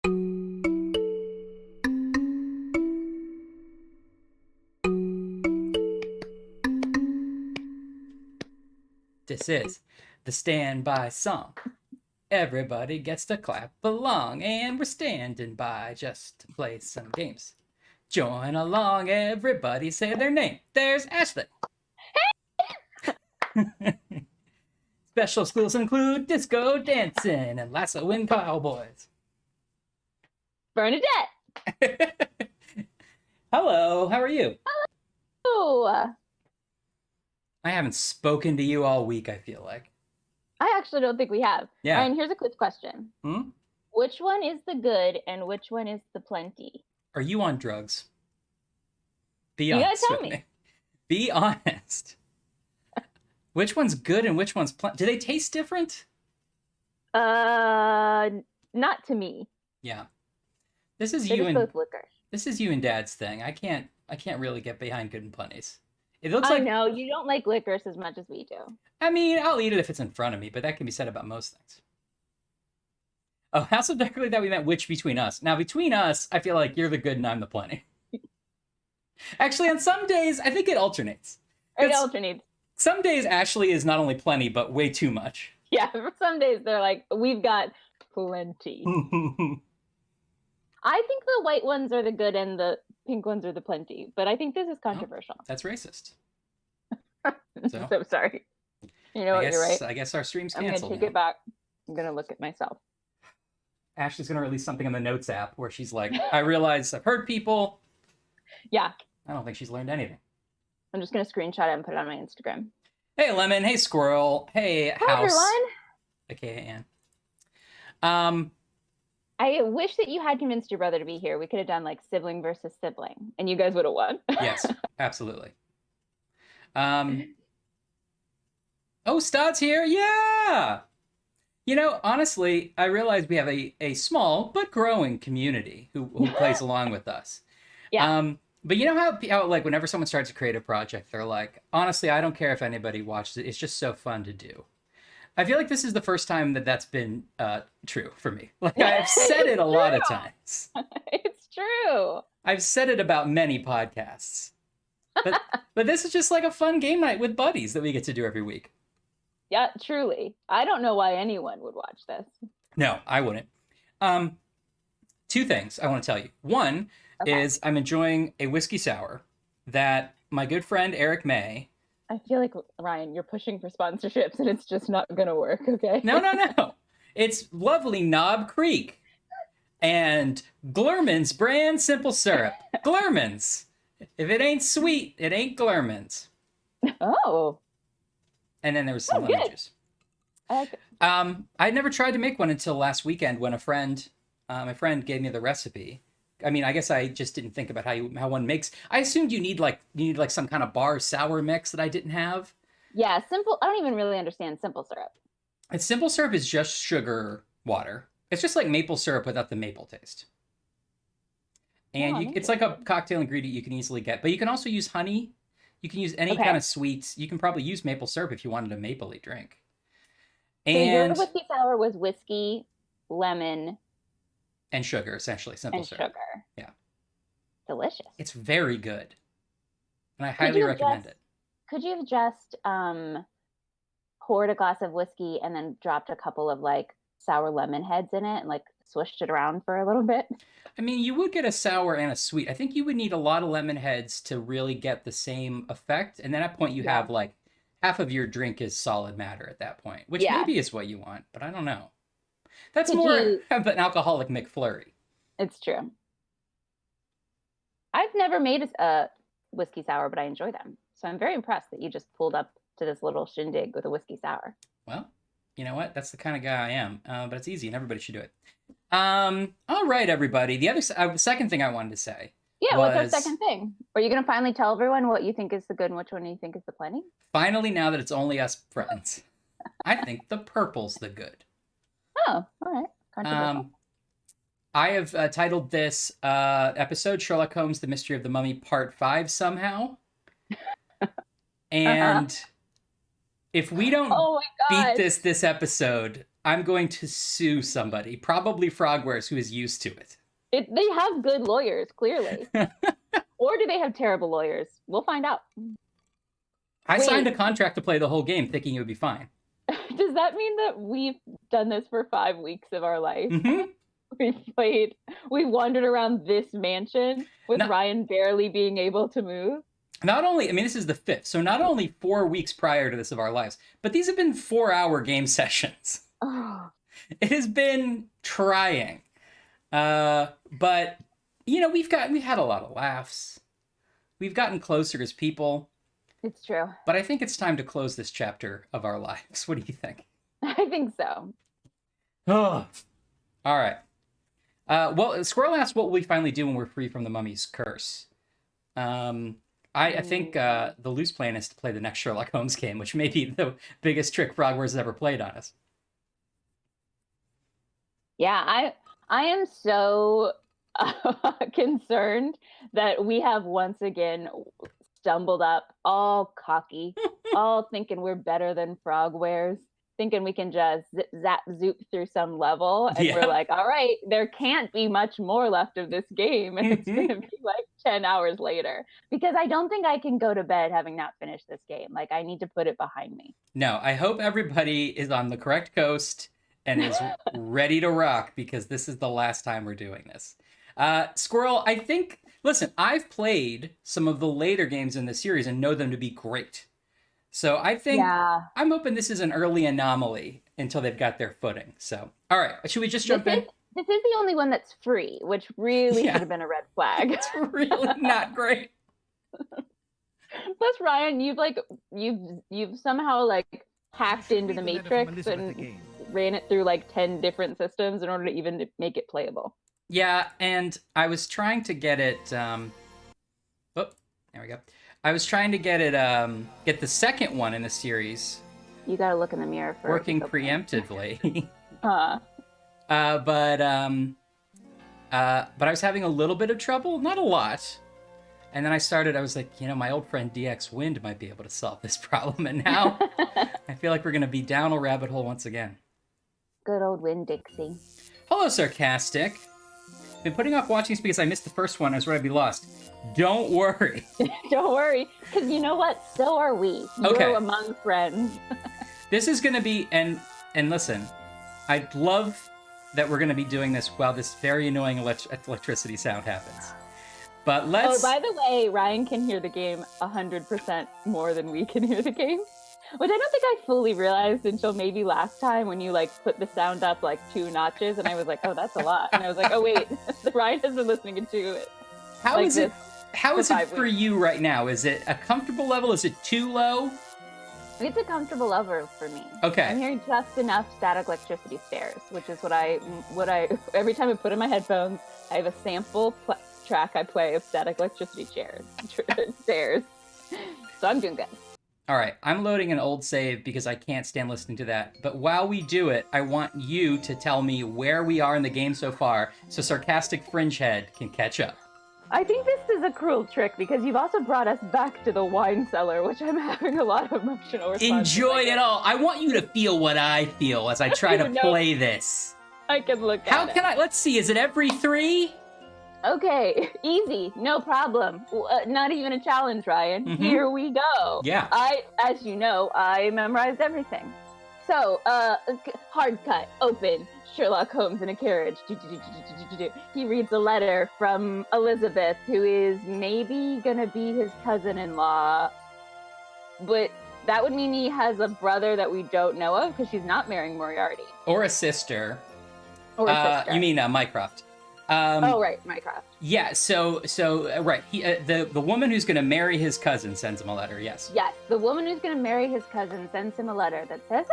This is the standby song. Everybody gets to clap along, and we're standing by just to play some games. Join along, everybody say their name. There's Ashley. Special schools include disco dancing and lassoing cowboys. Bernadette. Hello, how are you? Oh, I haven't spoken to you all week, I feel like. I actually don't think we have. Yeah. Ryan, here's a quick question. Hmm? Which one is the good and which one is the plenty? Are you on drugs? Be You gotta honest tell with me. me. Be honest. Which one's good and which one's plenty? Do they taste different? Not to me. Yeah. This is They're you just and both liquor. this is you and Dad's thing. I can't really get behind good and plenties. It looks I like know you don't like licorice as much as we do. I mean, I'll eat it if it's in front of me, but that can be said about most things. Oh, how so technically that we meant which between us. Now, between us, I feel like you're the good and I'm the plenty. Actually, on some days, I think it alternates. It alternates. Some days, Ashley is not only plenty, but way too much. Yeah, for some days they're like, we've got plenty. I think the white ones are the good and the pink ones are the plenty, but I think this is controversial. Oh, that's racist. So sorry. You know what? You're right. I guess our stream's I'm canceled. gonna take it back. I'm gonna look at myself. Ashley's gonna release something in the notes app where she's like, I realize I've hurt people. Yeah. I don't think she's learned anything. I'm just gonna screenshot it and put it on my Instagram. Hey Lemon, hey Squirrel, hey Hi, House. everyone. AKA Ann. I wish that you had convinced your brother to be here. We could have done like sibling versus sibling, and you guys would have won. Yes, absolutely. Oh, Stod's here. Yeah. You know, honestly, I realize we have a small but growing community who plays along with us. Yeah. But you know how like whenever someone starts a creative project, they're like, honestly, I don't care if anybody watches it. It's just so fun to do. I feel like this is the first time that that's been true for me. Like I've said it a lot of times. It's true. I've said it about many podcasts. But this is just like a fun game night with buddies that we get to do every week. Yeah, truly. I don't know why anyone would watch this. No, I wouldn't. Two things I want to tell you. One is I'm enjoying a whiskey sour that my good friend Eric May. I feel like, Ryan, you're pushing for sponsorships and it's just not going to work, okay? No. It's lovely Knob Creek and Glurman's brand simple syrup. Glurman's. If it ain't sweet, it ain't Glurman's. Oh. And then there was some lemon juice. I like it. I'd never tried to make one until last weekend when my friend gave me the recipe. I mean, I guess I just didn't think about how one makes. I assumed you need like some kind of bar sour mix that I didn't have. Yeah, simple. I don't even really understand simple syrup. And simple syrup is just sugar water. It's just like maple syrup without the maple taste. And it's like a cocktail ingredient you can easily get. But you can also use honey. You can use any kind of sweets. You can probably use maple syrup if you wanted a mapley drink. And so your whiskey sour was whiskey, lemon, and sugar, essentially. Simple syrup. Sugar. Yeah. Delicious. It's very good. And I highly recommend it. Could you have just poured a glass of whiskey and then dropped a couple of like sour lemon heads in it and like swished it around for a little bit? I mean, you would get a sour and a sweet. I think you would need a lot of lemon heads to really get the same effect. And then at that point, you have like half of your drink is solid matter at that point, which maybe is what you want, but I don't know. That's more of an alcoholic McFlurry. It's true. I've never made a whiskey sour, but I enjoy them. So I'm very impressed that you just pulled up to this little shindig with a whiskey sour. Well, you know what? That's the kind of guy I am. But it's easy and everybody should do it. All right, everybody. The second thing I wanted to say. Yeah, what's our second thing? Are you going to finally tell everyone what you think is the good and which one you think is the plenty? Finally, now that it's only us friends, I think the purple's the good. Oh, all right. Controversial. I have titled this episode Sherlock Holmes, The Mystery of the Mummy, Part 5 somehow. And if we don't beat this episode, I'm going to sue somebody, probably Frogwares, who is used to it. They have good lawyers, clearly. Or do they have terrible lawyers? We'll find out. I signed a contract to play the whole game thinking it would be fine. Does that mean that we've done this for 5 weeks of our life? Mm-hmm. We wandered around this mansion with Ryan barely being able to move. Not only, I mean, this is the 5th, so not only 4 weeks prior to this of our lives, but these have been 4-hour game sessions. Oh. It has been trying. But, you know, we've had a lot of laughs. We've gotten closer as people. It's true. But I think it's time to close this chapter of our lives. What do you think? I think so. Oh. All right. Well, Squirrel asked what will we finally do when we're free from the mummy's curse. I think the loose plan is to play the next Sherlock Holmes game, which may be the biggest trick Frogwares has ever played on us. Yeah, I am so concerned that we have once again stumbled up all cocky, all thinking we're better than Frogwares, thinking we can just zoop through some level, and we're like, all right, there can't be much more left of this game, and it's gonna be like 10 hours later, because I don't think I can go to bed having not finished this game. Like, I need to put it behind me. No, I hope everybody is on the correct coast and is ready to rock, because this is the last time we're doing this. Squirrel, I think, listen, I've played some of the later games in the series and know them to be great. So I think I'm hoping this is an early anomaly until they've got their footing. So, all right, should we just jump in? This is the only one that's free, which really should have been a red flag. It's really not great. Plus, Ryan, you've somehow like hacked into the Matrix and ran it through like 10 different systems in order to even make it playable. Yeah, and I was trying to get it. There we go. I was trying to get it. Get the second one in the series. You gotta look in the mirror first. Working preemptively. Huh. But I was having a little bit of trouble, not a lot. And then I was like, you know, my old friend DX Wind might be able to solve this problem. And now I feel like we're going to be down a rabbit hole once again. Good old Wind Dixie. Hello, Sarcastic. Been putting off watching this because I missed the first one. I was ready to be lost. Don't worry. Don't worry, because you know what? So are we. You're among friends. This is going to be, and listen, I love that we're going to be doing this while this very annoying electricity sound happens. But let's... Oh, by the way, Ryan can hear the game 100% more than we can hear the game. Which I don't think I fully realized until maybe last time when you like put the sound up like 2 notches, and I was like, oh, that's a lot. And I was like, oh wait, Ryan has been listening to it. How is it for you right now? Is it a comfortable level? Is it too low? It's a comfortable level for me. Okay. I'm hearing just enough static electricity stairs, which is what I every time I put in my headphones, I have a sample track I play of static electricity stairs. So I'm doing good. All right, I'm loading an old save because I can't stand listening to that. But while we do it, I want you to tell me where we are in the game so far so Sarcastic Fringehead can catch up. I think this is a cruel trick because you've also brought us back to the wine cellar, which I'm having a lot of emotional response. Enjoy it all. I want you to feel what I feel as I try to play this. I can look at it. How can I? Let's see. Is it every 3? Okay, easy, no problem. Not even a challenge, Ryan. Mm-hmm. Here we go. Yeah. As you know, I memorized everything. So, hard cut, open, Sherlock Holmes in a carriage. He reads a letter from Elizabeth, who is maybe gonna be his cousin-in-law. But that would mean he has a brother that we don't know of, because she's not marrying Moriarty. Or a sister. You mean Mycroft. Right, Mycroft. Yeah, so right. He, the woman who's going to marry his cousin sends him a letter, yes. Yes, the woman who's going to marry his cousin sends him a letter that says,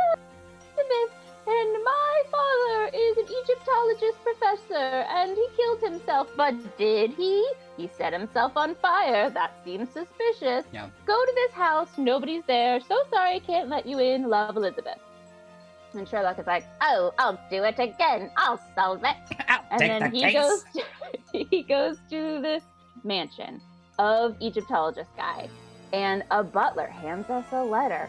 Elizabeth, and my father is an Egyptologist professor, and he killed himself. But did he? He set himself on fire. That seems suspicious. Yeah. Go to this house. Nobody's there. So sorry, can't let you in. Love, Elizabeth. And Sherlock is like, oh, I'll do it again. I'll solve it. And then he goes to this mansion of Egyptologist guy. And a butler hands us a letter.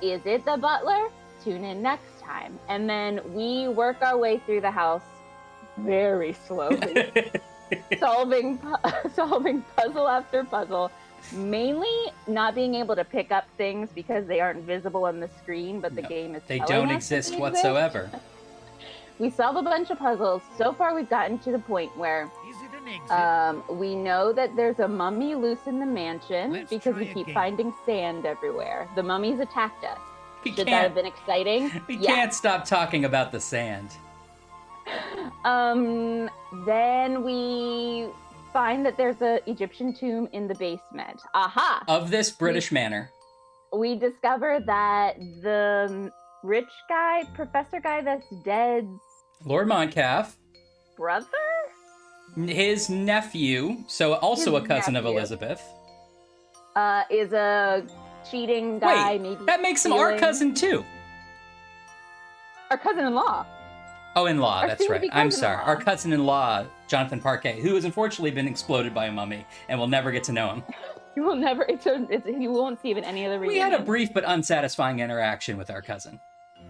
Is it the butler? Tune in next time. And then we work our way through the house very slowly, solving puzzle after puzzle, mainly not being able to pick up things because they aren't visible on the screen, but the game is telling us don't exist whatsoever. We solve a bunch of puzzles. So far, we've gotten to the point where we know that there's a mummy loose in the mansion because we keep finding sand everywhere. The mummies attacked us. Should that have been exciting? We can't stop talking about the sand. Then we find that there's an Egyptian tomb in the basement. Aha! Of this British manor. We discover that the rich guy, professor guy that's dead, Lord Montcalf. Brother? His nephew, so also a cousin of Elizabeth. Is a cheating guy. Wait, maybe that makes him our cousin too. Our cousin-in-law. Oh, in-law, that's right. I'm sorry. Our cousin-in-law, Jonathan Parquet, who has unfortunately been exploded by a mummy, and we'll never get to know him. You will never, you won't see even any other reason. We had a brief but unsatisfying interaction with our cousin.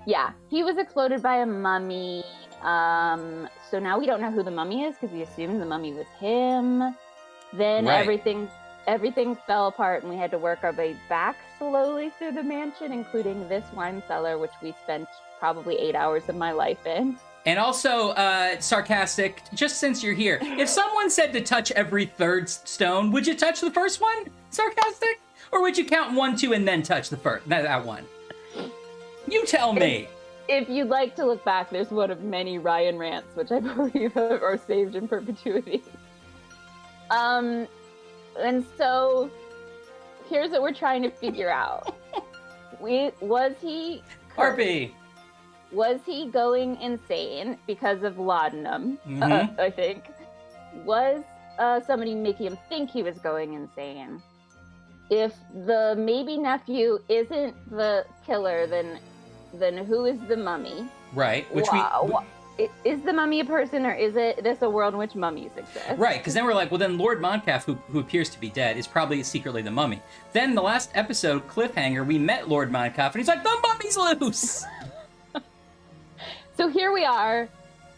Yeah, he was exploded by a mummy. So now we don't know who the mummy is because we assumed the mummy was him. Then everything fell apart and we had to work our way back slowly through the mansion, including this wine cellar, which we spent probably 8 hours of my life in. And also, sarcastic, just since you're here, if someone said to touch every third stone, would you touch the first one? Sarcastic? Or would you count 1, 2, and then touch the first, that one? You tell me. If you'd like to look back, there's one of many Ryan rants, which I believe are saved in perpetuity. And so, here's what we're trying to figure out. Was he... Harpy! Was he going insane because of laudanum, I think? Was somebody making him think he was going insane? If the maybe nephew isn't the killer, then who is the mummy? Right, which is the mummy a person, or is this a world in which mummies exist? Right, because then we're like, well, then Lord Montcalf, who appears to be dead, is probably secretly the mummy. Then the last episode, cliffhanger, we met Lord Montcalf, and he's like, the mummy's loose! So here we are,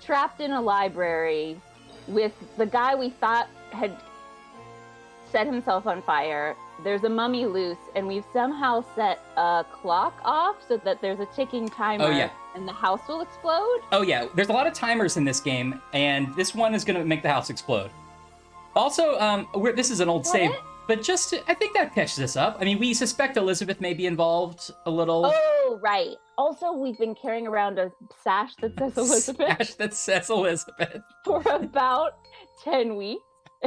trapped in a library with the guy we thought had set himself on fire. There's a mummy loose, and we've somehow set a clock off so that there's a ticking timer. Oh, yeah. And the house will explode? Oh, yeah. There's a lot of timers in this game, and this one is going to make the house explode. Also, this is an old save, but I think that catches us up. I mean, we suspect Elizabeth may be involved a little. Oh, right. Also, we've been carrying around a sash that says Elizabeth. Sash that says Elizabeth. For about 10 weeks,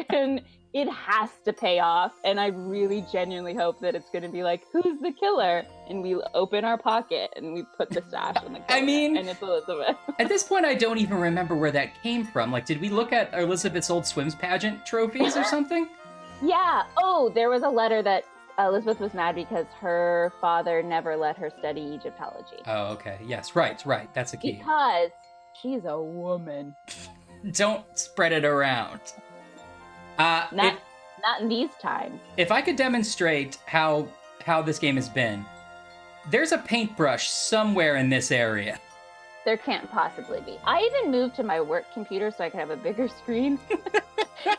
and it has to pay off. And I really genuinely hope that it's going to be like, who's the killer? And we open our pocket and we put the sash in the killer, and it's Elizabeth. At this point, I don't even remember where that came from. Like, did we look at Elizabeth's old swims pageant trophies or something? Yeah. Oh, there was a letter that Elizabeth was mad because her father never let her study Egyptology. Oh, okay. Yes, right. That's a key. Because she's a woman. Don't spread it around. Not in these times. If I could demonstrate how this game has been, there's a paintbrush somewhere in this area. There can't possibly be. I even moved to my work computer so I could have a bigger screen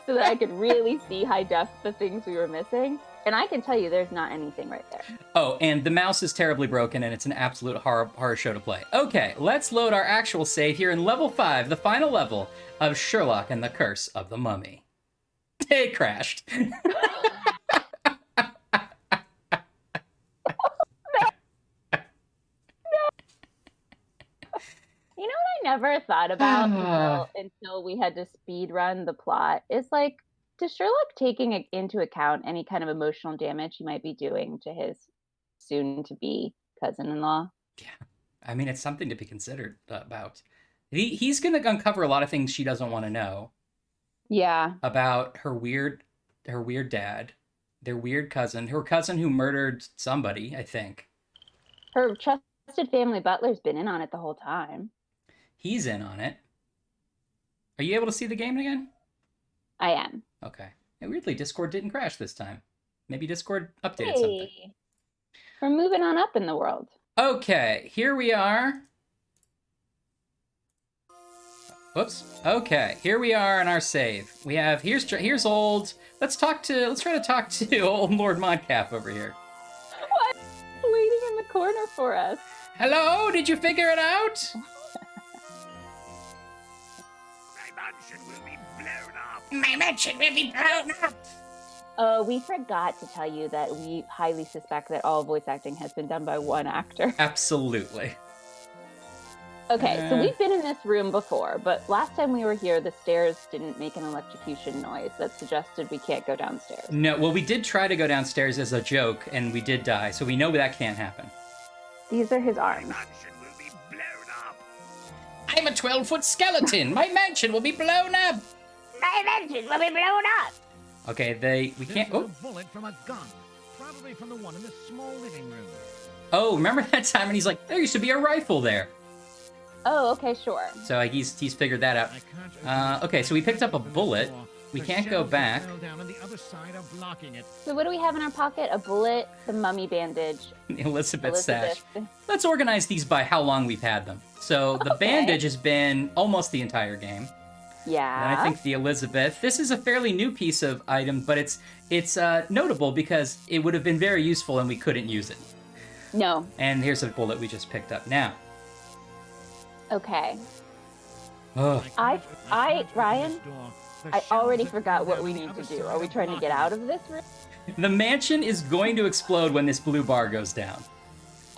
so that I could really see high def the things we were missing. And I can tell you there's not anything right there. Oh, and the mouse is terribly broken and it's an absolute horror show to play. Okay, let's load our actual save here in level 5, the final level of Sherlock and the Curse of the Mummy. It crashed. You know what I never thought about until we had to speed run the plot? It's like, does Sherlock taking into account any kind of emotional damage he might be doing to his soon-to-be cousin-in-law? Yeah, I mean, it's something to be considered about. He's going to uncover a lot of things she doesn't want to know. Yeah. About her weird dad, their weird cousin, her cousin who murdered somebody, I think. Her trusted family butler's been in on it the whole time. He's in on it. Are you able to see the game again? I am. Okay. And weirdly, Discord didn't crash this time. Maybe Discord updated something. We're moving on up in the world. Okay, here we are Whoops. Okay, here we are in our save. We have here's old. Let's try to talk to old Lord Mondcalf over here. What? Waiting in the corner for us. Hello, did you figure it out? My mansion will be blown up! We forgot to tell you that we highly suspect that all voice acting has been done by one actor. Absolutely. Okay, so we've been in this room before, but last time we were here, the stairs didn't make an electrocution noise that suggested we can't go downstairs. No, well, we did try to go downstairs as a joke, and we did die, so we know that can't happen. These are his arms. My mansion will be blown up! I'm a 12-foot skeleton! My mansion will be blown up! My mansion will be blown up! Okay, we can't... This is a bullet from a gun, probably from the one in the small living room. Oh, remember that time when he's like, there used to be a rifle there. Oh, okay, sure. So he's figured that out. Okay, so we picked up a bullet. We can't go back. So what do we have in our pocket? A bullet, the mummy bandage. Elizabeth sash. Let's organize these by how long we've had them. So the bandage has been almost the entire game. Yeah. And I think the Elizabeth. This is a fairly new piece of item, but it's notable because it would have been very useful and we couldn't use it. No. And here's a bullet we just picked up now. Okay. Oh. Ryan, I already forgot what we need to do. Are we trying to get out of this room? The mansion is going to explode when this blue bar goes down.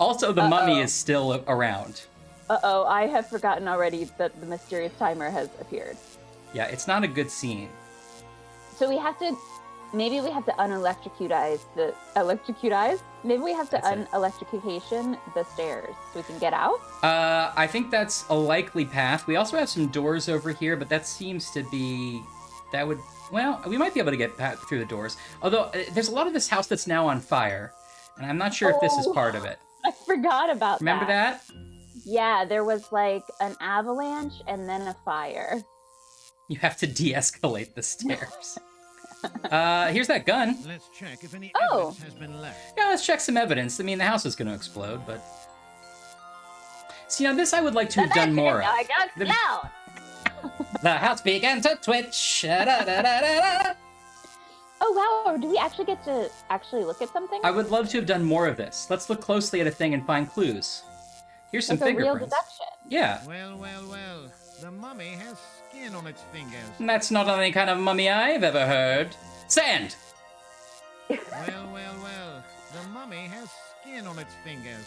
Also, the mummy is still around. Uh-oh, I have forgotten already that the mysterious timer has appeared. Yeah, it's not a good scene. So maybe we have to unelectrocutize the Maybe we have to unelectrocutation the stairs so we can get out? I think that's a likely path. We also have some doors over here, but that seems to be... we might be able to get through the doors. Although, there's a lot of this house that's now on fire, and I'm not sure if this is part of it. I forgot about Remember that? Yeah, there was like an avalanche and then a fire. You have to de-escalate the stairs. Here's that gun. Let's check if any evidence has been left. Yeah, let's check some evidence. I mean, the house is going to explode, but... See, now this I would like to have done more of. I got down. The house began to twitch. Da-da-da-da-da. Oh, wow. Do we actually get to look at something? I would love to have done more of this. Let's look closely at a thing and find clues. Here's some fingerprints. Real deduction. Yeah. Well. The mummy has skin on its fingers. That's not any kind of mummy I've ever heard. Sand! Well. The mummy has skin on its fingers.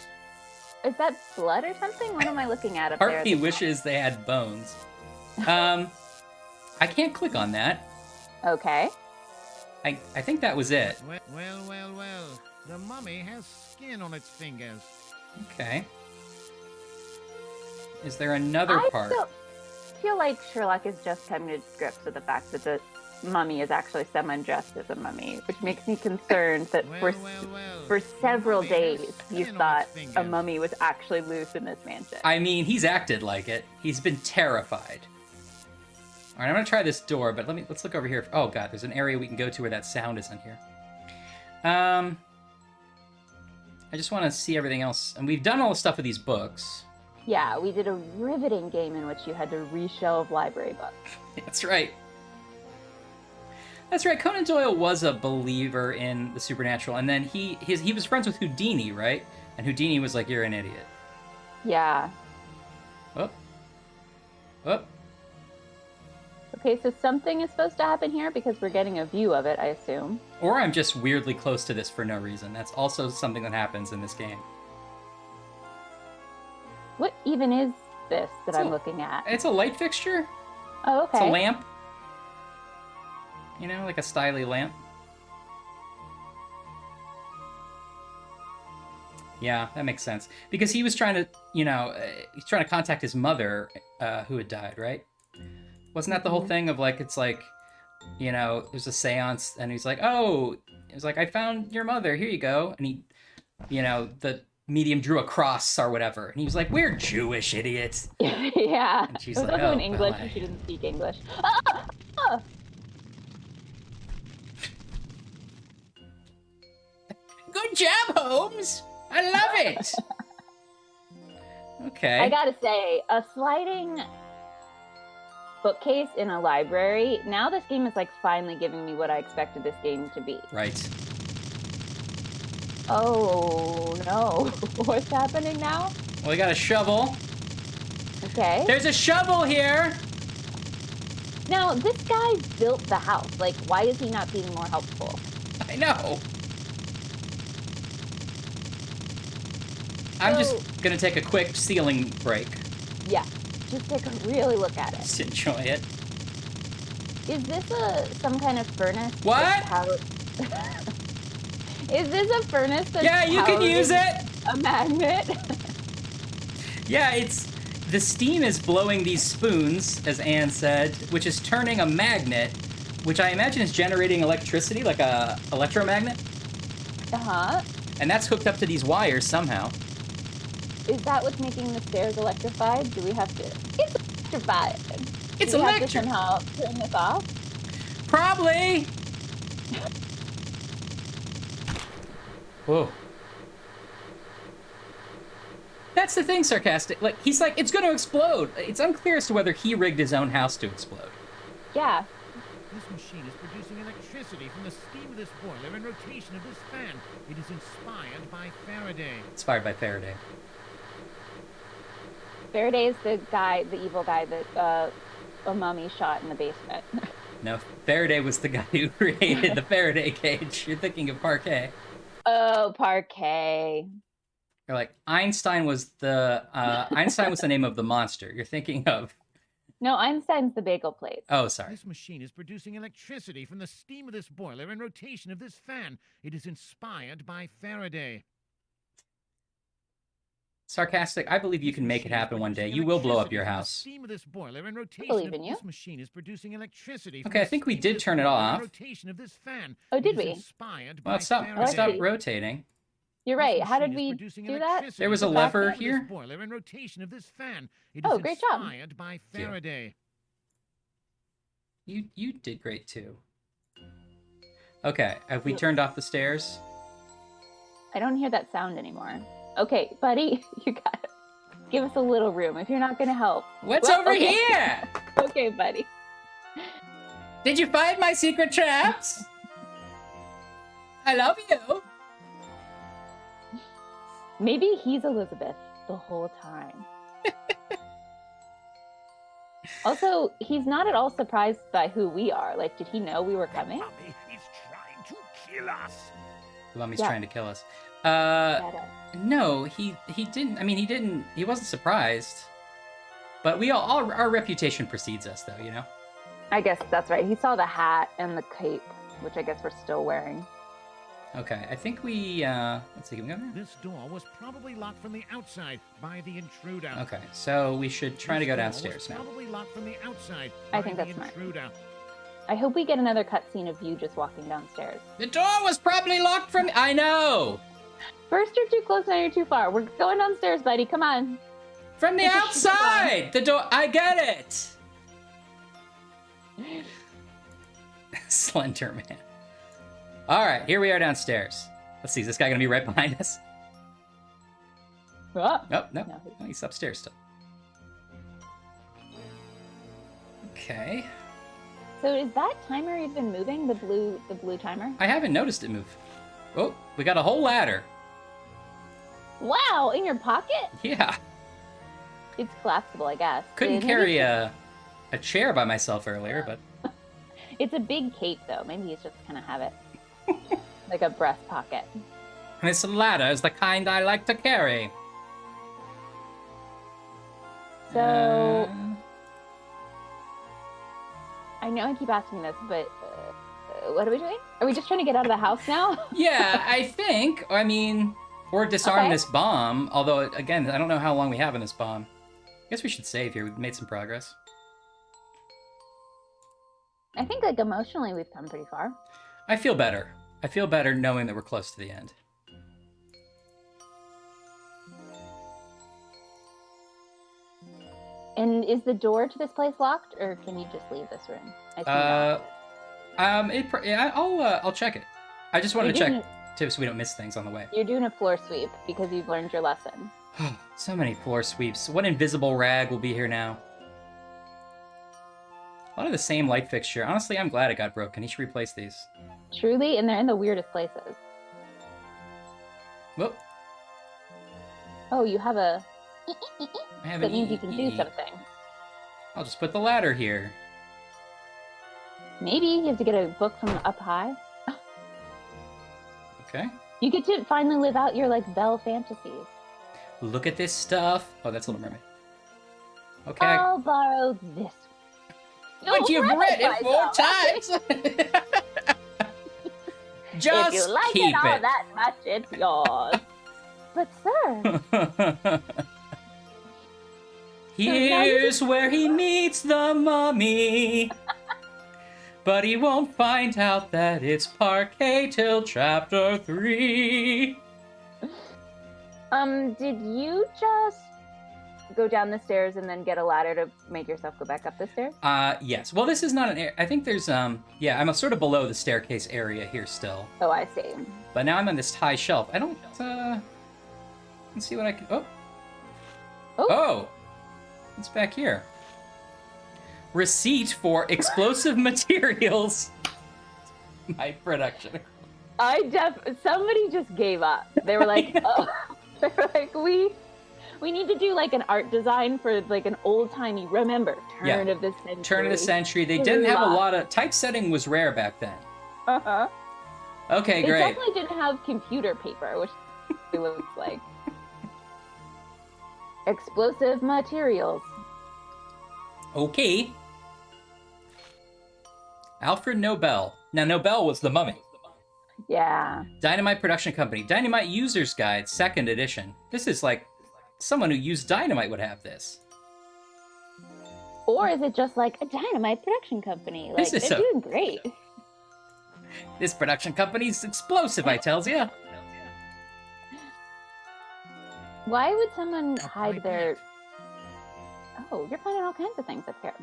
Is that blood or something? What am I looking at up there? Harpy wishes they had bones. I can't click on that. Okay. I think that was it. Well. The mummy has skin on its fingers. Okay. Is there another part? I feel like Sherlock is just coming to grips with the fact that the mummy is actually semi-dressed as a mummy, which makes me concerned that for several days you thought a mummy was actually loose in this mansion. I mean, he's acted like it. He's been terrified. All right, I'm gonna try this door, but let's look over here. Oh god, there's an area we can go to where that sound isn't here. I just want to see everything else, and we've done all the stuff with these books. Yeah, we did a riveting game in which you had to reshelve library books. That's right. That's right. Conan Doyle was a believer in the supernatural, and then he was friends with Houdini, right? And Houdini was like, "You're an idiot." Yeah. Oh. Okay, so something is supposed to happen here because we're getting a view of it, I assume. Or I'm just weirdly close to this for no reason. That's also something that happens in this game. What even is this that I'm looking at? It's a light fixture. Oh, okay. It's a lamp. You know, like a styly lamp. Yeah, that makes sense. Because he was trying to, he's trying to contact his mother, who had died, right? Wasn't that the whole thing of like, it's like, there's a seance, and he's like, oh, it's like, I found your mother, here you go. And he, the medium drew a cross or whatever. And he was like, we're Jewish, idiots. Yeah. And she's it was like, also oh, in English, ballet. and she didn't speak English. Ah! Ah! Good job, Holmes. I love it. Okay. I gotta say, a sliding bookcase in a library. Now this game is like finally giving me what I expected this game to be. Right. Oh no. What's happening now? Well, we got a shovel. Okay. There's a shovel here! Now, this guy built the house. Like, why is he not being more helpful? I know. I'm just gonna take a quick ceiling break. Yeah. Just take a really look at it. Just enjoy it. Is this some kind of furnace? What? Is this a furnace that's Yeah, you can use it! A magnet? Yeah, the steam is blowing these spoons, as Anne said, which is turning a magnet, which I imagine is generating electricity, like a electromagnet. Uh-huh. And that's hooked up to these wires somehow. Is that what's making the stairs electrified? Do we have to... It's electrified. It's Do we have to electric. somehow turn this off? Probably! Whoa. That's the thing, Sarcastic. Like, he's like, it's gonna explode. It's unclear as to whether he rigged his own house to explode. Yeah. This machine is producing electricity from the steam of this boiler and rotation of this fan. It is inspired by Faraday. Inspired by Faraday. Faraday is the evil guy that a mummy shot in the basement. No, Faraday was the guy who created the Faraday cage. You're thinking of Parquet. Oh, Parquet. You're like, Einstein was the name of the monster. You're thinking of... No, Einstein's the bagel plate. Oh, sorry. This machine is producing electricity from the steam of this boiler and rotation of this fan. It is inspired by Faraday. Sarcastic, I believe you can make it happen one day. You will blow up your house. Steam of this boiler and rotation believe in you. This machine is producing electricity. Okay, I think we did turn it off. Rotation of this fan. Oh, did It is we? inspired Well, by stop Faraday. rotating. You're right. How did we do that? There was a lever here. Boiler and rotation of this fan. It Oh, is great job. inspired by Faraday. You did great too. Okay, have we turned off the stairs? I don't hear that sound anymore. Okay, buddy, you got it. Give us a little room if you're not going to help. What's Well, over okay. here? Okay, buddy. Did you find my secret traps? I love you. Maybe he's Elizabeth the whole time. Also, he's not at all surprised by who we are. Like, did he know we were coming? Mummy is trying to kill us. The mummy's Yeah. trying to kill us. Got No, he didn't. I mean, he wasn't surprised. But we all our reputation precedes us, though, you know? I guess that's right. He saw the hat and the cape, which I guess we're still wearing. Okay, I think we, let's see, can we go there? This door was probably locked from the outside by the intruder. Okay, so we should try to go downstairs now. Probably locked from the outside I by think the that's smart. intruder. I hope we get another cutscene of you just walking downstairs. The door was probably locked from... I know! First you're too close, now you're too far. We're going downstairs, buddy. Come on. From the It's a outside! The door... I get it! Slender Man. Alright, here we are downstairs. Let's see, is this guy gonna be right behind us? Oh, Oh, no. No. Oh, he's upstairs still. Okay. so is that timer even moving? The blue timer? I haven't noticed it move. Oh, we got a whole ladder. Wow, in your pocket? Yeah. It's collapsible, I guess. Couldn't Maybe carry a chair by myself earlier, but... It's a big cape, though. Maybe he's just gonna have it like a breast pocket. And this ladder is the kind I like to carry. So I know I keep asking this, but what are we doing? Are we just trying to get out of the house now? Yeah, I think. I mean, or disarm Okay. this bomb. Although, again, I don't know how long we have in this bomb. I guess we should save here. We've made some progress. I think like emotionally we've come pretty far. I feel better. I feel better knowing that we're close to the end. And is the door to this place locked, or can you just leave this room? I assume not. I'll check it. I just wanted to You're check doing- too, so we don't miss things on the way. You're doing a floor sweep because you've learned your lesson. So many floor sweeps. What invisible rag will be here now? A lot of the same light fixture. Honestly, I'm glad it got broken. He should replace these. Truly, and they're in the weirdest places. Whoop. Oh, you have a... I have that an means you can do E. something. I'll just put the ladder here. Maybe you have to get a book from up high. Okay. You get to finally live out your, like, Belle fantasies. Look at this stuff. Oh, that's Little Mermaid. Okay. I'll borrow this. But you've read it 4 times! Just if you like keep it all that much, it's yours. But sir... Here's where he meets the mummy. But he won't find out that it's parquet till chapter 3. Did you just go down the stairs and then get a ladder to make yourself go back up the stairs? Yes. Well, this is not an area. I think there's, yeah, I'm sort of below the staircase area here still. Oh, I see. But now I'm on this high shelf. I don't, let's see what I can, oh! What's back here? Receipt for explosive materials. My production. Somebody just gave up. They were like, oh, they were like, we need to do like an art design for like an old-timey, remember, turn of the century. Turn of the century. They didn't have a lot of, typesetting was rare back then. Uh-huh. Okay, They great. definitely didn't have computer paper, which it looks like. Explosive materials. Okay. Alfred Nobel. Now, Nobel was the mummy. Yeah. Dynamite Production Company. Dynamite User's Guide, 2nd edition. This is like, someone who used dynamite would have this. Or is it just like a dynamite production company? Like, This is they're doing great. This production company's explosive, I tells ya. Why would someone hide their... Oh, you're finding all kinds of things up here.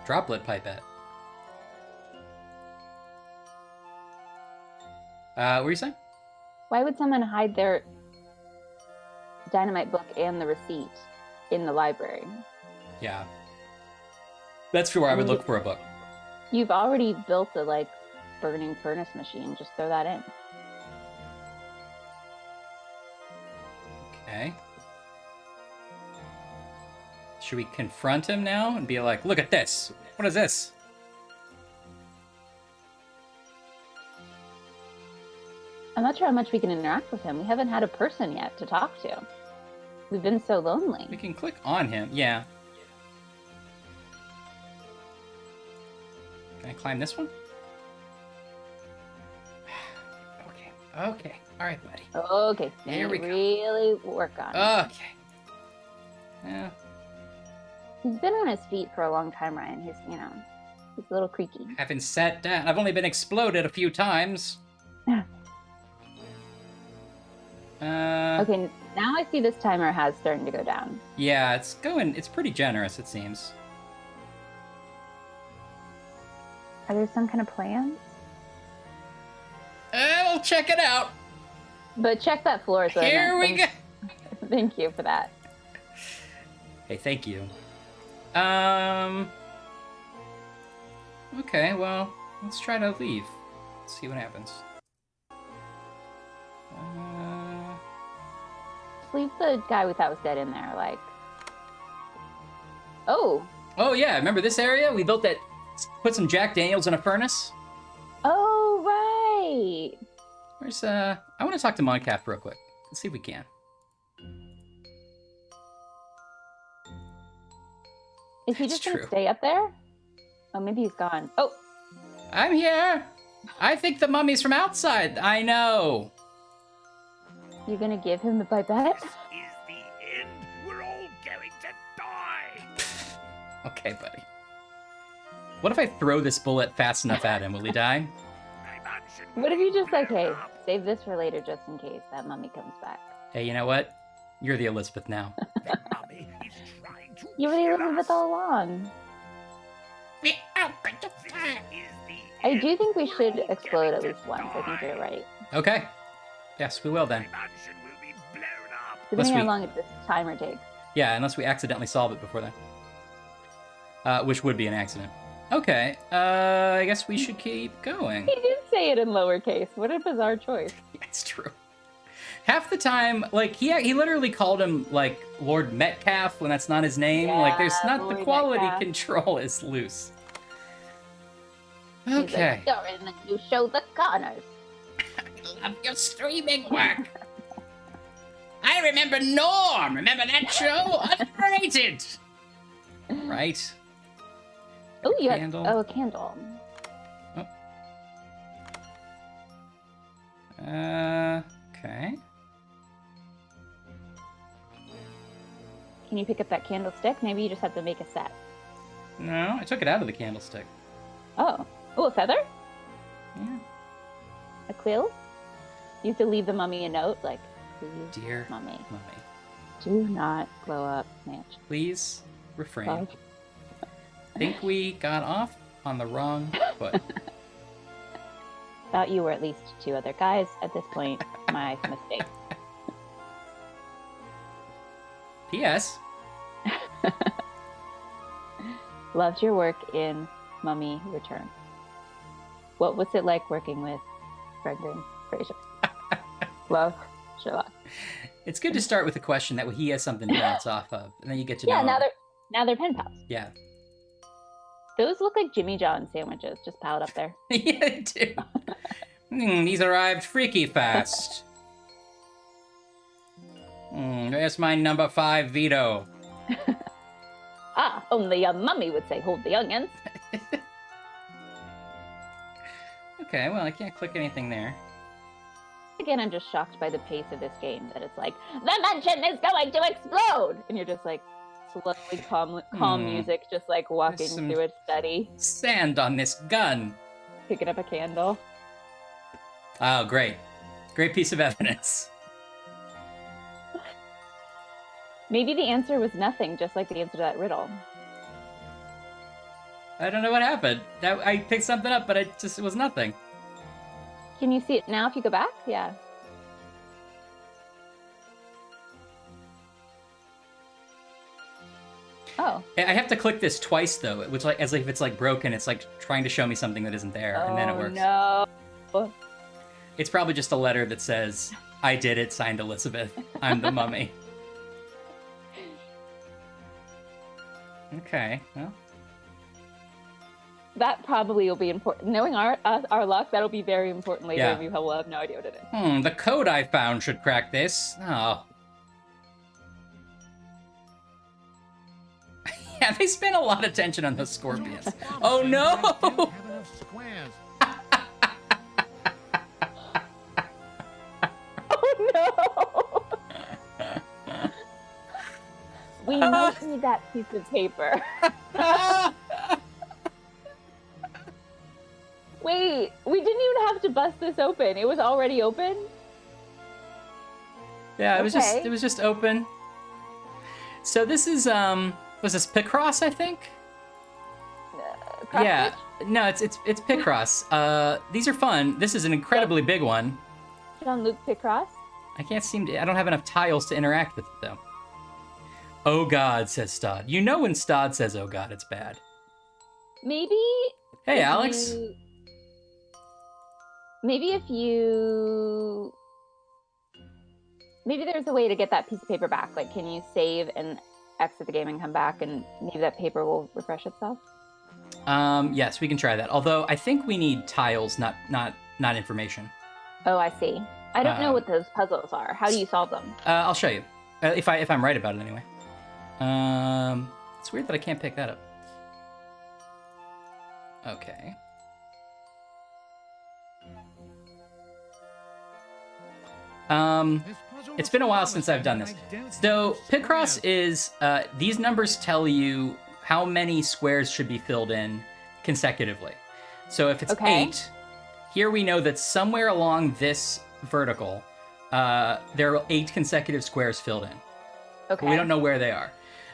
Droplet pipette. What were you saying? Why would someone hide their dynamite book and the receipt in the library? Yeah. That's where I would look for a book. You've already built a, like, burning furnace machine. Just throw that in. Okay. Should we confront him now and be like, look at this. What is this? I'm not sure how much we can interact with him. We haven't had a person yet to talk to. We've been so lonely. We can click on him. Yeah. Can I climb this one? Okay. Okay. All right, buddy. Okay. Here we go. Really work on it. Okay. Yeah. He's been on his feet for a long time, Ryan. He's a little creaky. Haven't sat down. I've only been exploded a few times. Okay, now I see this timer has starting to go down. Yeah, it's pretty generous, it seems. Are there some kind of plans? We'll check it out. But check that floor. So Here we go. Thank you for that. Hey, thank you. Okay, well, let's try to leave. Let's see what happens. Leave the guy we thought was dead in there, like... Oh! Oh, yeah, remember this area? We built that... Put some Jack Daniels in a furnace? Oh, right! Where's, I want to talk to Moncalf real quick. Let's see if we can. Is he just gonna stay up there? Oh, maybe he's gone. Oh! I'm here! I think the mummy's from outside. I know! You're gonna give him the pipette? This is the end. We're all going to die. Okay, buddy. What if I throw this bullet fast enough at him? Will he die? What if you just like, hey, save this for later just in case that mummy comes back? Hey, you know what? You're the Elizabeth now. You were the Elizabeth all along. I do think we should explode at least once. I think you're right. Okay. Yes, we will then. Depending on how long this timer takes. Yeah, unless we accidentally solve it before then. Which would be an accident. Okay, I guess we should keep going. He did say it in lowercase. What a bizarre choice. It's true. Half the time, like, he literally called him, like, Lord Metcalf when that's not his name. Yeah, like, there's not Lord the quality Metcalf. control is loose. He's Okay. like, you're in the new show, The Connors. I love your streaming work. I remember Norm. Remember that show? Underrated. Right. Oh, you have Candle. a candle. Okay. Can you pick up that candlestick? Maybe you just have to make a set. No, I took it out of the candlestick. Oh, a feather? Yeah. A quill? You have to leave the mummy a note, like, please, Dear mummy, Mummy, do not blow up Mansion. please refrain. Love. Think we got off on the wrong foot. Thought you were at least 2 other guys at this point. My mistake. P.S. Loved your work in Mummy Return. What was it like working with Brendan Fraser? Love, Sherlock. It's good to start with a question that he has something to bounce off of, and then you get to know. Yeah, him. now they're pen pals. Yeah. Those look like Jimmy John sandwiches just piled up there. Yeah, they do. These arrived freaky fast. There's my number 5 veto. Only a mummy would say, hold the onions. Okay, well, I can't click anything there. Again, I'm just shocked by the pace of this game, that it's like, the mansion is going to explode! And you're just like, slowly, calm music, just like walking some- through a study, Sand on this gun. picking up a candle. Oh, great. Great piece of evidence. Maybe the answer was nothing, just like the answer to that riddle. I don't know what happened. I picked something up, but it was nothing. Can you see it now if you go back? Yeah. Oh. I have to click this twice though, which like as if it's like broken. It's like trying to show me something that isn't there, and then it works. No. It's probably just a letter that says, "I did it," signed Elizabeth. I'm the mummy. Okay. Well. That probably will be important. Knowing our luck, that'll be very important later. Yeah. We will have no idea what it is. The code I found should crack this. Oh. Yeah, they spent a lot of tension on those scorpions. Oh no! Oh no! We might need that piece of paper. Wait, we didn't even have to bust this open. It was already open? Yeah, it Okay. was just open. So this is was this Picross, I think? Cross Yeah. stitch? No, it's Picross. These are fun. This is an incredibly big one. Jean-Luc Picross? I can't I don't have enough tiles to interact with it though. Oh God, says Stod. You know when Stod says oh God, it's bad. Maybe. Hey, if Alex. Maybe there's a way to get that piece of paper back. Like, can you save and exit the game and come back, and maybe that paper will refresh itself? Yes, we can try that. Although I think we need tiles, not information. Oh, I see. I don't know what those puzzles are. How do you solve them? I'll show you. If I'm right about it anyway. It's weird that I can't pick that up. Okay. It's been a while since I've done this. So Picross is these numbers tell you how many squares should be filled in consecutively. So if it's 8, here we know that somewhere along this vertical, there are 8 consecutive squares filled in. Okay. But we don't know where they are.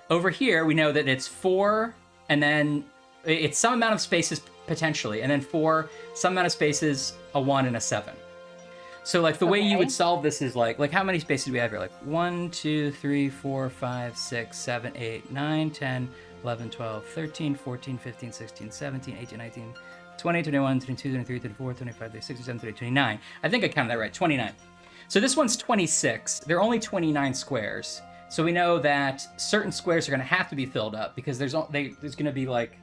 Over here, we know that it's 4, and then it's some amount of spaces potentially, and then 4, some amount of spaces, a 1 and a 7. So like the way you would solve this is like how many spaces do we have here? Like 1, 2, 3, 4, 5, 6, 7, 8, 9, 10, 11, 12, 13, 14, 15, 16, 17, 18, 19, 20, 21, 22, 23, 24, 25, 26, 27, 28, 29. I think I counted that right, 29. So this one's 26. There are only 29 squares. So we know that certain squares are going to have to be filled up because there's going to be like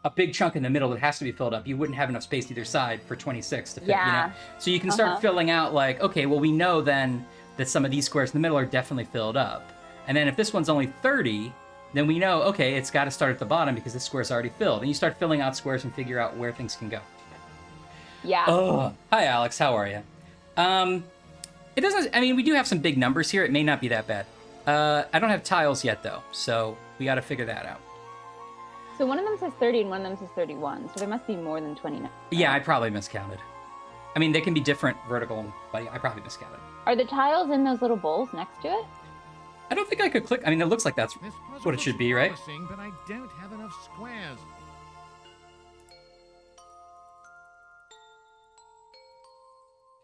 a big chunk in the middle that has to be filled up. You wouldn't have enough space either side for 26 to fit, you know? So you can start filling out like, okay, well, we know then that some of these squares in the middle are definitely filled up. And then if this one's only 30, then we know, okay, it's got to start at the bottom because this square's already filled. And you start filling out squares and figure out where things can go. Yeah. Oh, hi, Alex. How are you? It doesn't, I mean, we do have some big numbers here. It may not be that bad. I don't have tiles yet, though, so we got to figure that out. So one of them says 30 and one of them says 31, so there must be more than 29. Yeah, I probably miscounted. I mean, they can be different vertical, but I probably miscounted. Are the tiles in those little bowls next to it? I don't think I could click. I mean, it looks like that's what it should be, right? But I don't have enough squares.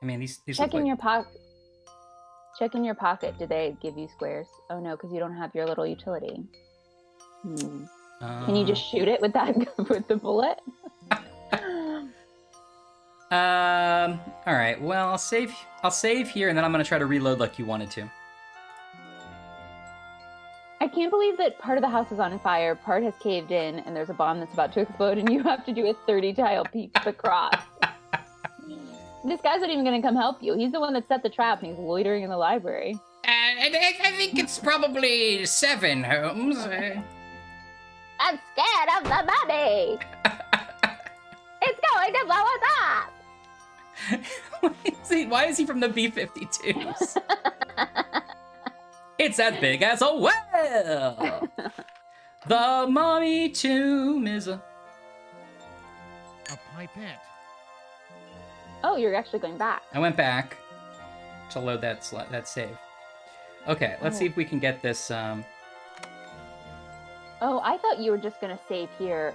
I mean, these Check in your pocket. Check in your pocket. Do they give you squares? Oh no, because you don't have your little utility. Can you just shoot it with that with the bullet? All right. Well, I'll save here, and then I'm gonna try to reload like you wanted to. I can't believe that part of the house is on fire, part has caved in, and there's a bomb that's about to explode, and you have to do a 30-tile piece across. This guy's not even going to come help you. He's the one that set the trap, and he's loitering in the library. I think it's probably 7, Holmes. I'm scared of the mummy! It's going to blow us up! Why is he from the B-52s? It's as big as a well! The mummy tomb is a pipette. Oh, you're actually going back. I went back to load that save. Okay, let's see if we can get this. Oh, I thought you were just going to save here,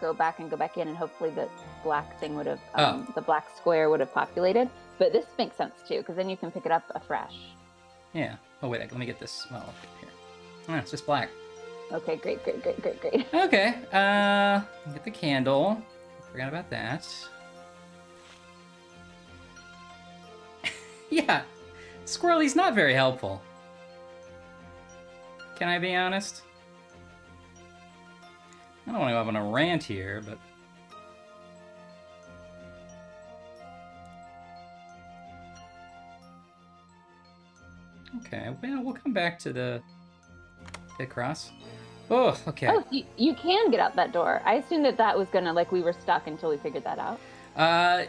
go back and go back in, and hopefully the black thing would have, the black square would have populated. But this makes sense too, because then you can pick it up afresh. Yeah. Oh, wait, let me get this. Well, here. Oh, it's just black. Okay, great. Okay, get the candle. Forgot about that. Yeah, Squirrely's not very helpful. Can I be honest? I don't want to go on a rant here, but... Okay, well, we'll come back to the cross. Oh, okay. Oh, you can get out that door. I assumed that was gonna, like, we were stuck until we figured that out.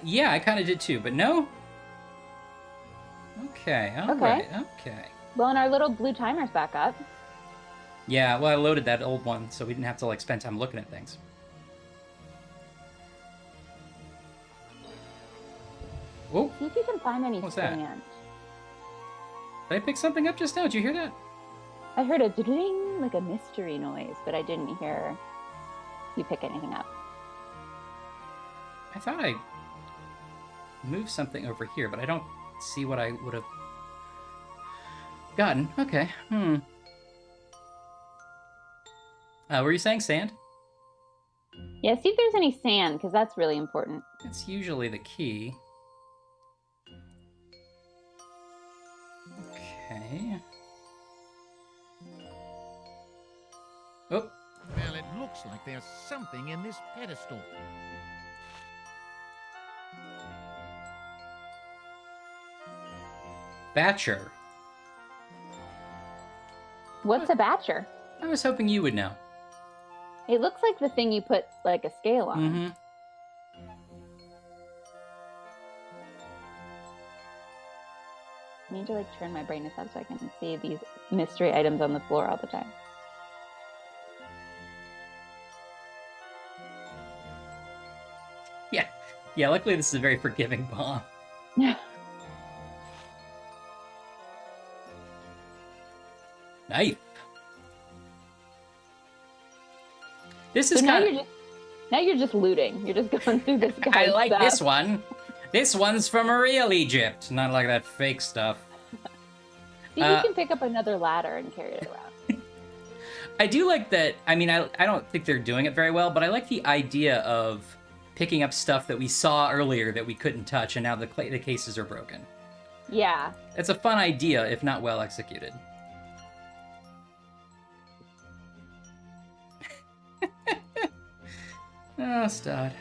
Yeah, I kind of did too, but no. Okay, alright, okay. Well, and our little blue timer's back up. Yeah, well, I loaded that old one, so we didn't have to, like, spend time looking at things. Whoa. See if you can find any sand. Did I pick something up just now? Did you hear that? I heard a ding, like a mystery noise, but I didn't hear you pick anything up. I thought I moved something over here, but I don't see what I would have gotten. Okay. Were you saying sand? Yeah, see if there's any sand, because that's really important. It's usually the key. Okay. Oh. Well, it looks like there's something in this pedestal. Batcher. What's a batcher? I was hoping you would know. It looks like the thing you put, like, a scale on. Mm-hmm. I need to, like, turn my brightness up so I can see these mystery items on the floor all the time. Yeah, luckily this is a very forgiving bomb. Nice. This is now you're just looting. You're just going through this guy's I like stuff. this one. This one's from a real Egypt, not like that fake stuff. See if you can pick up another ladder and carry it I do like that. I mean, I don't think they're doing it very well, but I like the idea of picking up stuff that we saw earlier that we couldn't touch, and now the cases are broken. Yeah. It's a fun idea, if not well executed. Oh, stud.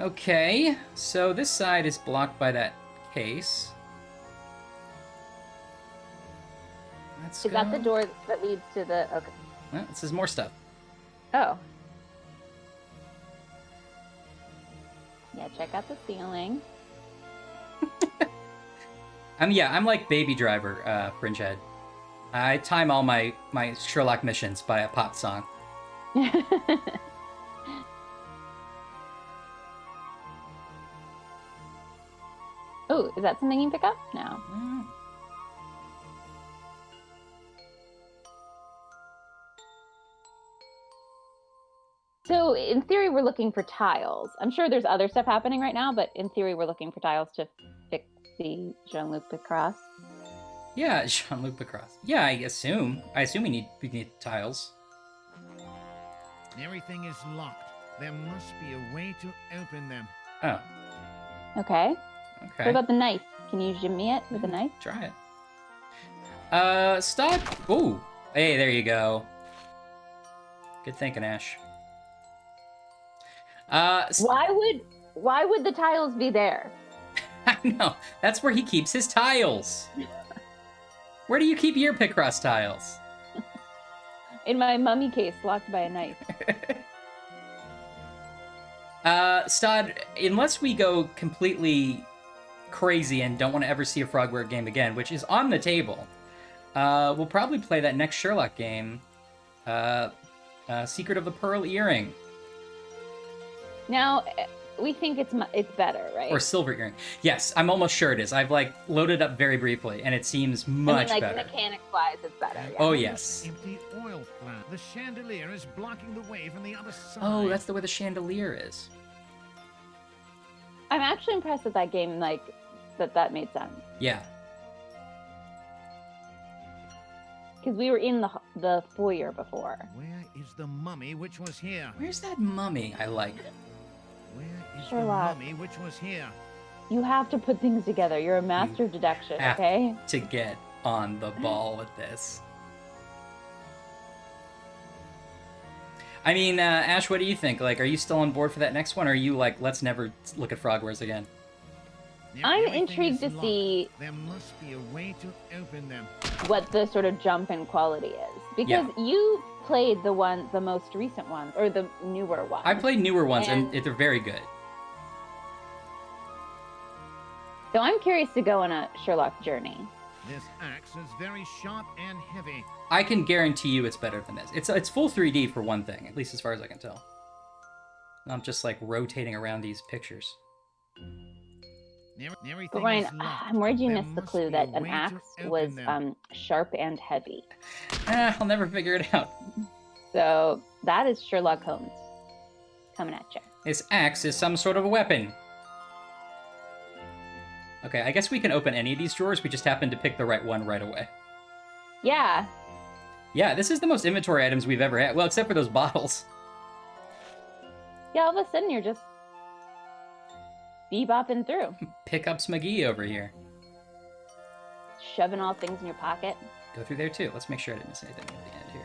Okay, so this side is blocked by that case. Let's Is that the door that leads to the... Okay. Well, this is more stuff. Oh. Yeah, check out the ceiling. I'm like Baby Driver, Fringehead. I time all my Sherlock missions by a pop song. Oh, is that something you can pick up? No. So, in theory, we're looking for tiles. I'm sure there's other stuff happening right now, but in theory, we're looking for tiles to fix the Jean-Luc Picard. Yeah, Jean-Luc Picard. Yeah, I assume. We need tiles. Everything is locked. There must be a way to open them. Oh. Okay. Okay. What about the knife? Can you jimmy it with a knife? Try it. Stop. Ooh. Hey, there you go. Good thinking, Ash. Why would the tiles be there? I know. That's where he keeps his tiles. Where do you keep your Picross tiles? In my mummy case, locked by a knife. Stod, unless we go completely crazy and don't want to ever see a Frogware game again, which is on the table, we'll probably play that next Sherlock game, Secret of the Pearl Earring. Now, we think it's better, right? Or Silver Earring. Yes, I'm almost sure it is. I've loaded up very briefly, and it seems much better. Mechanics-wise, it's better. Yeah. Oh yes. Empty oil plant. The chandelier is blocking the way from the other side. Oh, that's the way the chandelier is. I'm actually impressed with that game. That made sense. Yeah. Because we were in the foyer before. Where is the mummy which was here? Where's that mummy I like? Where is Sherlock. the mummy which was here? You have to put things together. You're a master of deduction, okay? To get on the ball with this. I mean, Ash, what do you think? Are you still on board for that next one, or are you let's never look at Frogwares again? I'm Everything intrigued is to locked. see There must be a way to open them. what the sort of jump in quality is. Because you played the most recent ones, or the newer ones. I played newer ones, and they're very good. So I'm curious to go on a Sherlock journey. This axe is very sharp and heavy. I can guarantee you it's better than this. It's full 3D for one thing, at least as far as I can tell. I'm just rotating around these pictures. Everything But Ryan, is locked. I'm worried you There missed the must clue be a that an way to axe open was them. sharp and heavy. I'll never figure it out. So that is Sherlock Holmes coming at you. This axe is some sort of a weapon. Okay, I guess we can open any of these drawers. We just happen to pick the right one right away. Yeah. Yeah, this is the most inventory items we've ever had. Well, except for those bottles. Yeah, all of a sudden you're just bebopping through. Pickups McGee over here. Shoving all things in your pocket. Go through there too. Let's make sure I didn't miss anything at the end here.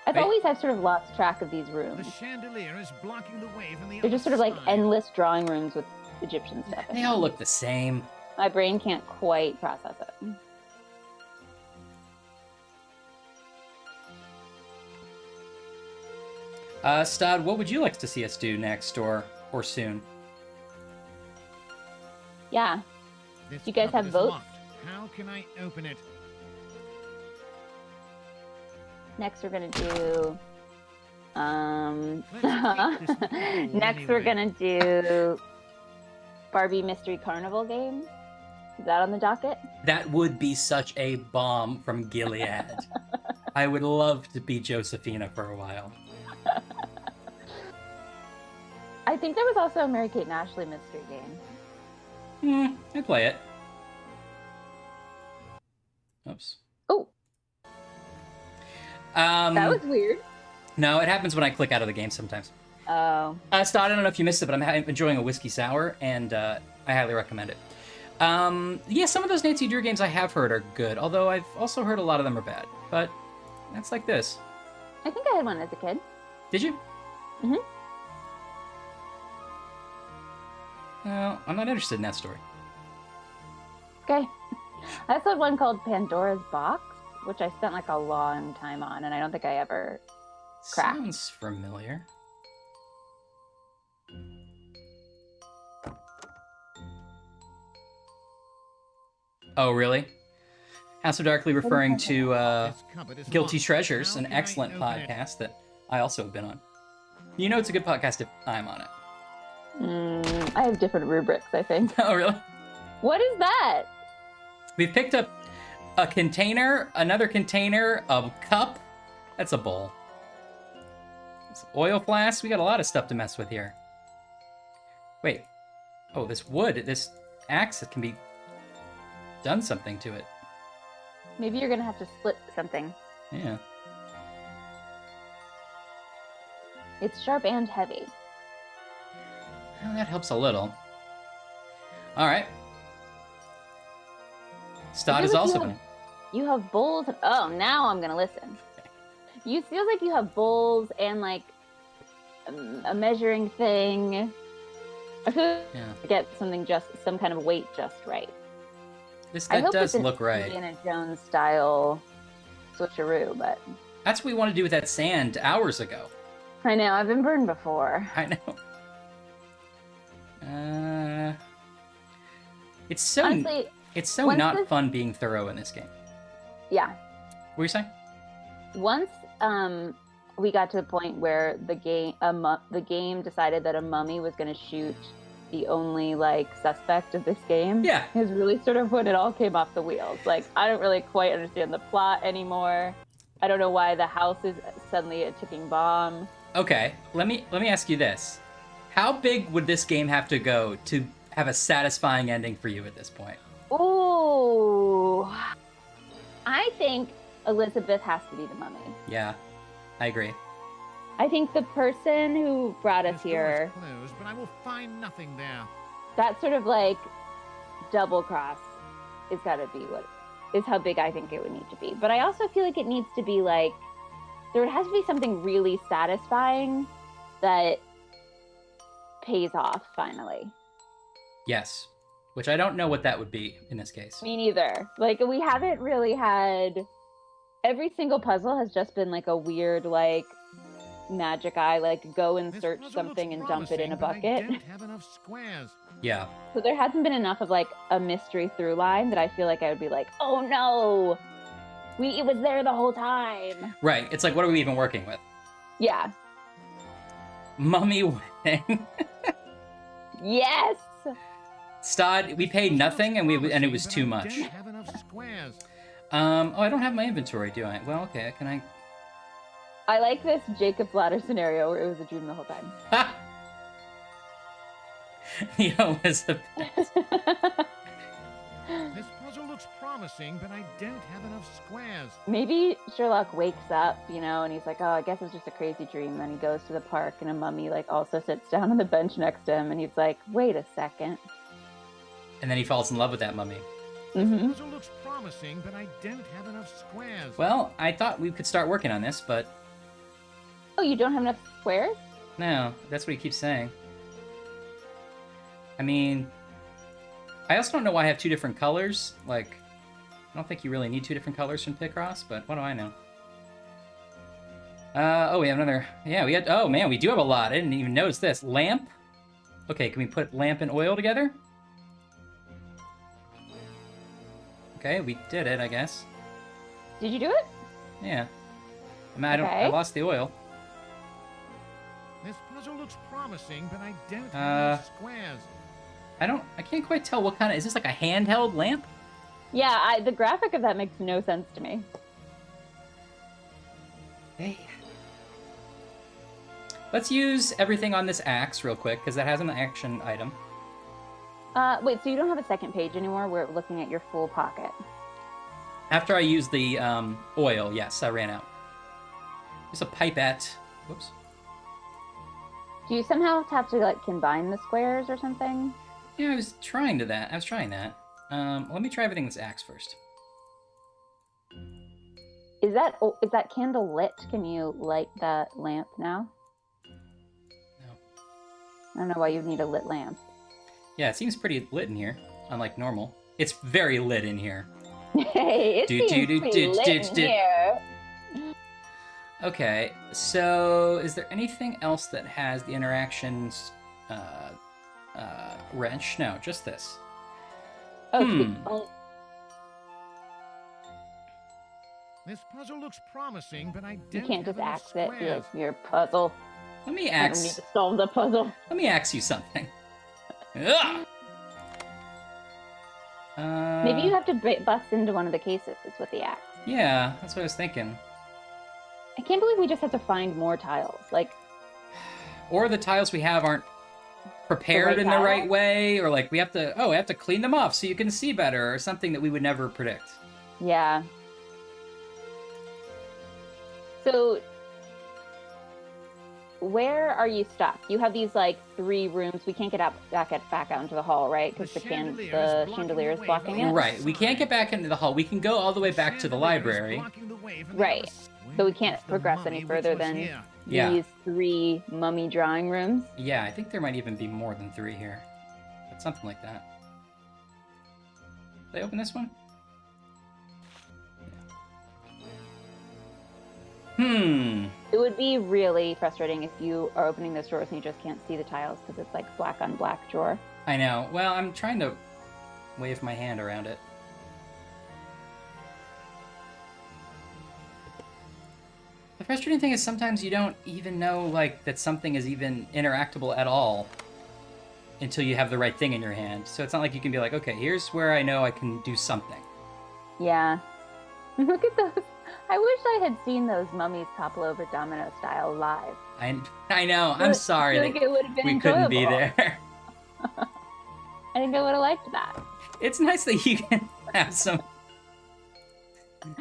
I've Wait. always sort of lost track of these The rooms. chandelier is blocking the way from the They're just sort other of side. endless drawing rooms with Egyptian stuff in They them. all look the same. My brain can't quite process it. Stod, what would you like to see us do next or soon? Yeah. This You guys cupboard have is votes? locked. How can I open it? Next we're gonna do Let's take this to next we're anyway. gonna do Barbie Mystery Carnival game. Is that on the docket? That would be such a bomb from Gilead. I would love to be Josephina for a while. I think there was also a Mary-Kate and Ashley mystery game. I'd play it. Oops. Oh. That was weird. No, it happens when I click out of the game sometimes. Oh. Stott, I don't know if you missed it, but I'm enjoying a whiskey sour, and I highly recommend it. Yeah, some of those Nancy Drew games I have heard are good, although I've also heard a lot of them are bad. But that's like this. I think I had one as a kid. Did you? Mm-hmm. Well, I'm not interested in that story. Okay. I also had one called Pandora's Box, which I spent like a long time on, and I don't think I ever cracked. Sounds familiar. Oh, really? House of Darkly referring to Guilty Treasures, an excellent podcast that I also have been on. You know it's a good podcast if I'm on it. I have different rubrics, I think. Oh, really? What is that? We've picked up a container, another container, a cup. That's a bowl. It's oil flask. We got a lot of stuff to mess with here. Wait. Oh, this wood, this axe, it can be done something to it. Maybe you're gonna have to split something. Yeah. It's sharp and heavy. Well, that helps a little. All right. Stott is also going. You have bowls. Oh, now I'm gonna listen. You feel like you have bowls and like a measuring thing. I feel like you get something some kind of weight just right. That does look right. Indiana Jones style switcheroo, but that's what we wanted to do with that sand hours ago. I know, I've been burned before. I know. It's so honestly, it's so not fun being thorough in this game. Yeah. What were you saying? Once we got to a point where the game decided that a mummy was going to shoot the only like suspect of this game. Yeah. Is really sort of when it all came off the wheels. Like, I don't really quite understand the plot anymore. I don't know why the house is suddenly a ticking bomb. Okay, let me ask you this. How big would this game have to go to have a satisfying ending for you at this point? Ooh. I think Elizabeth has to be the mummy. Yeah, I agree. I think the person who brought us here, closed, but I will find nothing there. That sort of like double cross is gotta be what is how big I think it would need to be. But I also feel like it needs to be like, there has to be something really satisfying that pays off finally. Yes, which I don't know what that would be in this case. Me neither. Like, we haven't really had, every single puzzle has just been like a weird like magic eye, like go and search something and dump it in a bucket. I don't have enough squares. Yeah. So there hasn't been enough of like a mystery through line that I feel like I would be like, oh no, it was there the whole time. Right. It's like, what are we even working with? Yeah. Mummy wedding. Yes. Stott, we paid nothing and it was too much. I don't have enough squares. Oh, I don't have my inventory, do I? Well, okay, can I? I like this Jacob's Ladder scenario where it was a dream the whole time. Ha! Elizabeth. This puzzle looks promising, but I don't have enough squares. Maybe Sherlock wakes up, and he's like, oh, I guess it's just a crazy dream. Then he goes to the park and a mummy like also sits down on the bench next to him and he's like, wait a second. And then he falls in love with that mummy. Mm-hmm. This puzzle looks promising, but I don't have enough squares. Well, I thought we could start working on this, but... Oh, you don't have enough squares? No, that's what he keeps saying. I mean, I also don't know why I have two different colors. Like, I don't think you really need two different colors from Picross, but what do I know? Oh, we have another... Yeah, we had... Oh, man, we do have a lot. I didn't even notice this. Lamp? Okay, can we put lamp and oil together? Okay, we did it, I guess. Did you do it? Yeah. I mean, I lost the oil. This puzzle looks promising, but I don't have enough squares. I can't quite tell what kind of... Is this like a handheld lamp? Yeah, the graphic of that makes no sense to me. Hey. Let's use everything on this axe real quick, because that has an action item. Wait, so you don't have a second page anymore? We're looking at your full pocket. After I use the oil, yes, I ran out. There's a pipette. Whoops. Do you somehow have to, like, combine the squares or something? Yeah, I was trying that. Let me try everything with this axe first. Is that candle lit? Can you light that lamp now? No. I don't know why you'd need a lit lamp. Yeah, it seems pretty lit in here, unlike normal. It's very lit in here. Hey, it seems pretty lit in here. Okay, so is there anything else that has the interactions wrench? No, just this. This puzzle looks promising, but I don't You can't just have axe enough it. squares. Your puzzle. Let me I don't need to solve the puzzle. Let me ask you something. Ugh! Maybe you have to bust into one of the cases with the axe. Yeah, that's what I was thinking. I can't believe we just have to find more tiles. Like, or the tiles we have aren't prepared in the right way, or like we have to clean them off so you can see better, or something that we would never predict. Yeah. So, where are you stuck? You have these, like, 3 rooms. We can't get back out into the hall, right? Because the chandelier is blocking it. Right. We can't get back into the hall. We can go all the way back to the library. Right. So we can't progress any further than these 3 mummy drawing rooms. Yeah, I think there might even be more than 3 here. But something like that. Did I open this one? It would be really frustrating if you are opening those drawers and you just can't see the tiles because it's like black on black drawer. I know. Well, I'm trying to wave my hand around it. The frustrating thing is sometimes you don't even know, like, that something is even interactable at all until you have the right thing in your hand. So it's not like you can be like, okay, here's where I know I can do something. Yeah. Look at those. I wish I had seen those mummies topple over domino style live. I know. I'm sorry I think it would have been we couldn't be there. I think I would have liked that. It's nice that you can have some.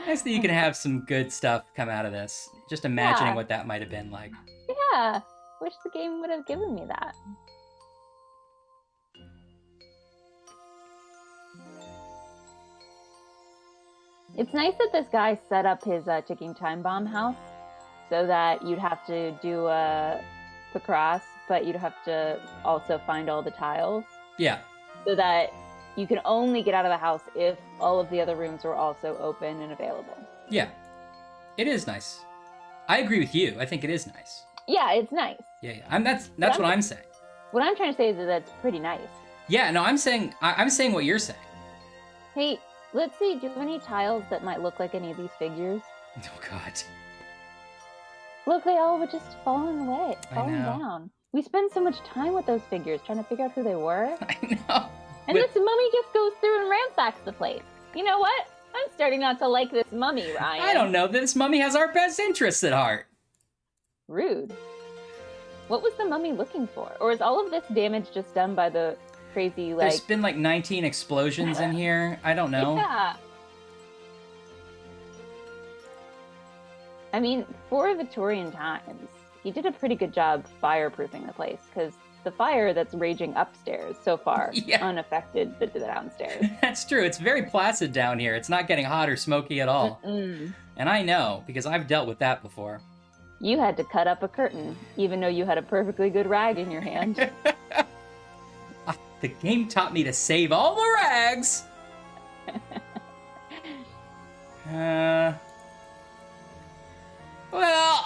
Nice that you can have some good stuff come out of this. Just imagining what that might have been like. Yeah. Wish the game would have given me that. It's nice that this guy set up his ticking time bomb house so that you'd have to do the cross, but you'd have to also find all the tiles. Yeah. So that you can only get out of the house if all of the other rooms were also open and available. Yeah. It is nice. I agree with you. I think it is nice. Yeah, it's nice. Yeah. That's what I'm saying. What I'm trying to say is that that's pretty nice. Yeah, no, I'm saying what you're saying. Hey, let's see, do you have any tiles that might look like any of these figures? Oh, God. Look, they all were just falling away, falling I know. down. We spend so much time with those figures trying to figure out who they were. I know. And this mummy just goes through and ransacks the place. You know what? I'm starting not to like this mummy, Ryan. I don't know. This mummy has our best interests at heart. Rude. What was the mummy looking for? Or is all of this damage just done by the crazy, like... There's been like 19 explosions in here. I don't know. Yeah. I mean, for Victorian times, he did a pretty good job fireproofing the place, because the fire that's raging upstairs so far unaffected the downstairs. That's true. It's very placid down here. It's not getting hot or smoky at all. Mm-mm. And I know, because I've dealt with that before. You had to cut up a curtain, even though you had a perfectly good rag in your hand. The game taught me to save all the rags! Well...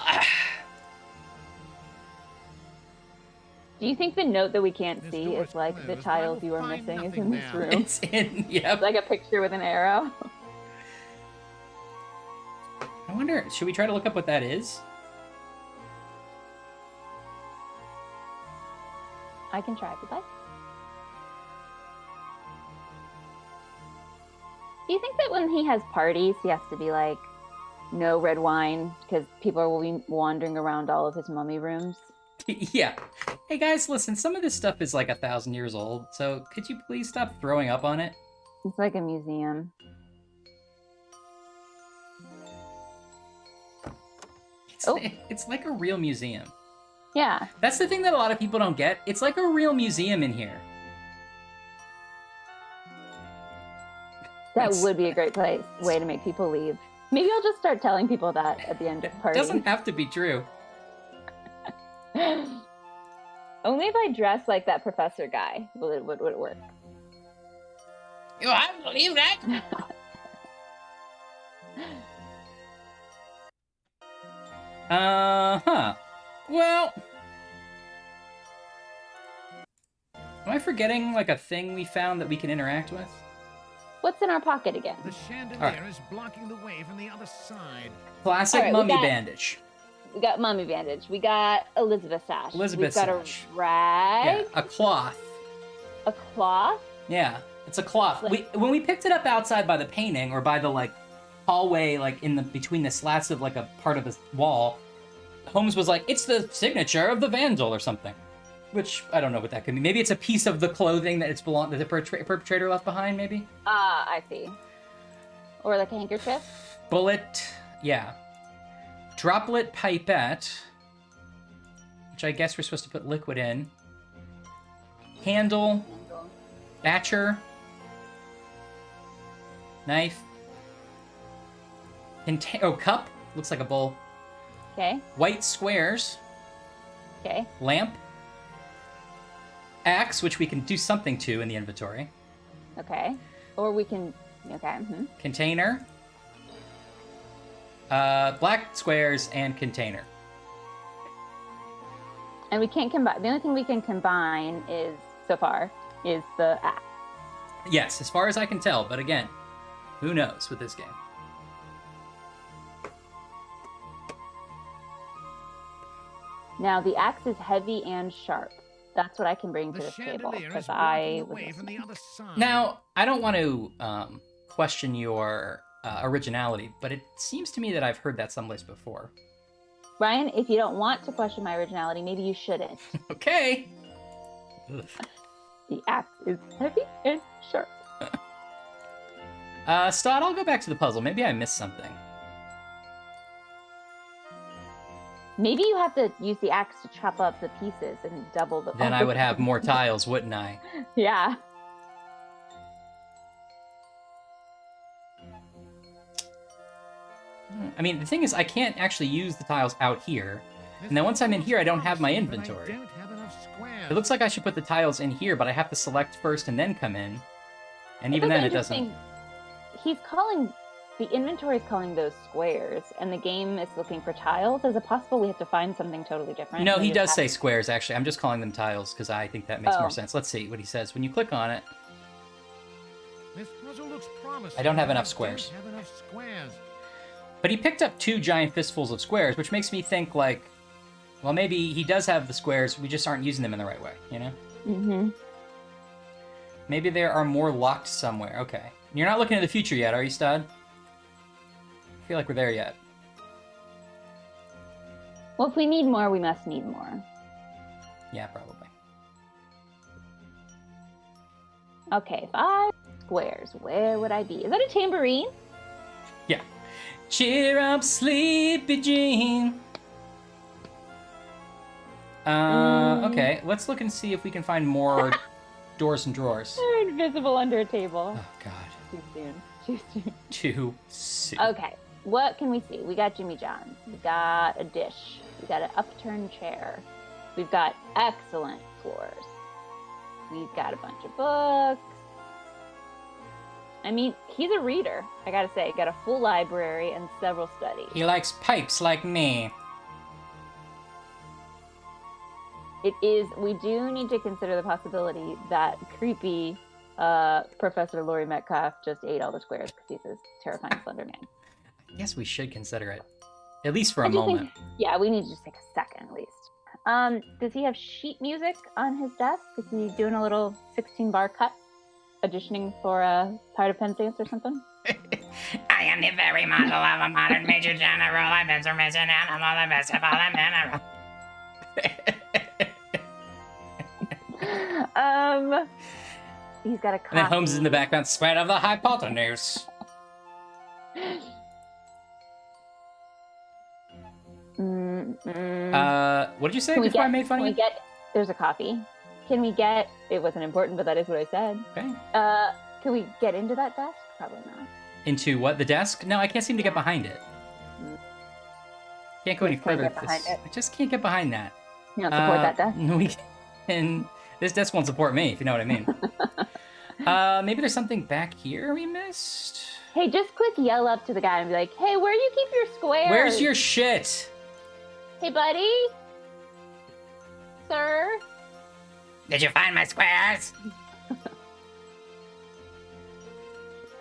Do you think the note that we can't see is like the tiles you are missing is in this room? It's in, yep. Like a picture with an arrow? I wonder, should we try to look up what that is? I can try if you'd like. Do you think that when he has parties, he has to be like, no red wine, because people will be wandering around all of his mummy rooms? Yeah. Hey guys, listen, some of this stuff is like 1,000 years old, so could you please stop throwing up on it? It's like a museum. It's like a real museum. Yeah. That's the thing that a lot of people don't get. It's like a real museum in here. That would be a great way to make people leave. Maybe I'll just start telling people that at the end of parties. It doesn't have to be true. Only if I dress like that professor guy would it work. You have to believe that? Well, am I forgetting like a thing we found that we can interact with? What's in our pocket again? The chandelier is blocking the way from the other side. Classic mummy bandage. We got mummy bandage. We got Elizabeth sash. Elizabeth We've sash. got a rag. Yeah, a cloth. A cloth? Yeah, it's a cloth. When we picked it up outside by the painting or by the like hallway, like in the between the slats of like a part of the wall, Holmes was like, "It's the signature of the vandal" or something. Which I don't know what that could be. Maybe it's a piece of the clothing that that the perpetrator left behind. Maybe. I see. Or like a handkerchief. Bullet. Yeah. Droplet pipette, which I guess we're supposed to put liquid in. Handle. Batcher. Knife. Cup. Looks like a bowl. Okay. White squares. Okay. Lamp. Axe, which we can do something to in the inventory. Okay. Or we can... Okay. Container. Black squares and container. And we can't combine... The only thing we can combine is, so far, is the axe. Yes, as far as I can tell. But again, who knows with this game. Now, the axe is heavy and sharp. That's what I can bring to this table. Because I was... Now, I don't want to question your originality, but it seems to me that I've heard that someplace before. Ryan, if you don't want to question my originality, maybe you shouldn't. Okay. The axe is heavy and sharp. Stott, I'll go back to the puzzle. Maybe I missed something. Maybe you have to use the axe to chop up the pieces and double the... Then I would have more tiles, wouldn't I? Yeah. I mean, the thing is, I can't actually use the tiles out here. And then once I'm in here, I don't have my inventory. It looks like I should put the tiles in here, but I have to select first and then come in. And even then, it doesn't... He's calling... The inventory is calling those squares, and the game is looking for tiles. Is it possible we have to find something totally different? No, he does say squares, actually. I'm just calling them tiles, because I think that makes more sense. Let's see what he says. When you click on it... This puzzle looks promising. I don't have enough squares. But he picked up 2 giant fistfuls of squares, which makes me think, like... Well, maybe he does have the squares, we just aren't using them in the right way, you know? Mm-hmm. Maybe there are more locked somewhere. Okay. You're not looking at the future yet, are you, Stud? I feel like we're there yet. Well, if we need more, we must need more. Yeah, probably. Okay, 5 squares. Where would I be? Is that a tambourine? Yeah. Cheer up, sleepy Jean. Okay, let's look and see if we can find more doors and drawers. They're invisible under a table. Oh, God. Too soon. Too soon. Too soon. Okay, what can we see? We got Jimmy John's. We got a dish. We got an upturned chair. We've got excellent floors. We've got a bunch of books. I mean, he's a reader, I gotta say. Got a full library and several studies. He likes pipes like me. It is, we do need to consider the possibility that creepy Professor Laurie Metcalf just ate all the squares because he's a terrifying Slender Man. I guess we should consider it. At least for a moment. Yeah, we need to just take a second at least. Does he have sheet music on his desk? Is he doing a little 16-bar cut? Auditioning for a Pirate of Penzance or something? I am the very model of a modern major general. I've been so missing animal, the best of all the mineral. He's got a coffee. And then Holmes is in the background, spread of the hypotenuse. What did you say before I made fun of you? There's a coffee. Can we get, it wasn't important, but that is what I said. Okay. Can we get into that desk? Probably not. Into what, the desk? No, I can't seem to get behind it. Can't go any further with this. I just can't get behind that. You don't support that desk? And this desk won't support me, if you know what I mean. Maybe there's something back here we missed? Hey, just quick yell up to the guy and be like, hey, where do you keep your squares? Where's your shit? Hey, buddy? Sir? Did you find my squares?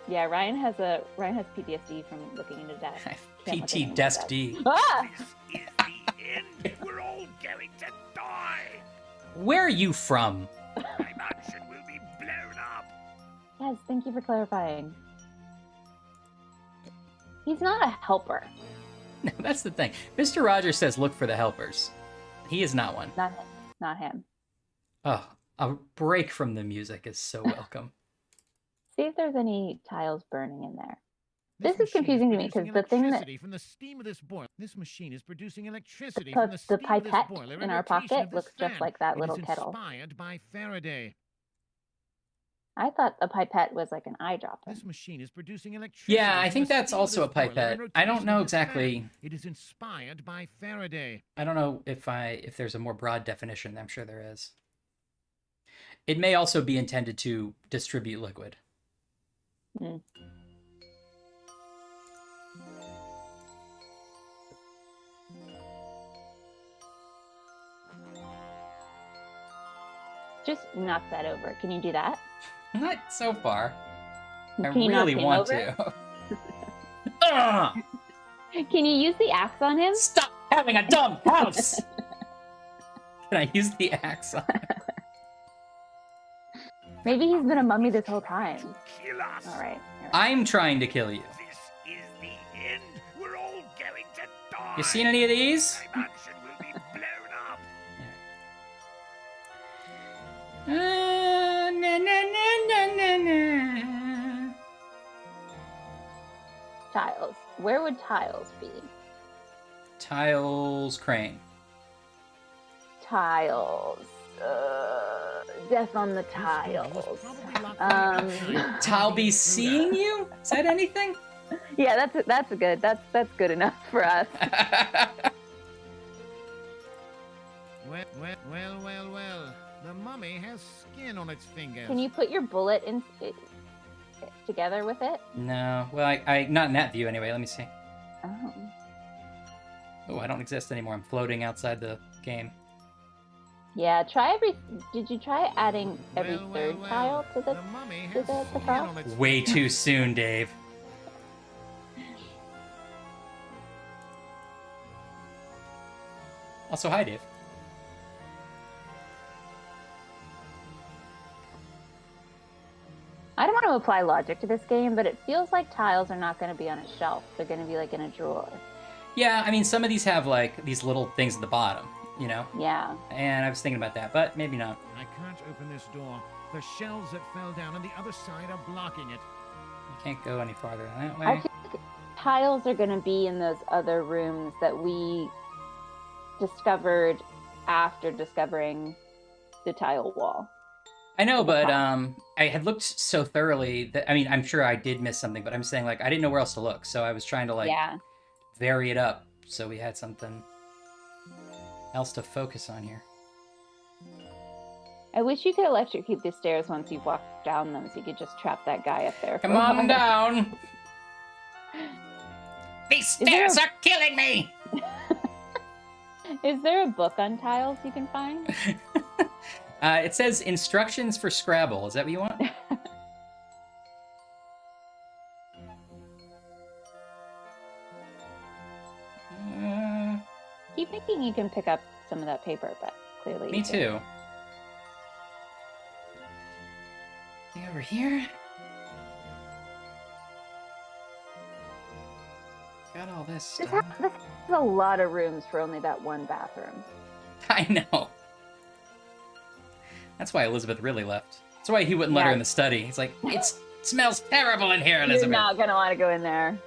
Yeah, Ryan has PTSD from looking into desk. PT Desk D. Ah! This is the end. We're all going to die. Where are you from? My mansion will be blown up. Yes, thank you for clarifying. He's not a helper. That's the thing. Mr. Rogers says look for the helpers. He is not one. Not him. Not him. Oh, a break from the music is so welcome. See if there's any tiles burning in there. This is confusing to me because the thing that from the steam of this boiler. This machine is producing electricity the from the steam of this pipette boiler in our rotation pocket of this looks just fan. like that It little is kettle. Inspired by Faraday. I thought a pipette was like an eyedropper. This machine is producing electricity. Yeah, I from think the that's steam of also a this boiler pipette. and I don't rotation know of this fan. exactly. It is inspired by Faraday. I don't know if there's a more broad definition. I'm sure there is. It may also be intended to distribute liquid. Mm. Just knock that over. Can you do that? Not so far. I Can you knock really him want over? to. Ugh! Can you use the axe on him? Stop having a dumb house! Can I use the axe on him? Maybe he's been a mummy this whole time. Kill us. All right. I'm trying to kill you. This is the end. We're all going to die. You seen any of these? My mansion will be blown up. Na, na, na, na, na. Tiles. Where would tiles be? Tiles crane. Tiles. Death on the tiles. Tile be seeing you? Is that anything? Yeah, that's good. That's good enough for us. Well. The mummy has skin on its fingers. Can you put your bullet in together with it? No. Well, I not in that view anyway. Let me see. Oh. Oh, I don't exist anymore. I'm floating outside the game. Yeah, did you try adding every third tile to the mummy to has the skin cross? on its Way fingers. too soon, Dave. Also, hi, Dave. I don't want to apply logic to this game, but it feels like tiles are not going to be on a shelf. They're going to be like in a drawer. Yeah, I mean, some of these have like these little things at the bottom, you know? Yeah. And I was thinking about that, but maybe not. I can't open this door. The shelves that fell down on the other side are blocking it. You can't go any farther than that way. I feel like tiles are going to be in those other rooms that we discovered after discovering the tile wall. I know, but I had looked so thoroughly that, I mean, I'm sure I did miss something, but I'm saying, like, I didn't know where else to look, so I was trying to, like, vary it up so we had something else to focus on here. I wish you could electrocute the stairs once you've walked down them so you could just trap that guy up there. Come on down! These stairs are killing me! Is there a book on tiles you can find? It says instructions for Scrabble. Is that what you want? Keep thinking you can pick up some of that paper, but clearly Me too. Anything over here? Got all this stuff. This is a lot of rooms for only that one bathroom. I know. That's why Elizabeth really left. That's why he wouldn't let her in the study. He's like, it smells terrible in here, Elizabeth. You're not gonna want to go in there.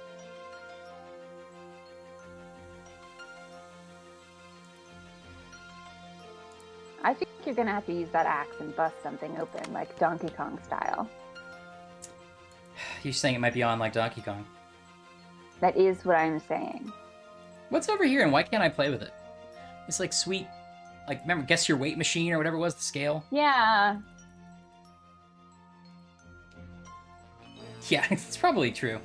I think you're gonna have to use that axe and bust something open, like Donkey Kong style. You're saying it might be on like Donkey Kong. That is what I'm saying. What's over here and why can't I play with it? It's like sweet, like, remember, guess your weight machine or whatever it was, the scale? Yeah. Yeah, it's probably true.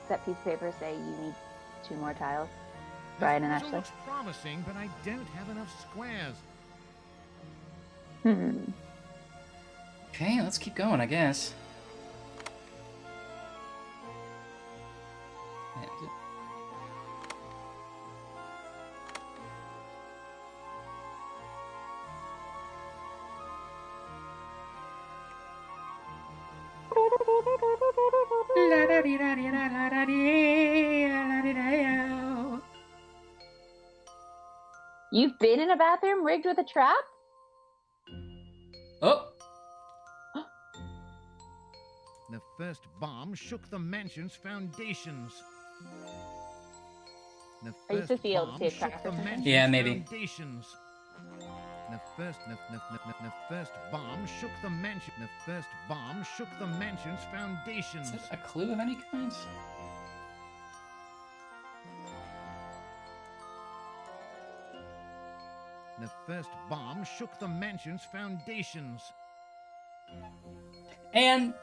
Does that piece of paper say you need 2 more tiles? Brian and That Ashley. looks promising, but I don't have enough squares. Okay, let's keep going, I guess. You've been in a bathroom rigged with a trap? Oh! The first bomb shook the mansion's foundations. The I used first to feel bomb safe shook crack the or something. mansion's Yeah, maybe. foundations. The first bomb shook the mansion. The first bomb shook the mansion's foundations. Is that a clue of any kind? The first bomb shook the mansion's foundations. And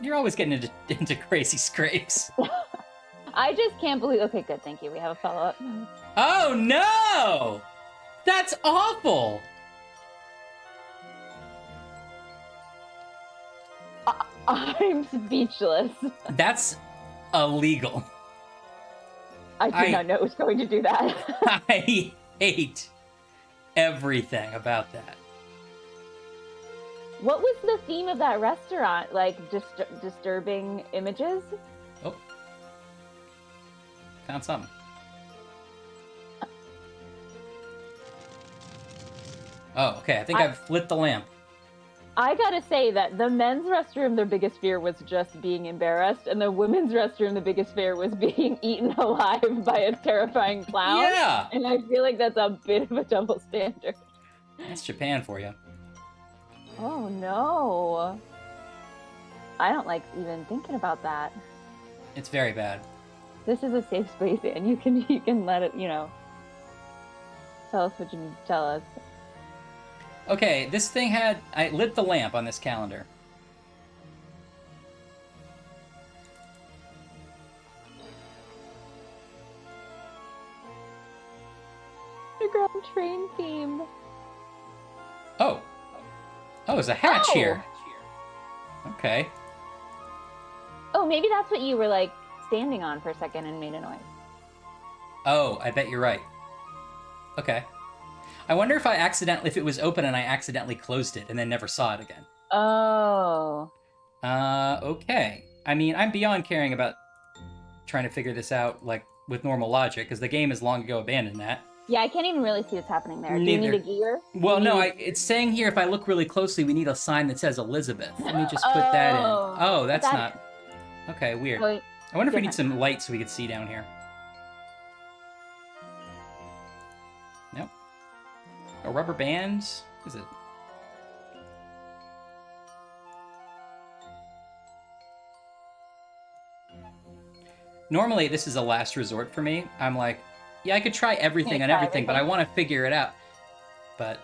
you're always getting into crazy scrapes. I just can't believe. Okay, good. Thank you. We have a follow-up. Oh no! That's awful! I'm speechless. That's illegal. I did not know it was going to do that. I hate everything about that. What was the theme of that restaurant? Like disturbing images? Oh. Found something. Oh, okay. I think I've lit the lamp. I gotta say that the men's restroom, their biggest fear was just being embarrassed, and the women's restroom, the biggest fear was being eaten alive by a terrifying clown. Yeah! And I feel like that's a bit of a double standard. That's Japan for you. Oh no. I don't like even thinking about that. It's very bad. This is a safe space, and you can let it, tell us what you need to tell us. Okay, this thing I lit the lamp on this calendar. Underground train theme. Oh. Oh, there's a hatch Oh. here. Okay. Oh, maybe that's what you were like standing on for a second and made a noise. Oh, I bet you're right. Okay. I wonder if if it was open and I accidentally closed it and then never saw it again. Oh. Okay. I mean, I'm beyond caring about trying to figure this out, like, with normal logic, because the game has long ago abandoned that. Yeah, I can't even really see what's happening there. Do you Neither. need a gear? Well, no, it's saying here if I look really closely, we need a sign that says Elizabeth. Let me just put that in. Oh, that's not... Okay, weird. Oh, I wonder if we need different. some light so we can see down here. Nope. A rubber band? What is it? Normally, this is a last resort for me. I'm like, yeah, I could try everything Can't on try everything, but I everything. want to figure it out. But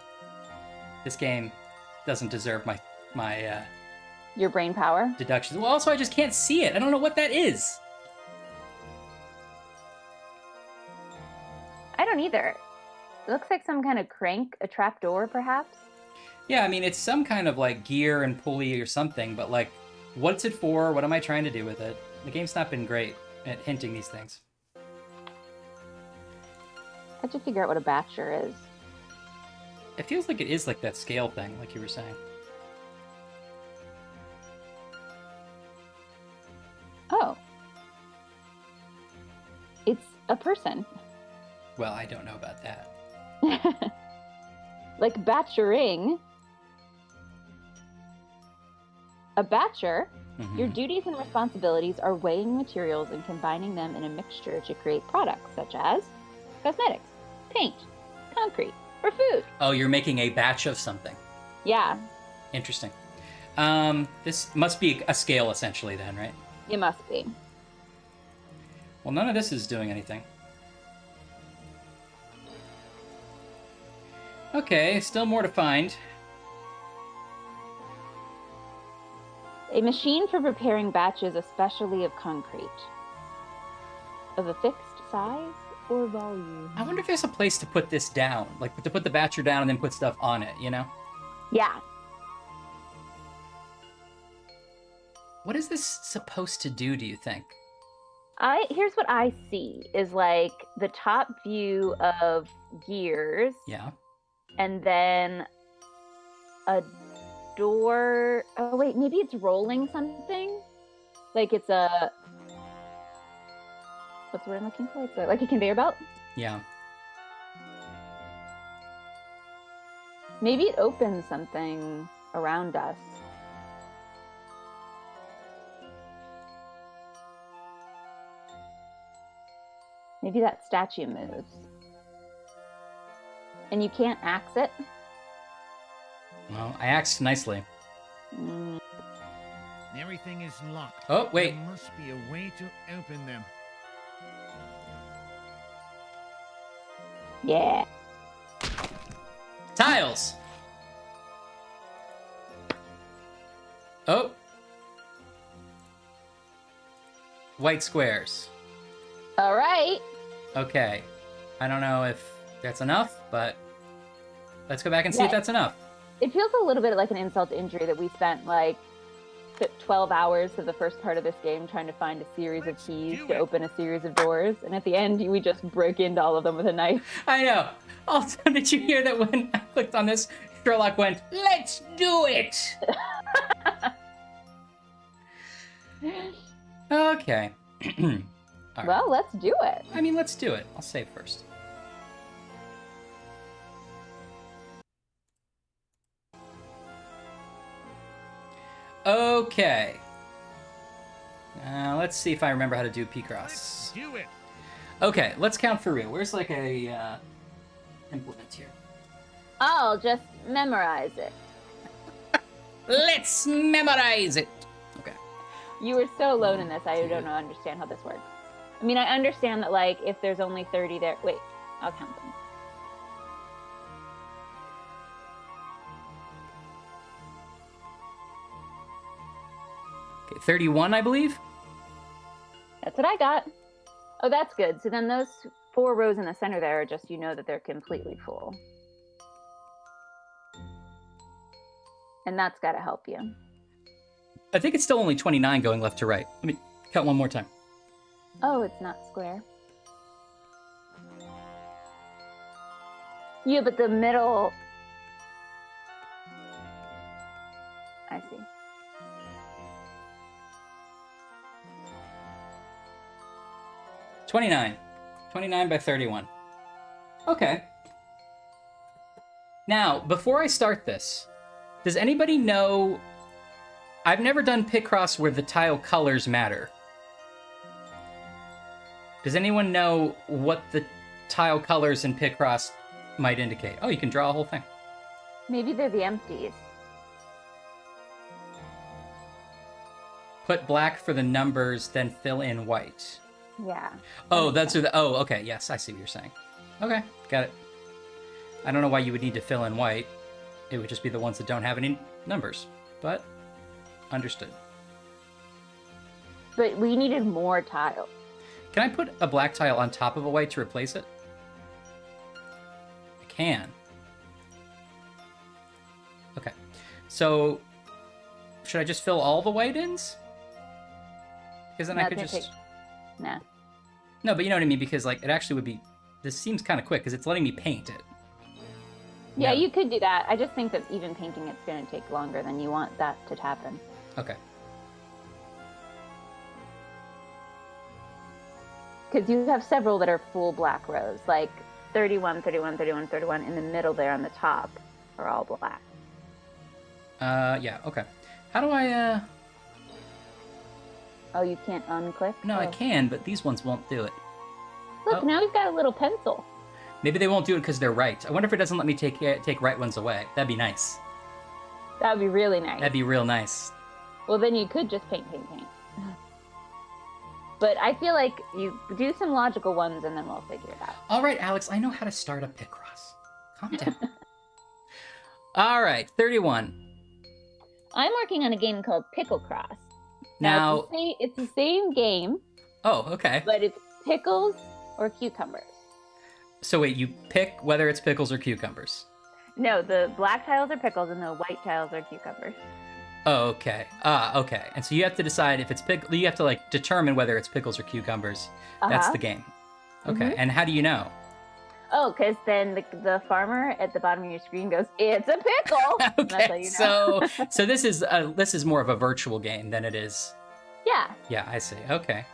this game doesn't deserve my Your brain power? deductions. Well, also, I just can't see it. I don't know what that is. I don't either. It looks like some kind of crank, a trap door, perhaps. Yeah, I mean, it's some kind of, like, gear and pulley or something, but, like, what's it for? What am I trying to do with it? The game's not been great at hinting these things. I have to figure out what a batcher is. It feels like it is like that scale thing, like you were saying. Oh. A person. Well, I don't know about that. Like batchering. A batcher, your duties and responsibilities are weighing materials and combining them in a mixture to create products such as cosmetics, paint, concrete, or food. Oh, you're making a batch of something. Yeah. Interesting. This must be a scale, essentially, then, right? It must be. Well, none of this is doing anything. Okay, still more to find. A machine for preparing batches, especially of concrete. Of a fixed size or volume. I wonder if there's a place to put this down. Like, to put the batcher down and then put stuff on it, you know? Yeah. What is this supposed to do, do you think? Here's what I see is like the top view of gears. Yeah. And then a door. Oh, wait, maybe it's rolling something? Like it's a... What's the word I'm looking for? It's like a conveyor belt? Yeah. Maybe it opens something around us. Maybe that statue moves. And you can't axe it? Well, I axed nicely. Everything is locked. Oh, wait. There must be a way to open them. Yeah. Tiles! Oh. White squares. All right. Okay. I don't know if that's enough, but let's go back and see if that's enough. It feels a little bit like an insult to injury that we spent like 12 hours of the first part of this game trying to find a series of keys to open a series of doors, and at the end we just break into all of them with a knife. I know. Also, did you hear that when I clicked on this, Sherlock went, "Let's do it!" Okay. All right. Well, let's do it. I mean, let's do it. I'll save first. Okay. Let's see if I remember how to do P-Cross. Let's do it. Okay, let's count for real. Where's like a implement here? I'll just memorize it. Let's memorize it. Okay. You were so alone in this, I don't understand how this works. I mean, I understand that, like, if there's only 30 there... Wait, I'll count them. Okay, 31, I believe? That's what I got. Oh, that's good. So then those 4 rows in the center there are just, you know that they're completely full. And that's got to help you. I think it's still only 29 going left to right. Let me count one more time. Oh, it's not square. Yeah, but the middle... I see. $29. 29 by 31. Okay. Now, before I start this, does anybody know... I've never done Picross where the tile colors matter. Does anyone know what the tile colors in Picross might indicate? Oh, you can draw a whole thing. Maybe they're the empties. Put black for the numbers, then fill in white. Yeah. Oh, that's who the... Oh, okay, yes, I see what you're saying. Okay, got it. I don't know why you would need to fill in white. It would just be the ones that don't have any numbers. But, understood. But we needed more tiles. Can I put a black tile on top of a white to replace it? I can. Okay. So, should I just fill all the white ins? Because then I could just... Nah. No, but you know what I mean? Because, like, it actually would be... This seems kind of quick, because it's letting me paint it. Yeah, No. you could do that. I just think that even painting it's going to take longer than you want that to happen. Okay. because you have several that are full black rows, like 31, 31, 31, 31 in the middle there on the top are all black. Yeah, okay. How do I, Oh, you can't unclick? No, I can, but these ones won't do it. Look, now we've got a little pencil. Maybe they won't do it because they're right. I wonder if it doesn't let me take right ones away. That'd be nice. That would be really nice. That'd be real nice. Well, then you could just paint. But I feel like you do some logical ones and then we'll figure it out. All right, Alex, I know how to start a Picross. Calm down. All right, 31. I'm working on a game called Pickle Cross. Now it's the same game. Oh, okay. But it's pickles or cucumbers. So wait, you pick whether it's pickles or cucumbers? No, the black tiles are pickles and the white tiles are cucumbers. Oh, okay. Okay. And so you have to decide if it's you have to like determine whether it's pickles or cucumbers. That's the game. Okay. Mm-hmm. And how do you know? Oh, because then the farmer at the bottom of your screen goes, "It's a pickle." Okay. That's how you know. so this is more of a virtual game than it is. Yeah. Yeah, I see. Okay.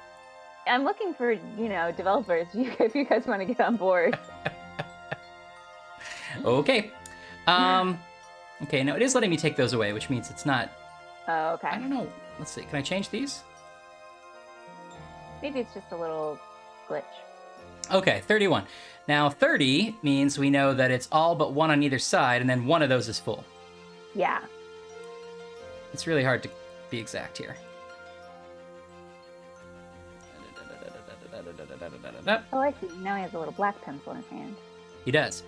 I'm looking for developers if you guys want to get on board. Okay. Okay, now it is letting me take those away, which means it's not... Oh, okay. I don't know. Let's see. Can I change these? Maybe it's just a little glitch. Okay, 31. Now, 30 means we know that it's all but one on either side, and then one of those is full. Yeah. It's really hard to be exact here. Oh, I see. Now he has a little black pencil in his hand. He does.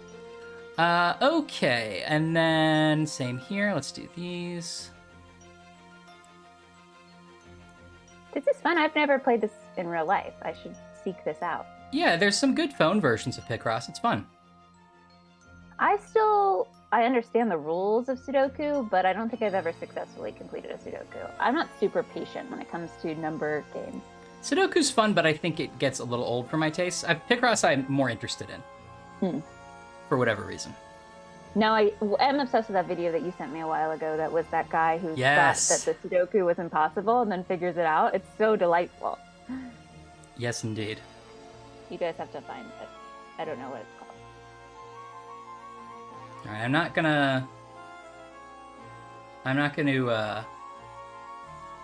Okay, and then same here. Let's do these. This is fun. I've never played this in real life. I should seek this out. Yeah, there's some good phone versions of Picross. It's fun. I understand the rules of Sudoku, but I don't think I've ever successfully completed a Sudoku. I'm not super patient when it comes to number games. Sudoku's fun, but I think it gets a little old for my taste. Picross I'm more interested in. For whatever reason. Now, I am obsessed with that video that you sent me a while ago that was that guy who thought that the Sudoku was impossible and then figures it out. It's so delightful. Yes, indeed. You guys have to find it. I don't know what it's called. All right, I'm not gonna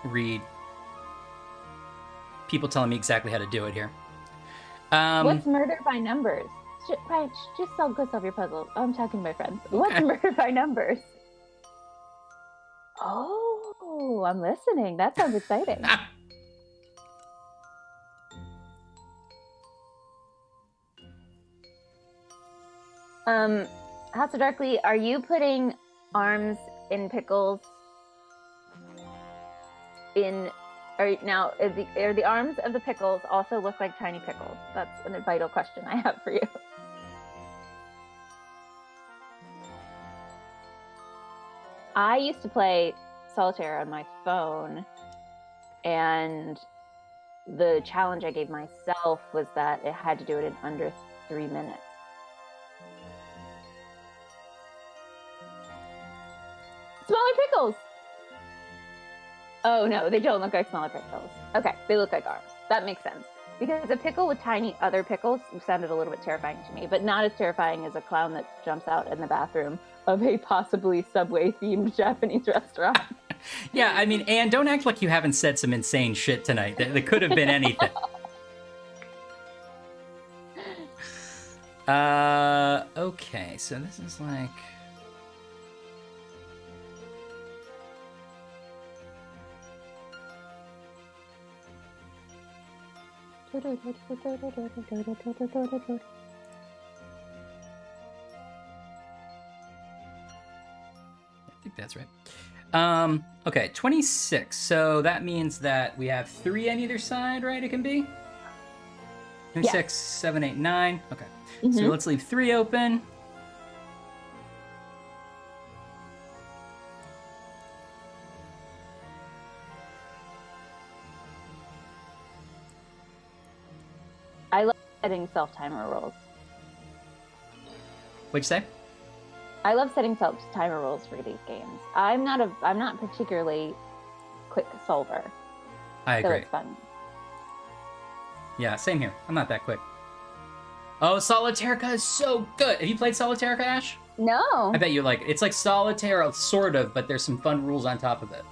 read people telling me exactly how to do it here. What's murder by numbers? Ryan, just go solve your puzzle. I'm talking to my friends. What's murder by numbers? Oh, I'm listening. That sounds exciting. House of Darkly, are you putting arms in pickles? Are the arms of the pickles also look like tiny pickles? That's a vital question I have for you. I used to play solitaire on my phone, and the challenge I gave myself was that it had to do it in under 3 minutes. Smaller pickles! Oh no, they don't look like smaller pickles. Okay, they look like arms. That makes sense. Because a pickle with tiny other pickles sounded a little bit terrifying to me, but not as terrifying as a clown that jumps out in the bathroom of a possibly Subway-themed Japanese restaurant. Yeah, I mean, Anne, don't act like you haven't said some insane shit tonight. That could have been anything. Okay, so this is like... I think that's right. Okay, 26. So that means that we have 3 on either side, right? It can be 26, yeah. 7, 8, 9. Okay, so let's leave 3 open. I love setting self-timer rolls. What'd you say? I love setting self-timer rolls for these games. I'm not particularly quick solver. I agree. So it's fun. Yeah, same here. I'm not that quick. Oh, Solitairica is so good. Have you played Solitairica, Ash? No. I bet you like it. It's like Solitaire, sort of, but there's some fun rules on top of it.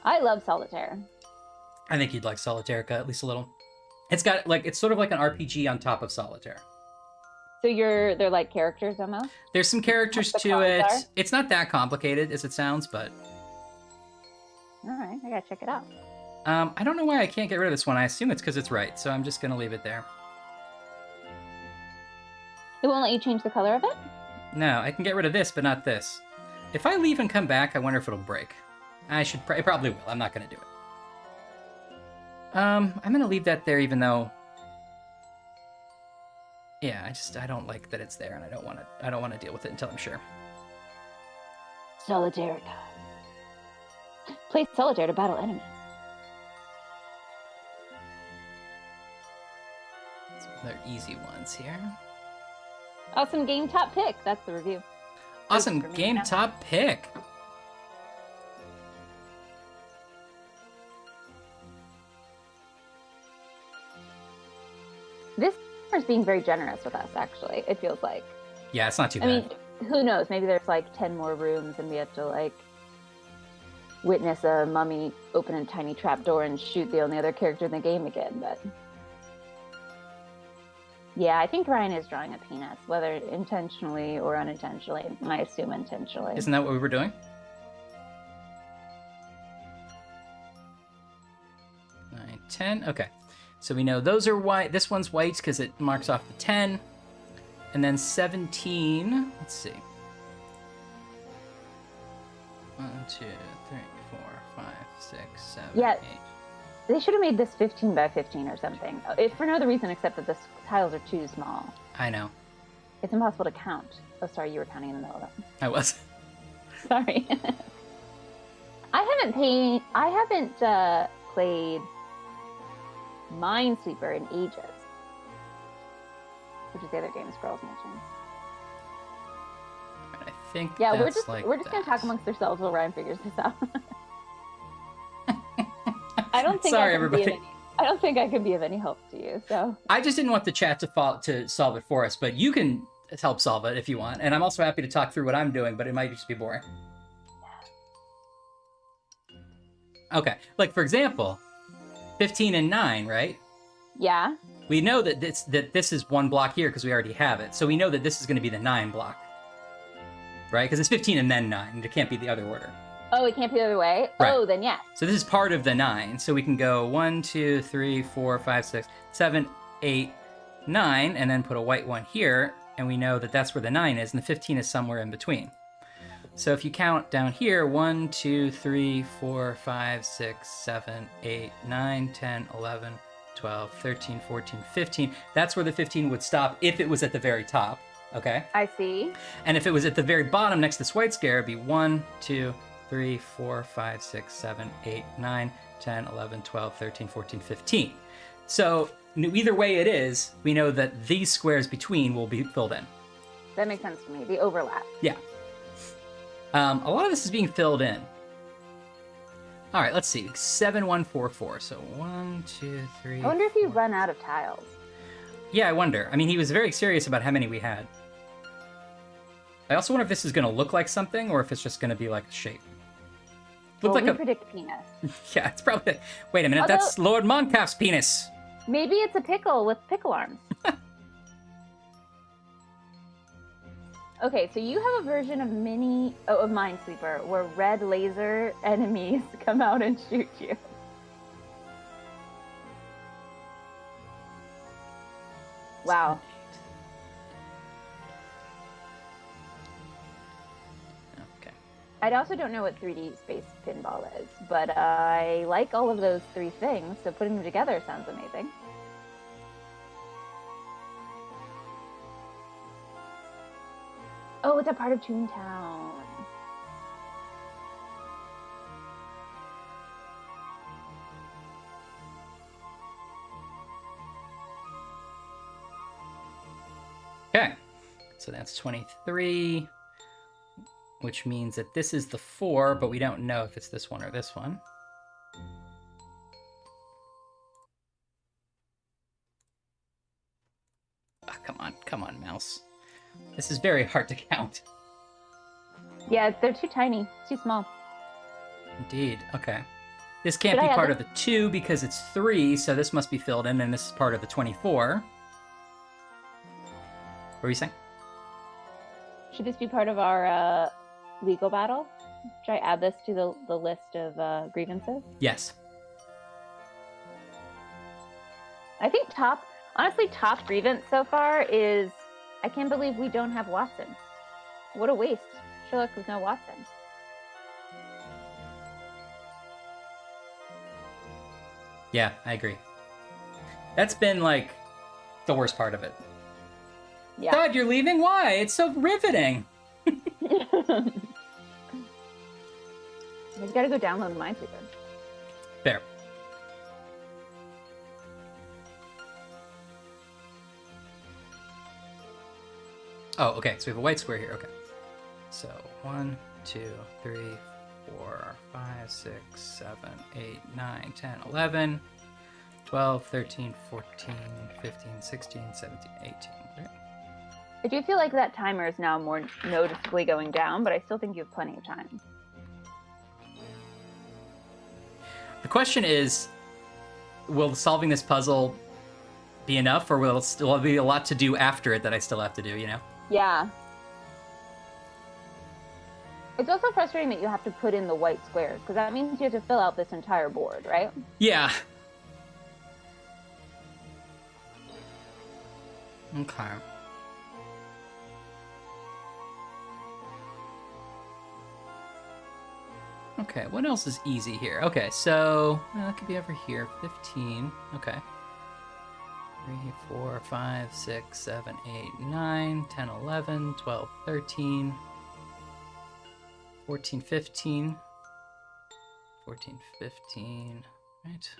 I love Solitaire. I think you'd like Solitairica at least a little. It's got like it's sort of like an RPG on top of Solitaire. So they're like characters almost? There's some characters to it. It's not that complicated as it sounds, but all right, I gotta check it out. I don't know why I can't get rid of this one. I assume it's because it's right, so I'm just gonna leave it there. It won't let you change the color of it? No, I can get rid of this, but not this. If I leave and come back, I wonder if it'll break. It probably will. I'm not gonna do it. I'm gonna leave that there, even though. Yeah, I don't like that it's there, and I don't want to deal with it until I'm sure. Solitairica. Play Solitaire to battle enemies. Some other easy ones here. Awesome game top pick. That's the review. Awesome game top pick. This is being very generous with us, actually. It feels like. Yeah, it's not too bad. I mean, who knows? Maybe there's like 10 more rooms and we have to like witness a mummy open a tiny trapdoor and shoot the only other character in the game again, but yeah, I think Ryan is drawing a penis, whether intentionally or unintentionally. I assume intentionally. Isn't that what we were doing? 9, 10. Okay. So we know those are white. This one's white because it marks off the 10. And then 17. Let's see. 1, 2, 3, 4, 5, 6, 7, Yeah. 8. They should have made this 15 by 15 or something. If for no other reason except that the tiles are too small. I know. It's impossible to count. Oh, sorry, you were counting in the middle of it. I was. Sorry. I haven't played Minesweeper in ages, which is the other game Squirrels mentioned. I think Yeah, that's we're just gonna talk amongst ourselves while Ryan figures this out. I don't think Sorry, everybody. I don't think I can be of any help to you. So I just didn't want the chat to solve it for us, but you can help solve it if you want. And I'm also happy to talk through what I'm doing, but it might just be boring. Okay, like for example, 15 and 9, right? yeah, We know that this is one block here because we already have it. So we know that this is going to be the 9 block, right? Because it's 15 and then 9. It can't be the other order. oh, it can't be the other way. Right. Oh, then yes. So this is part of the 9. So we can go 1, 2, 3, 4, 5, 6, 7, 8, 9, and then put a white one here. And we know that that's where the 9 is, and the 15 is somewhere in between. So if you count down here, 1, 2, 3, 4, 5, 6, 7, 8, 9, 10, 11, 12, 13, 14, 15. That's where the 15 would stop if it was at the very top, okay? I see. And if it was at the very bottom next to this white square, it'd be 1, 2, 3, 4, 5, 6, 7, 8, 9, 10, 11, 12, 13, 14, 15. So either way it is, we know that these squares between will be filled in. That makes sense to me. The overlap. Yeah. A lot of this is being filled in. All right, let's see. 7, 1, 4, 4. So 1, 2, 3. I wonder if you run out of tiles. Yeah, I wonder. I mean, he was very serious about how many we had. I also wonder if this is going to look like something or if it's just going to be like a shape. Well, we predict penis. Yeah, it's probably... Wait a minute, that's Lord Moncalf's penis. Maybe it's a pickle with pickle arms. Okay, so you have a version of of Minesweeper where red laser enemies come out and shoot you. Wow. Okay. I also don't know what 3D Space Pinball is, but I like all of those 3 things, so putting them together sounds amazing. Oh, it's a part of Toontown. Okay, so that's 23, which means that this is the 4, but we don't know if it's this one or this one. Come on, mouse. This is very hard to count. Yeah, they're too tiny. Too small. Indeed. Okay. This can't be part of the 2 because it's 3, so this must be filled in, and this is part of the 24. What were you saying? Should this be part of our legal battle? Should I add this to the list of grievances? Yes. I think top grievance so far is, I can't believe we don't have Watson. What a waste. Sherlock with no Watson. Yeah, I agree. That's been, like, the worst part of it. Yeah. Todd, you're leaving? Why? It's so riveting. He's got to go download the Minesweeper. Fair. Oh, okay. So we have a white square here. Okay. So 1, 2, 3, 4, 5, 6, 7, 8, 9, 10, 11, 12, 13, 14, 15, 16, 17, 18. Right? I do feel like that timer is now more noticeably going down, but I still think you have plenty of time. The question is, will solving this puzzle be enough, or will it still be a lot to do after it that I still have to do, you know? Yeah. It's also frustrating that you have to put in the white squares, because that means you have to fill out this entire board, right? Yeah. Okay. Okay, what else is easy here? Okay, so that could be over here. 15. Okay. 3, 4, 5, 6, 7, 8, 9, 10, 11, 12, 13, 14, 15. 14, 15. Right.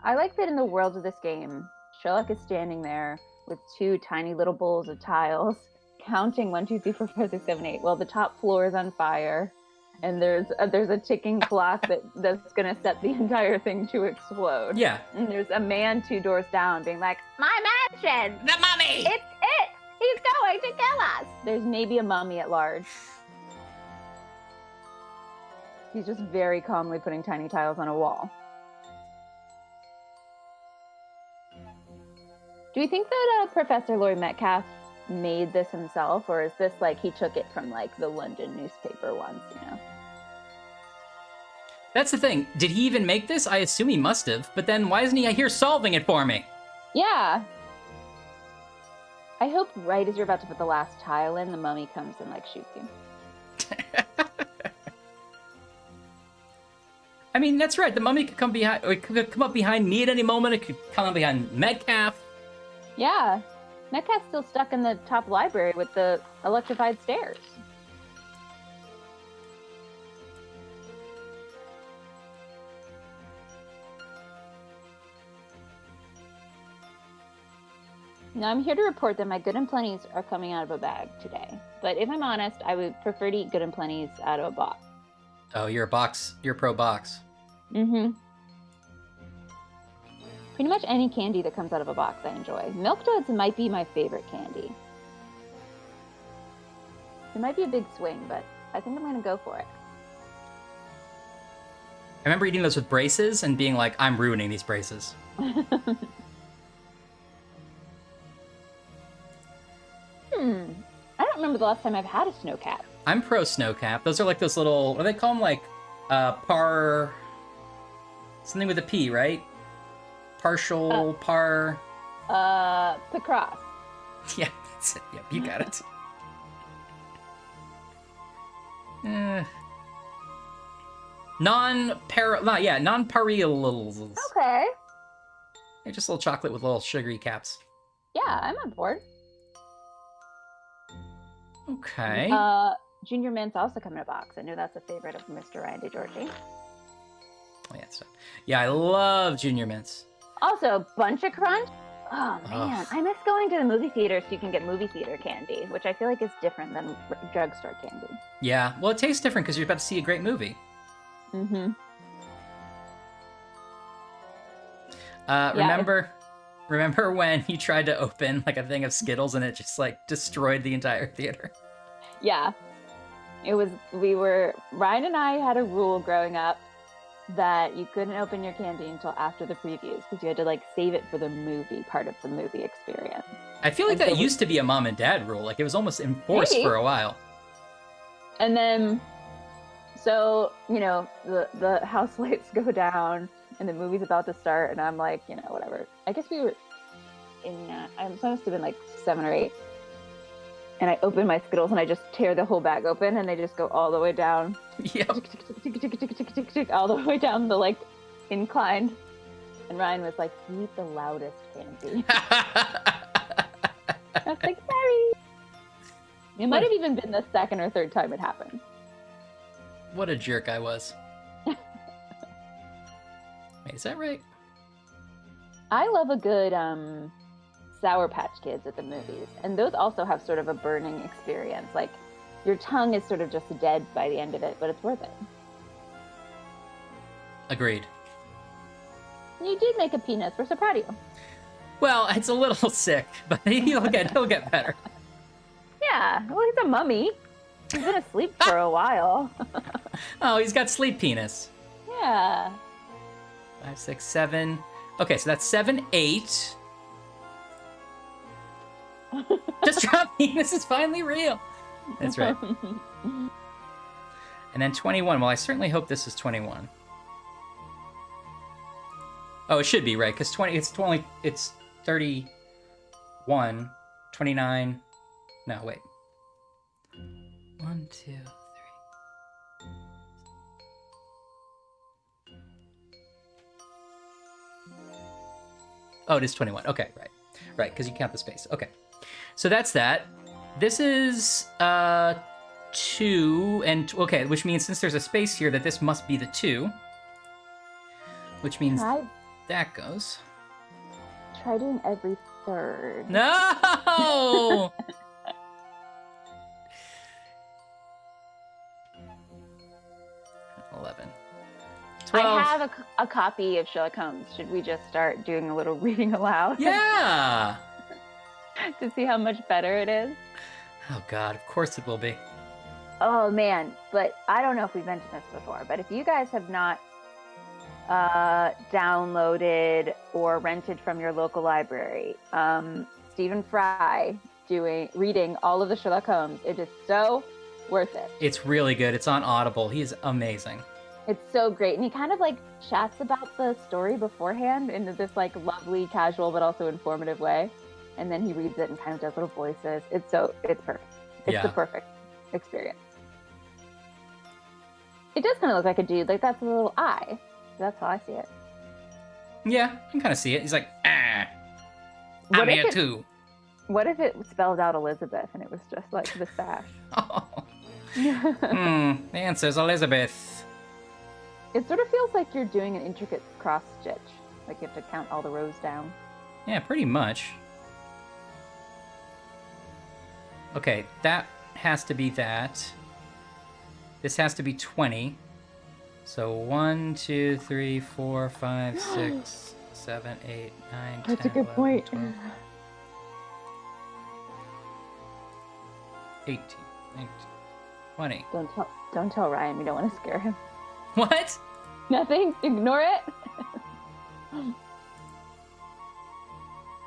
I like that in the world of this game, Sherlock is standing there with 2 tiny little bowls of tiles, counting 1, 2, 3, 4, 5, 6, 7, 8. Well, the top floor is on fire, and there's a ticking clock that's gonna set the entire thing to explode. Yeah. And there's a man 2 doors down being like, "My mansion! The mummy! It's it! He's going to kill us!" There's maybe a mummy at large. He's just very calmly putting tiny tiles on a wall. Do you think that Professor Laurie Metcalf made this himself, or is this like he took it from like the London newspaper once, you know? That's the thing. Did he even make this? I assume he must have. But then why isn't he here solving it for me? Yeah. I hope right as you're about to put the last tile in, the mummy comes and like shoots you. I mean, that's right. The mummy could come behind, or it could come up behind me at any moment. It could come up behind Metcalf. Yeah. Metcalf's still stuck in the top library with the electrified stairs. Now, I'm here to report that my Good and Plenties are coming out of a bag today. But if I'm honest, I would prefer to eat Good and Plenties out of a box. Oh, you're pro box. Mm-hmm. Pretty much any candy that comes out of a box I enjoy. Milk Duds might be my favorite candy. It might be a big swing, but I think I'm going to go for it. I remember eating those with braces and being like, I'm ruining these braces. I don't remember the last time I've had a snow cap. I'm pro snow cap. Those are like those little, what do they call them? Like, par... Something with a P, right? Partial, par... Picross. Yeah, that's it. Yep, you got it. Non-parallels. Okay. They're just little chocolate with little sugary caps. Yeah, I'm on board. Okay. Junior Mint's also come in a box. I know that's a favorite of Mr. Randy Georgie. Oh, yeah, stuff. Yeah, I love Junior Mints. Also, Bunch of Crunch. Oh, man. Ugh. I miss going to the movie theater so you can get movie theater candy, which I feel like is different than drugstore candy. Yeah, well, it tastes different because you're about to see a great movie. Mm-hmm. Remember Remember when you tried to open like a thing of Skittles and it just like destroyed the entire theater? Yeah. Ryan and I had a rule growing up that you couldn't open your candy until after the previews because you had to like save it for the movie, part of the movie experience. I feel like that used to be a mom and dad rule. Like it was almost enforced for a while. And then, so, you know, the house lights go down and the movie's about to start and I'm like, you know, whatever. I guess we were I must have been like 7 or 8. And I open my Skittles and I just tear the whole bag open and they just go all the way down. Yep. All the way down the like incline. And Ryan was like, "You eat the loudest candy." I was like, "Sorry." It might have even been the second or third time it happened. What a jerk I was. Wait, is that right? I love a good Sour Patch Kids at the movies, and those also have sort of a burning experience. Like your tongue is sort of just dead by the end of it, but it's worth it. Agreed. You did make a penis. We're so proud of you. Well, it's a little sick, but he'll get better. Yeah, well, he's a mummy. He's been asleep for a while. Oh, he's got sleep penis. Yeah. 5, 6, 7. Okay, so that's 7, 8. Just drop me. This is finally real. That's right. And then 21. Well, I certainly hope this is 21. Oh, it should be right because it's 31, 29. No, wait. 1, 2, 3. Oh, it is 21. Okay, right, because you count the space. Okay. So that's that. This is 2 and okay, which means since there's a space here that this must be the 2. Which means that goes. Try doing every third. No! 11. 12. I have a copy of Sherlock Holmes. Should we just start doing a little reading aloud? Yeah! To see how much better it is? Oh god, of course it will be. Oh man, but I don't know if we've mentioned this before, but if you guys have not downloaded or rented from your local library, Stephen Fry reading all of the Sherlock Holmes, it is so worth it. It's really good. It's on Audible. He is amazing. It's so great. And he kind of like chats about the story beforehand in this like lovely, casual, but also informative way. And then he reads it and kind of does little voices. It's perfect. It's the perfect experience. It does kind of look like a dude. Like that's a little eye. That's how I see it. Yeah, I can kind of see it. He's like, I'm here too. What if it spelled out Elizabeth and it was just like the sash? Oh. The answer's Elizabeth. It sort of feels like you're doing an intricate cross stitch. Like you have to count all the rows down. Yeah, pretty much. Okay, that has to be that. This has to be 20. So 1, 2, 3, 4, 5, 6, 7, 8, 9, 10, That's a good 11, point. 12, 18, 19, 20. Don't tell Ryan. We don't want to scare him. What? Nothing. Ignore it.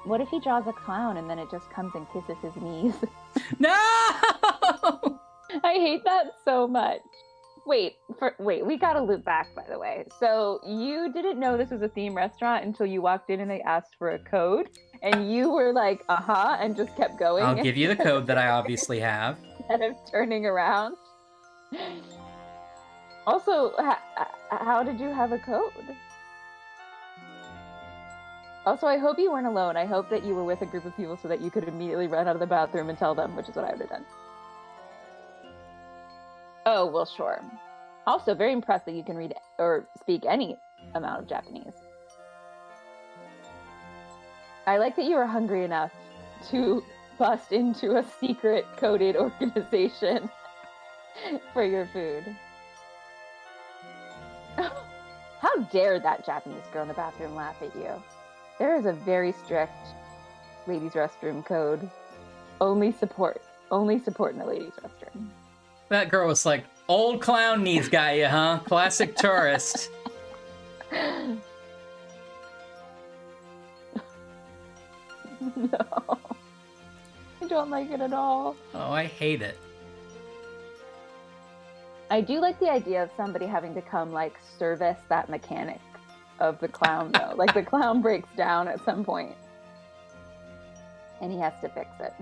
What if he draws a clown and then it just comes and kisses his knees? No! I hate that so much. Wait, we gotta loop back, by the way. So you didn't know this was a theme restaurant until you walked in and they asked for a code, and you were like, uh-huh, and just kept going. I'll give you the code that I obviously have. Instead of turning around. Also, how did you have a code? Also, I hope you weren't alone. I hope that you were with a group of people so that you could immediately run out of the bathroom and tell them, which is what I would have done. Oh, well, sure. Also, very impressed that you can read or speak any amount of Japanese. I like that you were hungry enough to bust into a secret coded organization for your food. How dare that Japanese girl in the bathroom laugh at you? There is a very strict ladies' restroom code. Only support in the ladies' restroom. That girl was like, old clown knees got you, huh? Classic tourist. No. I don't like it at all. Oh, I hate it. I do like the idea of somebody having to come, like, service that mechanic of the clown, though. Like, the clown breaks down at some point, and he has to fix it.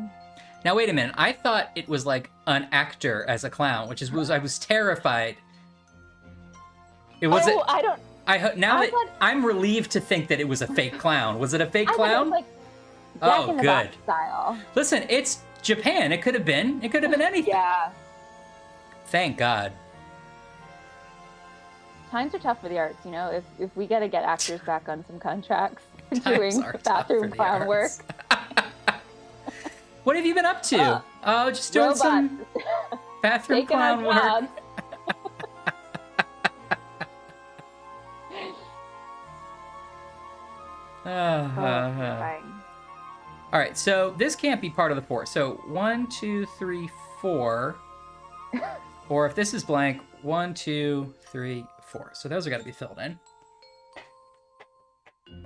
Now, wait a minute. I thought it was, like, an actor as a clown, which is, I was terrified. It was I don't... I'm relieved to think that it was a fake clown. Was it a fake I clown? Thought it was, like, Jack in the good. Box style. Listen, it's Japan. It could have been anything. Yeah. Thank God. Times are tough for the arts, you know? If we gotta get actors back on some contracts doing bathroom clown work. What have you been up to? Just doing robots. some bathroom clown work. All right, so this can't be part of the 4. So 1, 2, 3, 4. Or if this is blank, 1, 2, 3, 4. So those are got to be filled in.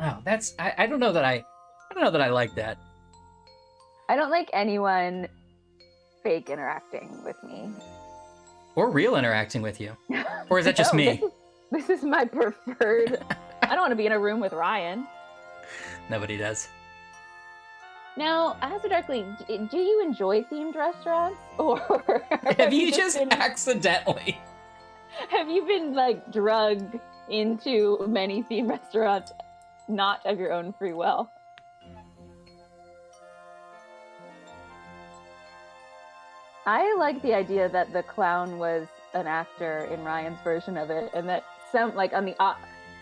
Oh, that's I don't know that I like that. I don't like anyone fake interacting with me. Or real interacting with you. Or is that just me? This is my preferred. I don't want to be in a room with Ryan. Nobody does. Now, As a Darkly, do you enjoy themed restaurants? Or have you just accidentally? Have you been, like, drugged into many themed restaurants, not of your own free will? I like the idea that the clown was an actor in Ryan's version of it, and that some, like, on the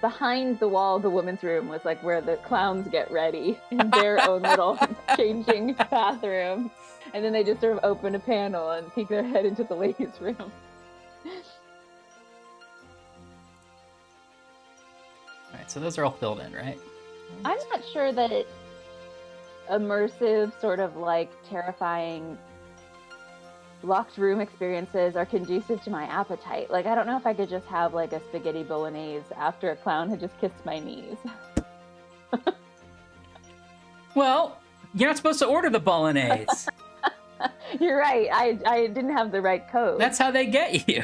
behind the wall of the women's room was, like, where the clowns get ready in their own little changing bathroom, and then they just sort of open a panel and peek their head into the ladies' room. All right, so those are all filled in, right? I'm not sure that immersive, sort of, like, terrifying locked room experiences are conducive to my appetite. Like, I don't know if I could just have, like, a spaghetti bolognese after a clown had just kissed my knees. Well, you're not supposed to order the bolognese. You're right. I didn't have the right code. That's how they get you.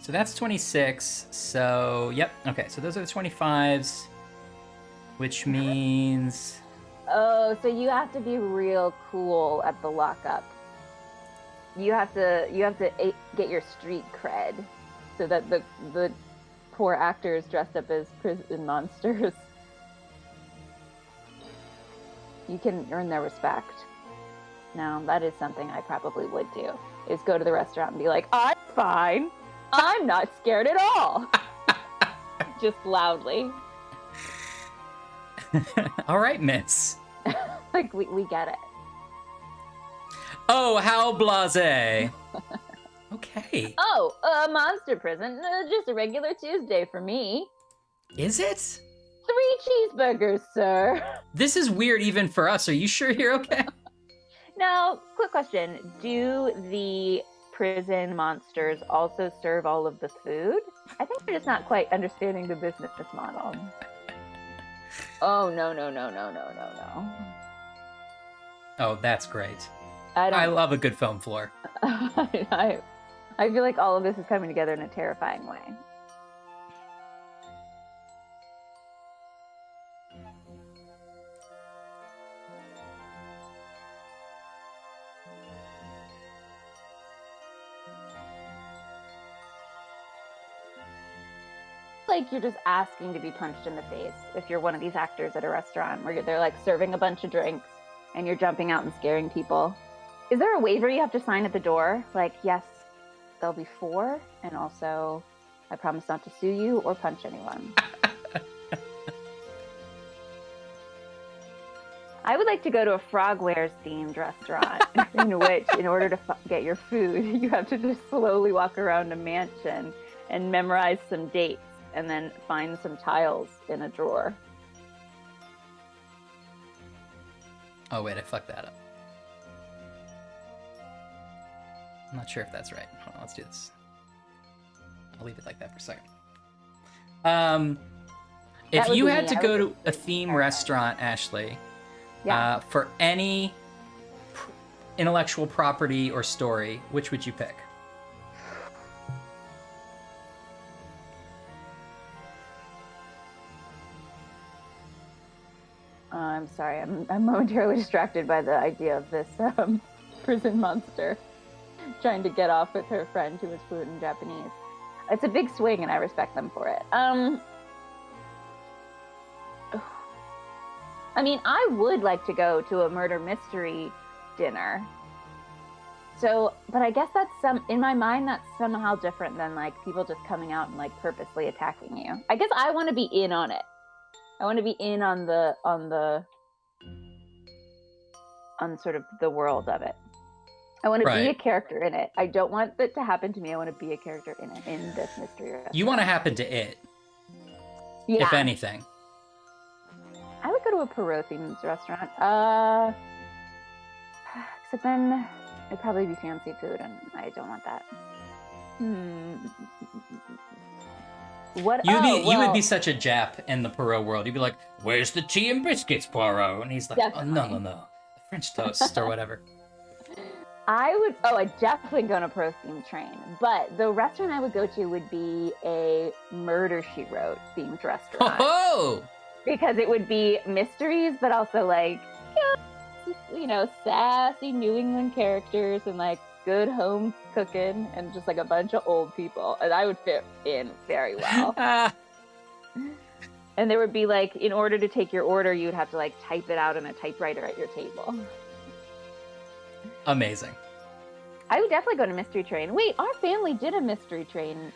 So that's 26. So, yep. Okay, so those are the 25s. Which means... Oh, so you have to be real cool at the lockup. You have to get your street cred, so that the poor actors dressed up as prison monsters, you can earn their respect. Now, that is something I probably would do, is go to the restaurant and be like, I'm fine. I'm not scared at all. Just loudly. All right, miss. Like, we get it. Oh, how blasé. Okay. Oh, monster prison. Just a regular Tuesday for me. Is it? 3 cheeseburgers, sir. This is weird even for us. Are you sure you're okay? Now, quick question. Do the prison monsters also serve all of the food? I think they're just not quite understanding the business model. Oh, no. Oh, that's great. I love a good foam floor. I feel like all of this is coming together in a terrifying way. Like you're just asking to be punched in the face if you're one of these actors at a restaurant where they're like serving a bunch of drinks and you're jumping out and scaring people. Is there a waiver you have to sign at the door? Like, yes, there'll be 4, and also I promise not to sue you or punch anyone. I would like to go to a Frogwares themed restaurant in which, in order to get your food, you have to just slowly walk around a mansion and memorize some dates and then find some tiles in a drawer. Oh, wait, I fucked that up. I'm not sure if that's right. Hold on, let's do this. I'll leave it like that for a second. If you had to go to a theme restaurant, Ashley, for any intellectual property or story, which would you pick? I'm sorry, I'm momentarily distracted by the idea of this prison monster trying to get off with her friend who was fluent in Japanese. It's a big swing, and I respect them for it. I mean, I would like to go to a murder mystery dinner. So, but I guess that's in my mind, that's somehow different than like people just coming out and like purposely attacking you. I guess I want to be in on it. I want to be in on sort of the world of it. I want to be a character in it. I don't want it to happen to me. I want to be a character in it, in this mystery restaurant. You want to happen to it, if anything. I would go to a Perot-themed restaurant. Except then it'd probably be fancy food, and I don't want that. What? You would be such a Jap in the Poirot world. You'd be like, "Where's the tea and biscuits, Poirot?" And he's like, definitely. "Oh no, French toast or whatever." I'd definitely go on a Perot-themed train. But the restaurant I would go to would be a Murder, She Wrote themed restaurant. Oh! Because it would be mysteries, but also like, sassy New England characters and like good home cooking and just like a bunch of old people. And I would fit in very well. And there would be like, in order to take your order, you would have to like type it out on a typewriter at your table. Amazing. I would definitely go to Mystery Train. Wait, our family did a Mystery Train.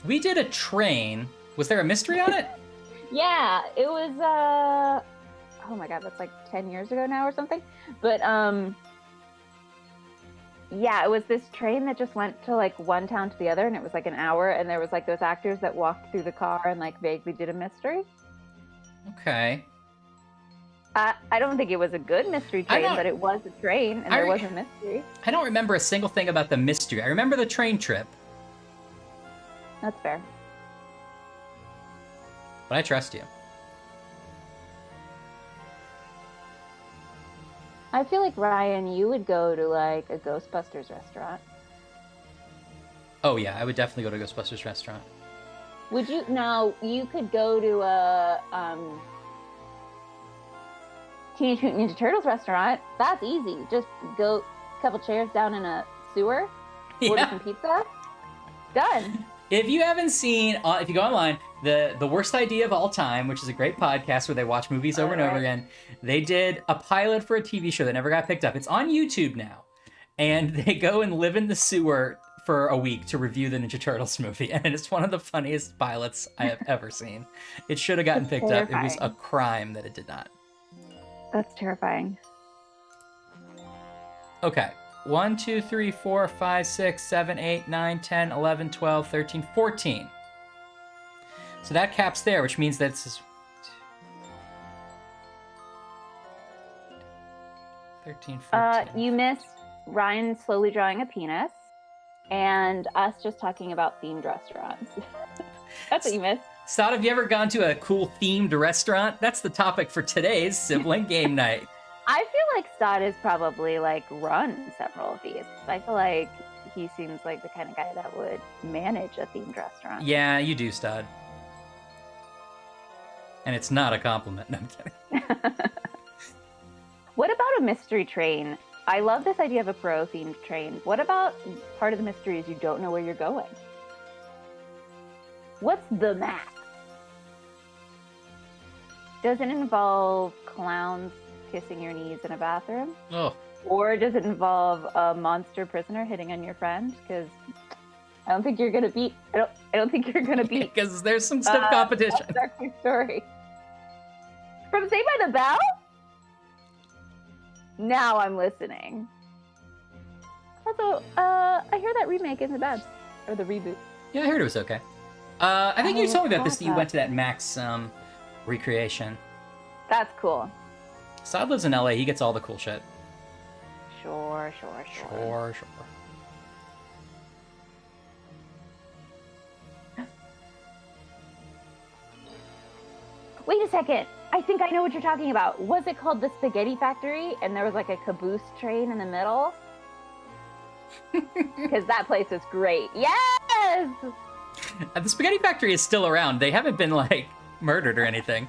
We did a train. Was there a mystery on it? Yeah, it was, oh my God, that's like 10 years ago now or something. But, yeah, it was this train that just went to like one town to the other, and it was like an hour, and there was like those actors that walked through the car and like vaguely did a mystery. Okay. I don't think it was a good mystery train, but it was a train, and there was a mystery. I don't remember a single thing about the mystery. I remember the train trip. That's fair. But I trust you. I feel like, Ryan, you would go to like a Ghostbusters restaurant. Oh yeah, I would definitely go to a Ghostbusters restaurant. Would you? No, you could go to a Teenage Mutant Ninja Turtles restaurant. That's easy. Just go a couple chairs down in a sewer, order some pizza. Done. If you haven't seen, if you go online, the Worst Idea of All Time, which is a great podcast where they watch movies over and over again, they did a pilot for a TV show that never got picked up. It's on YouTube now. And they go and live in the sewer for a week to review the Ninja Turtles movie. And it's one of the funniest pilots I have ever seen. It should have gotten picked up. It was a crime that it did not. That's terrifying. Okay. 1, 2, 3, 4, 5, 6, 7, 8, 9, 10, 11, 12, 13, 14. So that caps there, which means that's 13, 14. You missed Ryan slowly drawing a penis and us just talking about themed restaurants. That's what you missed. Stott, have you ever gone to a cool themed restaurant? That's the topic for today's sibling game night. I feel like Stott has probably like run several of these. I feel like he seems like the kind of guy that would manage a themed restaurant. Yeah, you do, Stott. And it's not a compliment. No, I'm kidding. What about a mystery train? I love this idea of a Perot-themed train. What about part of the mystery is you don't know where you're going? What's the map? Does it involve clowns kissing your knees in a bathroom? Oh. Or does it involve a monster prisoner hitting on your friend? Because I don't think you're gonna beat. I don't think you're gonna beat. Because there's some stiff competition. A Dark Story. From Saved by the Bell? Now I'm listening. Also, I hear that remake isn't bad, or the reboot. Yeah, I heard it was okay. I think you told me about this. Papa. You went to that Max recreation. That's cool. Sod lives in LA. He gets all the cool shit. Sure. Sure. Wait a second. I think I know what you're talking about. Was it called the Spaghetti Factory and there was like a caboose train in the middle? Because that place is great. Yes! The Spaghetti Factory is still around. They haven't been, like, murdered or anything.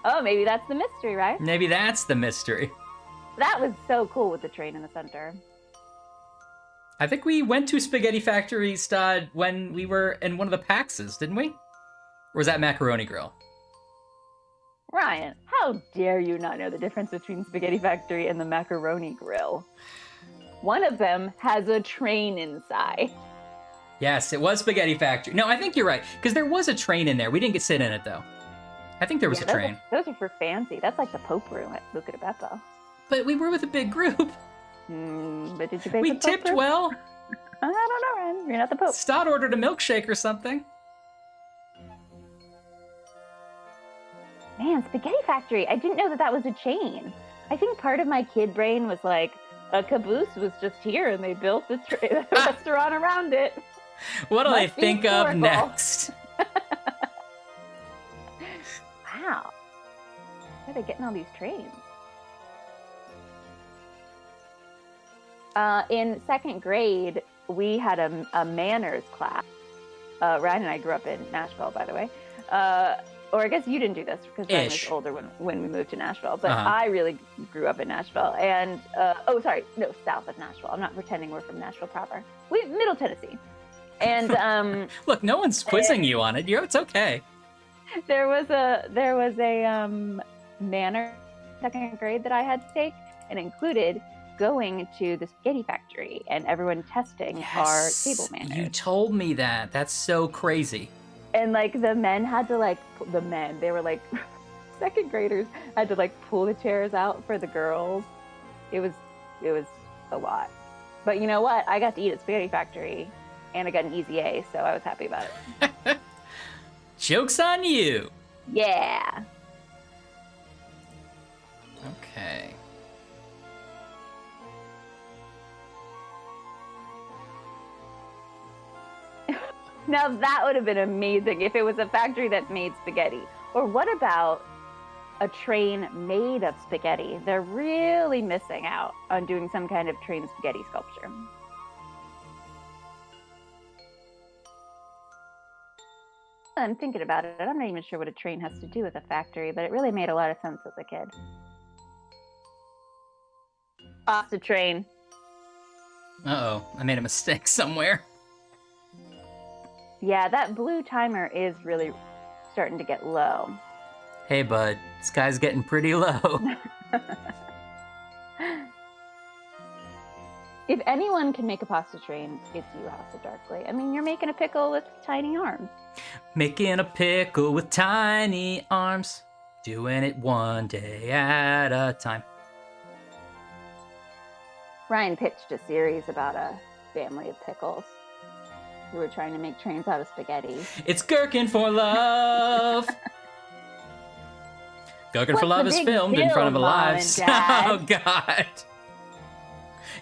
Oh, maybe that's the mystery, right? Maybe that's the mystery. That was so cool with the train in the center. I think we went to Spaghetti Factory, Stod, when we were in one of the PAXs, didn't we? Or was that Macaroni Grill? Ryan, how dare you not know the difference between Spaghetti Factory and the Macaroni Grill? One of them has a train inside. Yes, it was Spaghetti Factory. No, I think you're right, because there was a train in there. We didn't get to sit in it, though. I think there was a train. Those are for fancy. That's like the Pope room at Luca de Beppo. But we were with a big group. But did you pay We for the Pope tipped room? well. I don't know, Ryan. You're not the Pope. Stod ordered a milkshake or something. Man, Spaghetti Factory. I didn't know that was a chain. I think part of my kid brain was like, a caboose was just here and they built the restaurant around it. What do I Must be think of historical. next? Wow. Where are they getting all these trains? In second grade, we had a manners class. Ryan and I grew up in Nashville, by the way. Or I guess you didn't do this because Ryan was older when we moved to Nashville. But I really grew up in Nashville. And, south of Nashville. I'm not pretending we're from Nashville proper. Middle Tennessee. And look, no one's quizzing you on it. It's okay. There was a manner second grade that I had to take, and included going to the Spaghetti Factory and everyone testing our table manners. You told me that. That's so crazy. And like the men had to they were like second graders had to like pull the chairs out for the girls. It was a lot. But you know what? I got to eat at Spaghetti Factory and I got an easy A, so I was happy about it. Joke's on you. Yeah. Okay. Now that would have been amazing if it was a factory that made spaghetti. Or what about a train made of spaghetti? They're really missing out on doing some kind of train spaghetti sculpture. I'm thinking about it. I'm not even sure what a train has to do with a factory, but it really made a lot of sense as a kid. Off the train. Uh-oh, I made a mistake somewhere. Yeah, that blue timer is really starting to get low. Hey, bud, this guy's getting pretty low. If anyone can make a pasta train, it's you, House of Darkly. I mean, you're making a pickle with tiny arms. Making a pickle with tiny arms. Doing it one day at a time. Ryan pitched a series about a family of pickles who were trying to make trains out of spaghetti. It's Gherkin for Love. Gherkin for Love is filmed in front of a live... Oh, God.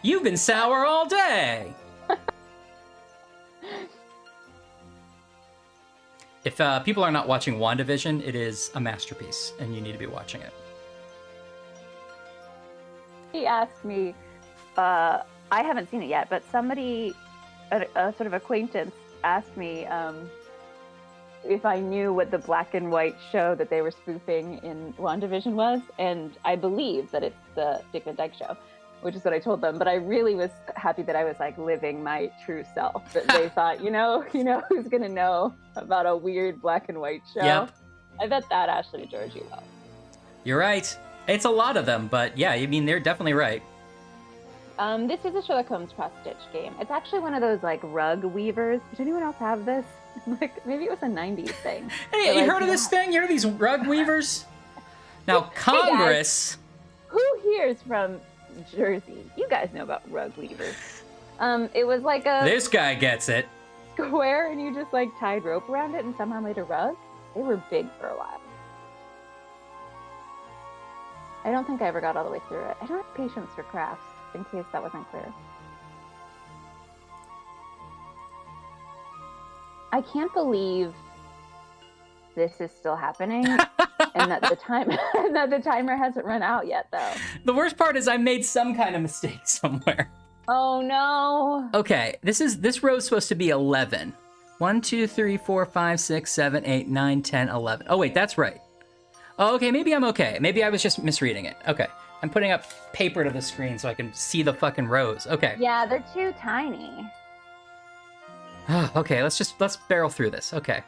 You've been sour all day. If people are not watching WandaVision, it is a masterpiece, and you need to be watching it. He asked me, I haven't seen it yet, but somebody, a sort of acquaintance, asked me if I knew what the black and white show that they were spoofing in WandaVision was, and I believe that it's the Dick Van Dyke Show, which is what I told them. But I really was happy that I was like living my true self. That they thought, you know, who's gonna know about a weird black and white show? Yep. I bet that Ashley and Georgie will. You're right. It's a lot of them, but yeah, I mean, they're definitely right. This is a Sherlock Holmes cross-stitch game. It's actually one of those like rug weavers. Did anyone else have this? Like maybe it was a 90s thing. Hey, you heard of this thing? You heard of these rug weavers? Now, Congress... Hey guys, who here is from Jersey? You guys know about rug weavers. It was like a... This guy gets it. square and you just like tied rope around it and somehow made a rug? They were big for a while. I don't think I ever got all the way through it. I don't have patience for crafts, in case that wasn't clear. I can't believe this is still happening and that the timer hasn't run out yet, though. The worst part is I made some kind of mistake somewhere. Oh no. Okay, this row is supposed to be 11. 1, 2, 3, 4, 5, 6, 7, 8, 9, 10, 11. Oh wait, that's right. Oh, okay, maybe I'm okay. Maybe I was just misreading it. Okay, I'm putting up paper to the screen so I can see the fucking rows. Okay. Yeah, they're too tiny. Okay, let's barrel through this. Okay.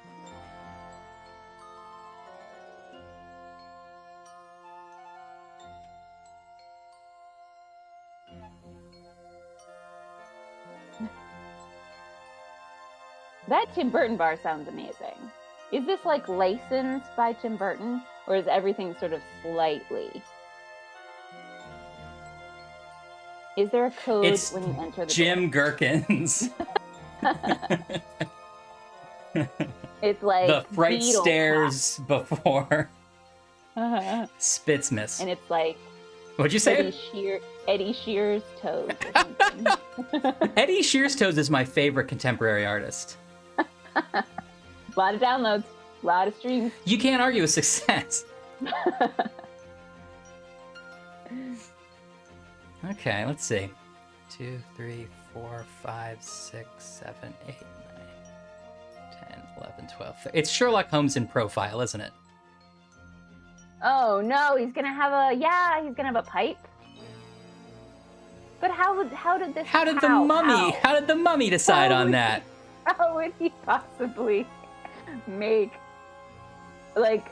That Tim Burton bar sounds amazing. Is this like licensed by Tim Burton, or is everything sort of slightly? Is there a code It's when you enter the Jim door? Gherkins. It's like the fright Beetle stares before Clap. Spitsmas. And it's like What'd you say? Eddie Shear's toes. Or something. Eddie Shear's Toes is my favorite contemporary artist. A lot of downloads, a lot of streams. You can't argue with success. Okay, let's see. 2, 3, 4, 5, 6, 7, 8, 9, 10, 11, 12. It's Sherlock Holmes in profile, isn't it? Oh no, he's gonna have a pipe. But how did the mummy decide on that? How would he possibly make, like,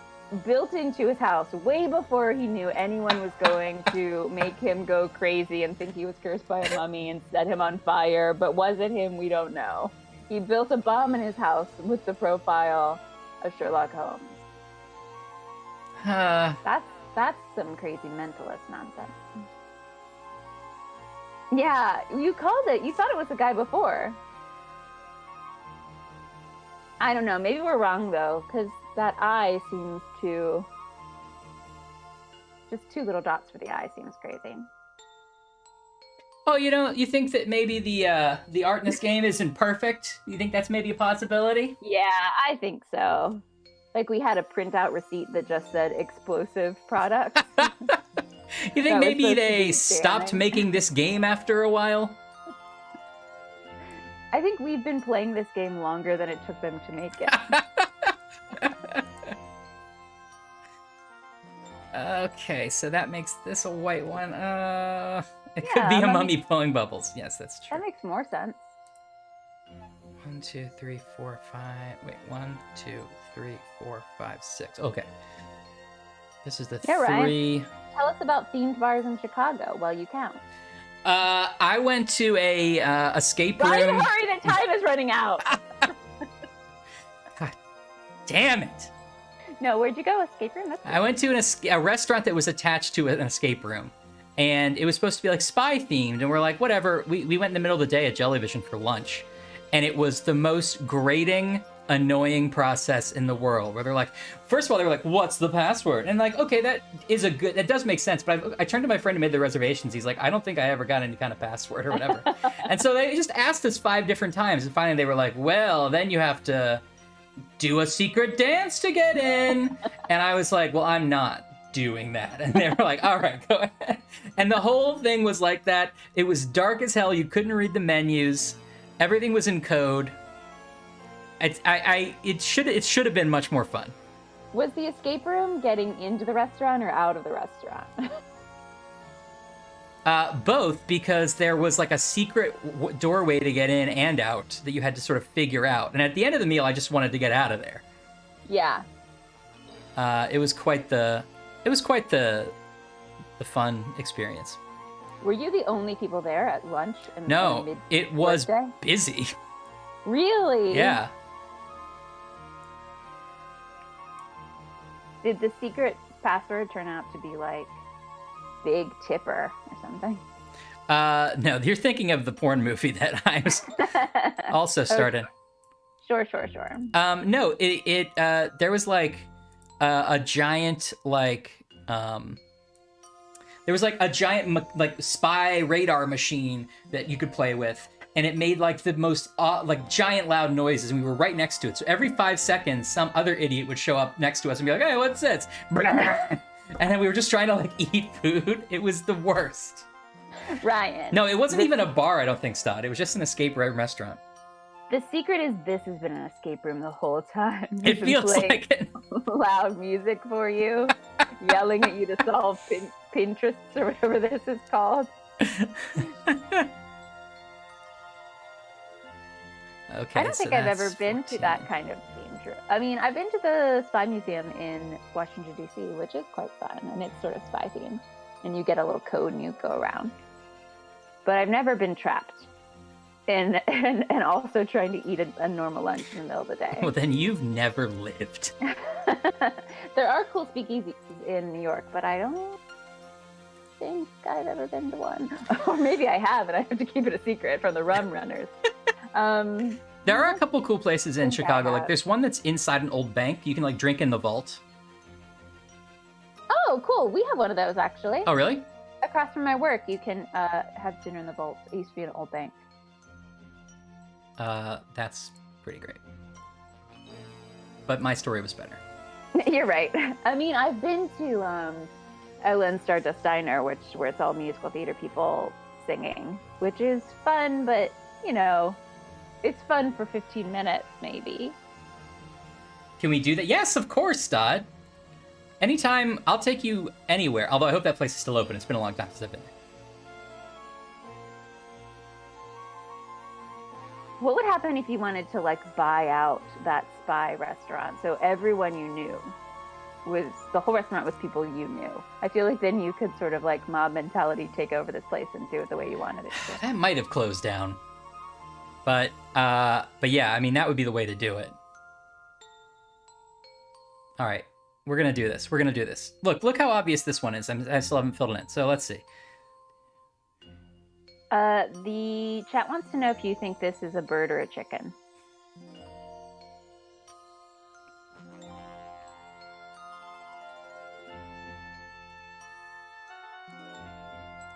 built into his house way before he knew anyone was going to make him go crazy and think he was cursed by a mummy and set him on fire? But was it him? We don't know. He built a bomb in his house with the profile of Sherlock Holmes. That's some crazy mentalist nonsense. Yeah, you called it. You thought it was the guy before. I don't know. Maybe we're wrong, though, because that eye seems to... Just 2 little dots for the eye seems crazy. Oh, you think that maybe the art in this game isn't perfect? You think that's maybe a possibility? Yeah, I think so. Like we had a printout receipt that just said explosive products. You think maybe they stopped making this game after a while? I think we've been playing this game longer than it took them to make it. Okay, so that makes this a white one. It could be a mummy blowing bubbles. Yes, that's true. That makes more sense. 1, 2, 3, 4, 5. Wait, 1, 2, 3, 4, 5, 6. Okay. This is the 3. Ryan, tell us about themed bars in Chicago while you count. I went to a escape room. Ryan, hurry! The time is running out. God damn it! No, where'd you go? Escape room? I went to a restaurant that was attached to an escape room. And it was supposed to be like spy themed. And we're like, whatever. We went in the middle of the day at Jellyvision for lunch. And it was the most grating, annoying process in the world. Where they're like, first of all, they were like, what's the password? And like, okay, that does make sense. But I turned to my friend who made the reservations. He's like, I don't think I ever got any kind of password or whatever. And so they just asked us 5 different times. And finally they were like, well, then you have to do a secret dance to get in. And I was like, well, I'm not doing that. And they were like, all right, go ahead. And the whole thing was like that. It was dark as hell. You couldn't read the menus. Everything was in code. It should have been much more fun. Was the escape room getting into the restaurant or out of the restaurant? Both, because there was like a secret doorway to get in and out that you had to sort of figure out. And at the end of the meal, I just wanted to get out of there. Yeah. It was quite the fun experience. Were you the only people there at lunch? No, it was busy. Really? Yeah. Did the secret password turn out to be like Big Tipper or something? No, you're thinking of the porn movie that I was also started. Sure. No, there was like a giant there was like a giant like spy radar machine that you could play with, and it made like the most like giant loud noises, and we were right next to it. So every 5 seconds, some other idiot would show up next to us and be like, "Hey, what's this?" And then we were just trying to like eat food. It was the worst. Ryan. No, it wasn't even a bar, I don't think, Stott. It was just an escape room restaurant. The secret is this has been an escape room the whole time. It feels like it. Loud music for you, yelling at you to solve Pinterest or whatever this is called. Okay, I don't think I've ever been to that kind of theme trip. I mean, I've been to the Spy Museum in Washington, D.C., which is quite fun, and it's sort of spy themed. And you get a little code and you go around. But I've never been trapped. And also trying to eat a normal lunch in the middle of the day. Well, then you've never lived. There are cool speakeasies in New York, but I don't think I've ever been to one. Or maybe I have, and I have to keep it a secret from the rum runners. There are a couple cool places in Chicago. Like, there's one that's inside an old bank. You can, like, drink in the vault. Oh, cool. We have one of those, actually. Oh, really? Across from my work, you can have dinner in the vault. It used to be an old bank. That's pretty great. But my story was better. You're right. I mean, I've been to Ellen Stardust Diner, where it's all musical theater people singing, which is fun, but, you know, it's fun for 15 minutes, maybe. Can we do that? Yes, of course, Todd. Anytime, I'll take you anywhere. Although I hope that place is still open. It's been a long time since I've been there. What would happen if you wanted to, like, buy out that spy restaurant? So everyone you knew the whole restaurant was people you knew. I feel like then you could sort of, like, mob mentality take over this place and do it the way you wanted it to. That might have closed down. But yeah, I mean, that would be the way to do it. All right, we're going to do this. We're going to do this. Look how obvious this one is. I still haven't filled it in, so let's see. The chat wants to know if you think this is a bird or a chicken.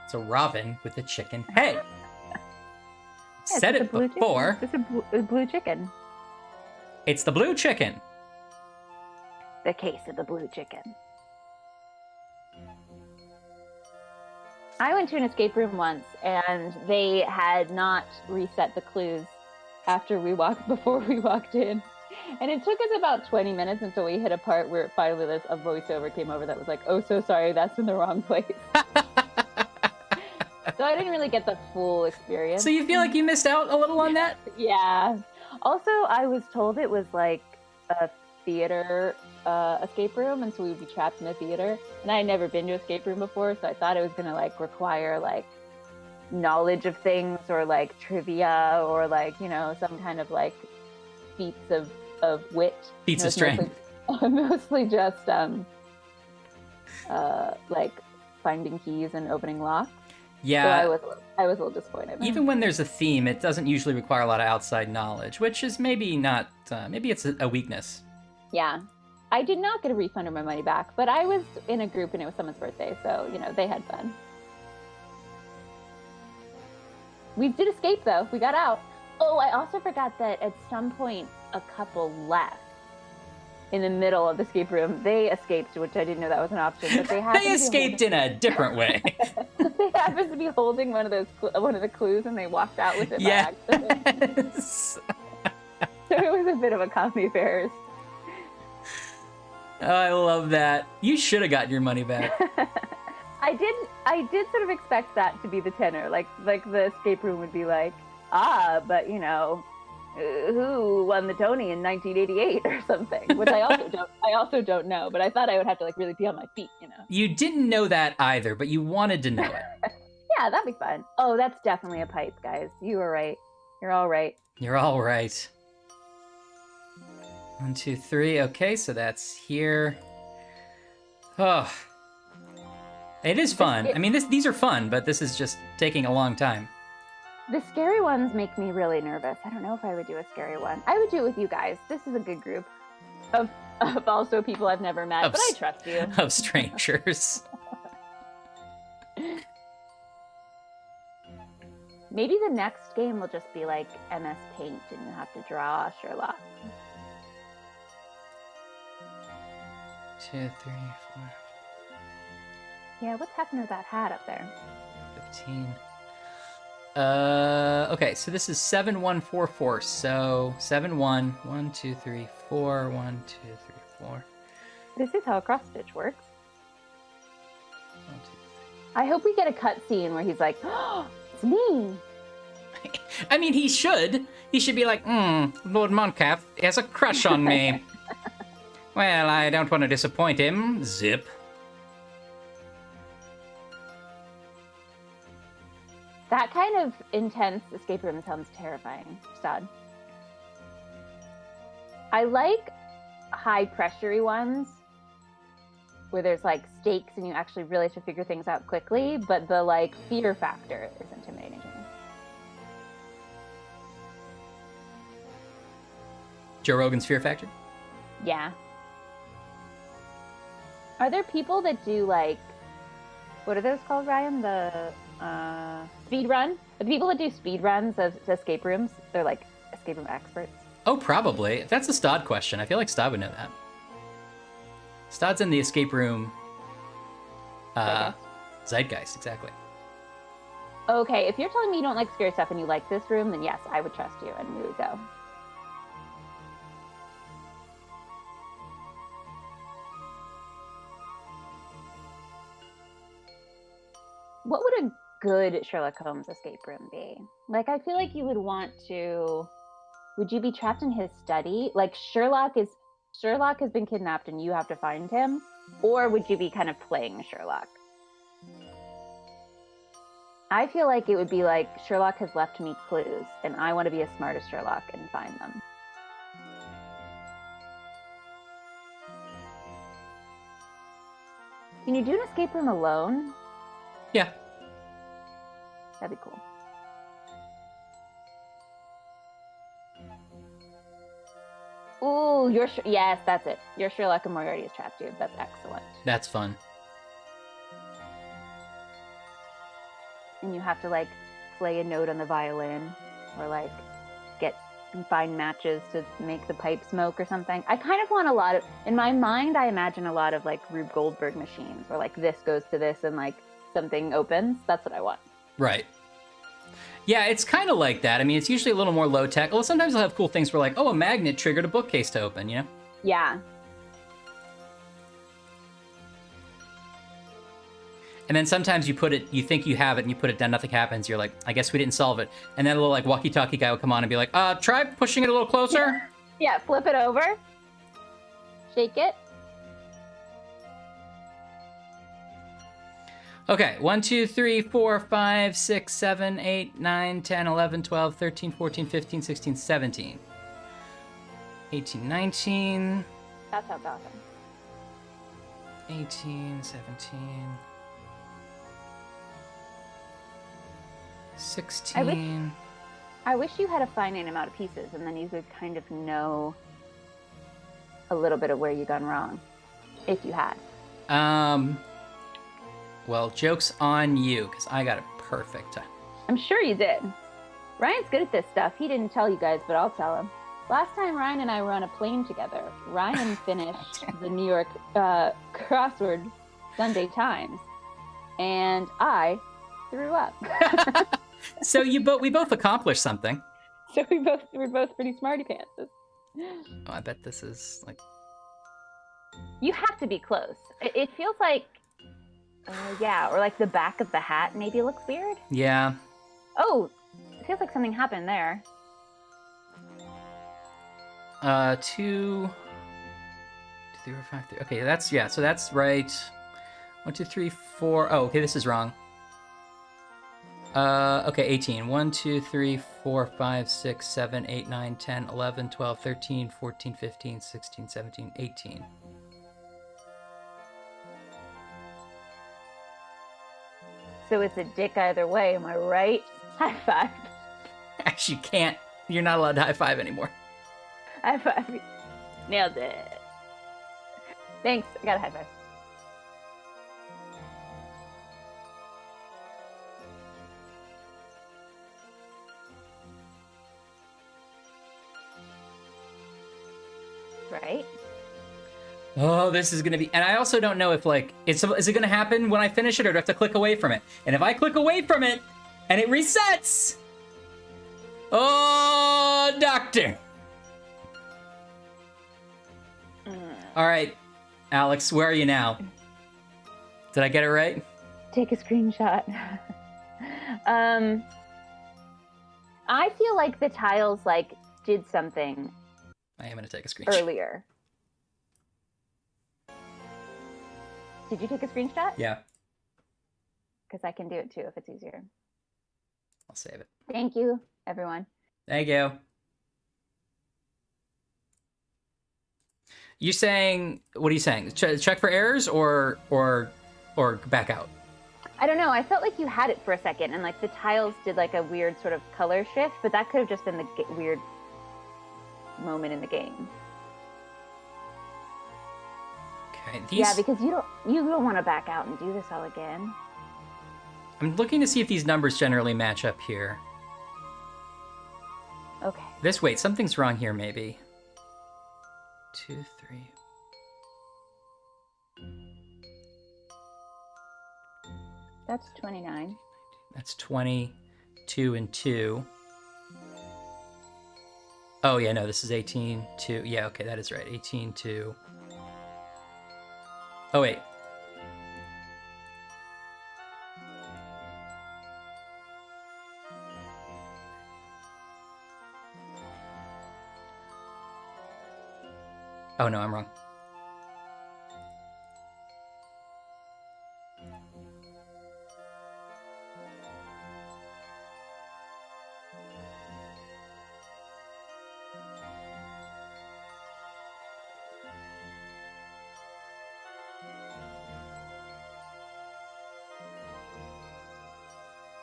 It's a robin with a chicken head. Yeah, Said it before. It's a blue chicken. It's the blue chicken. The case of the blue chicken. I went to an escape room once, and they had not reset the clues before we walked in. And it took us about 20 minutes until we hit a part where finally a voiceover came over that was like, "Oh, so sorry, that's in the wrong place." So I didn't really get the full experience. So you feel like you missed out a little on that? Yeah. Also, I was told it was like a theater escape room, and so we would be trapped in a theater. And I had never been to an escape room before, so I thought it was going to like require like knowledge of things or like trivia or like, you know, some kind of like feats of wit. Feats of strength. Mostly just like finding keys and opening locks. Yeah. So I was a little disappointed. Even when there's a theme, it doesn't usually require a lot of outside knowledge, which is maybe not, maybe it's a weakness. Yeah. I did not get a refund or my money back, but I was in a group and it was someone's birthday, so, you know, they had fun. We did escape, though. We got out. Oh, I also forgot that at some point a couple left in the middle of the escape room. They escaped, which I didn't know that was an option, but they happened They escaped in a different way. They happened to be holding one of the clues, and they walked out with it by accident. Yes. So it was a bit of a comedy of errors. Oh, I love that. You should have gotten your money back. I did sort of expect that to be the tenor. Like the escape room would be like, but you know, who won the Tony in 1988 or something, which I also don't know, but I thought I would have to like really be on my feet, you know. You didn't know that either, but you wanted to know it. Yeah, that'd be fun. Oh, that's definitely a pipe, guys. You were right. You're all right. You're all right. 1, 2, 3. Okay, so that's here. Oh. It is fun. I mean, these are fun, but this is just taking a long time. The scary ones make me really nervous. I don't know if I would do a scary one. I would do it with you guys. This is a good group of also people I've never met, but I trust you. Of strangers. Maybe the next game will just be like MS Paint and you have to draw Sherlock. 2, 3, 4. Yeah, what's happened to that hat up there? 15. Okay, so this is 7144. So 71, 1, 2, 3, 4, 1, 2, 3, 4. This is how a cross stitch works. 1, 2, 3. I hope we get a cut scene where he's like, oh, it's me. I mean, he should. He should be like, Lord Moncath has a crush on me. Well, I don't want to disappoint him. Zip. That kind of intense escape room sounds terrifying, Stod. I like high pressury ones where there's like stakes and you actually really have to figure things out quickly, but the like fear factor is intimidating to me. Joe Rogan's Fear Factor? Yeah. Are there people that do like, what are those called, Ryan? The speed run? The people that do speed runs of escape rooms, they're like escape room experts. Oh, probably. That's a Stod question. I feel like Stod would know that. Stod's in the escape room. Zeitgeist, exactly. Okay, if you're telling me you don't like scary stuff and you like this room, then yes, I would trust you and we would go. What would a good Sherlock Holmes escape room be? Like, I feel like you would want to... Would you be trapped in his study? Like, Sherlock has been kidnapped and you have to find him? Or would you be kind of playing Sherlock? I feel like it would be like, Sherlock has left me clues, and I want to be as smart as Sherlock and find them. Can you do an escape room alone? Yeah. That'd be cool. Ooh, yes, that's it. Your Sherlock and Moriarty is trapped you. That's excellent. That's fun. And you have to like play a note on the violin, or like find matches to make the pipe smoke or something. I kind of want a lot of, in my mind, I imagine a lot of like Rube Goldberg machines where like this goes to this and like something opens. That's what I want. Right. Yeah, it's kind of like that. I mean, it's usually a little more low tech. Well, sometimes they'll have cool things where like, oh, a magnet triggered a bookcase to open, you know? Yeah. And then sometimes you think you have it, and you put it down, nothing happens. You're like, I guess we didn't solve it. And then a little like walkie-talkie guy will come on and be like, try pushing it a little closer. Yeah, flip it over. Shake it. Okay, 1, 2, 3, 4, 5, 6, 7, 8, 9, 10, 11, 12, 13, 14, 15, 16, 17. 18, 19. That sounds awesome. 18, 17. 16. I wish you had a finite amount of pieces, and then you could kind of know a little bit of where you've gone wrong, if you had. Well, joke's on you, because I got it perfect. I'm sure you did. Ryan's good at this stuff. He didn't tell you guys, but I'll tell him. Last time Ryan and I were on a plane together, Ryan finished the New York crossword Sunday Times, and I threw up. So we both accomplished something. So we're both pretty smarty pantses. Oh, I bet this is like... You have to be close. It feels like, yeah, or like the back of the hat maybe looks weird. Yeah. Oh, it feels like something happened there. 2, 3, 4, 5, 3. Okay, so that's right. 1, 2, 3, 4. Oh, okay, this is wrong. Okay, 18. 1, 2, 3, 4, 5, 6, 7, 8, 9, 10, 11, 12, 13, 14, 15, 16, 17, 18. So it's a dick either way, am I right? High five. You can't. You're not allowed to high five anymore. High five. Nailed it. Thanks. I got a high five. Right. Oh, this is gonna be, and I also don't know if like is it gonna happen when I finish it, or do I have to click away from it? And if I click away from it and it resets, oh, doctor. All right, Alex, where are you now? Did I get it right? Take a screenshot. I feel like the tiles like did something. I am gonna take a screenshot earlier. Did you take a screenshot? Yeah. Because I can do it too if it's easier. I'll save it. Thank you, everyone. Thank you. You saying, what are you saying? Check for errors or back out? I don't know. I felt like you had it for a second, and like the tiles did like a weird sort of color shift, but that could have just been the weird moment in the game. Okay. Yeah, because you don't want to back out and do this all again. I'm looking to see if these numbers generally match up here. Okay. Wait, something's wrong here maybe. 2, 3. That's 29. That's 22 and 2. Oh yeah, no, this is 18, 2. Yeah, okay, that is right. 18, 2. Oh wait. Oh no, I'm wrong.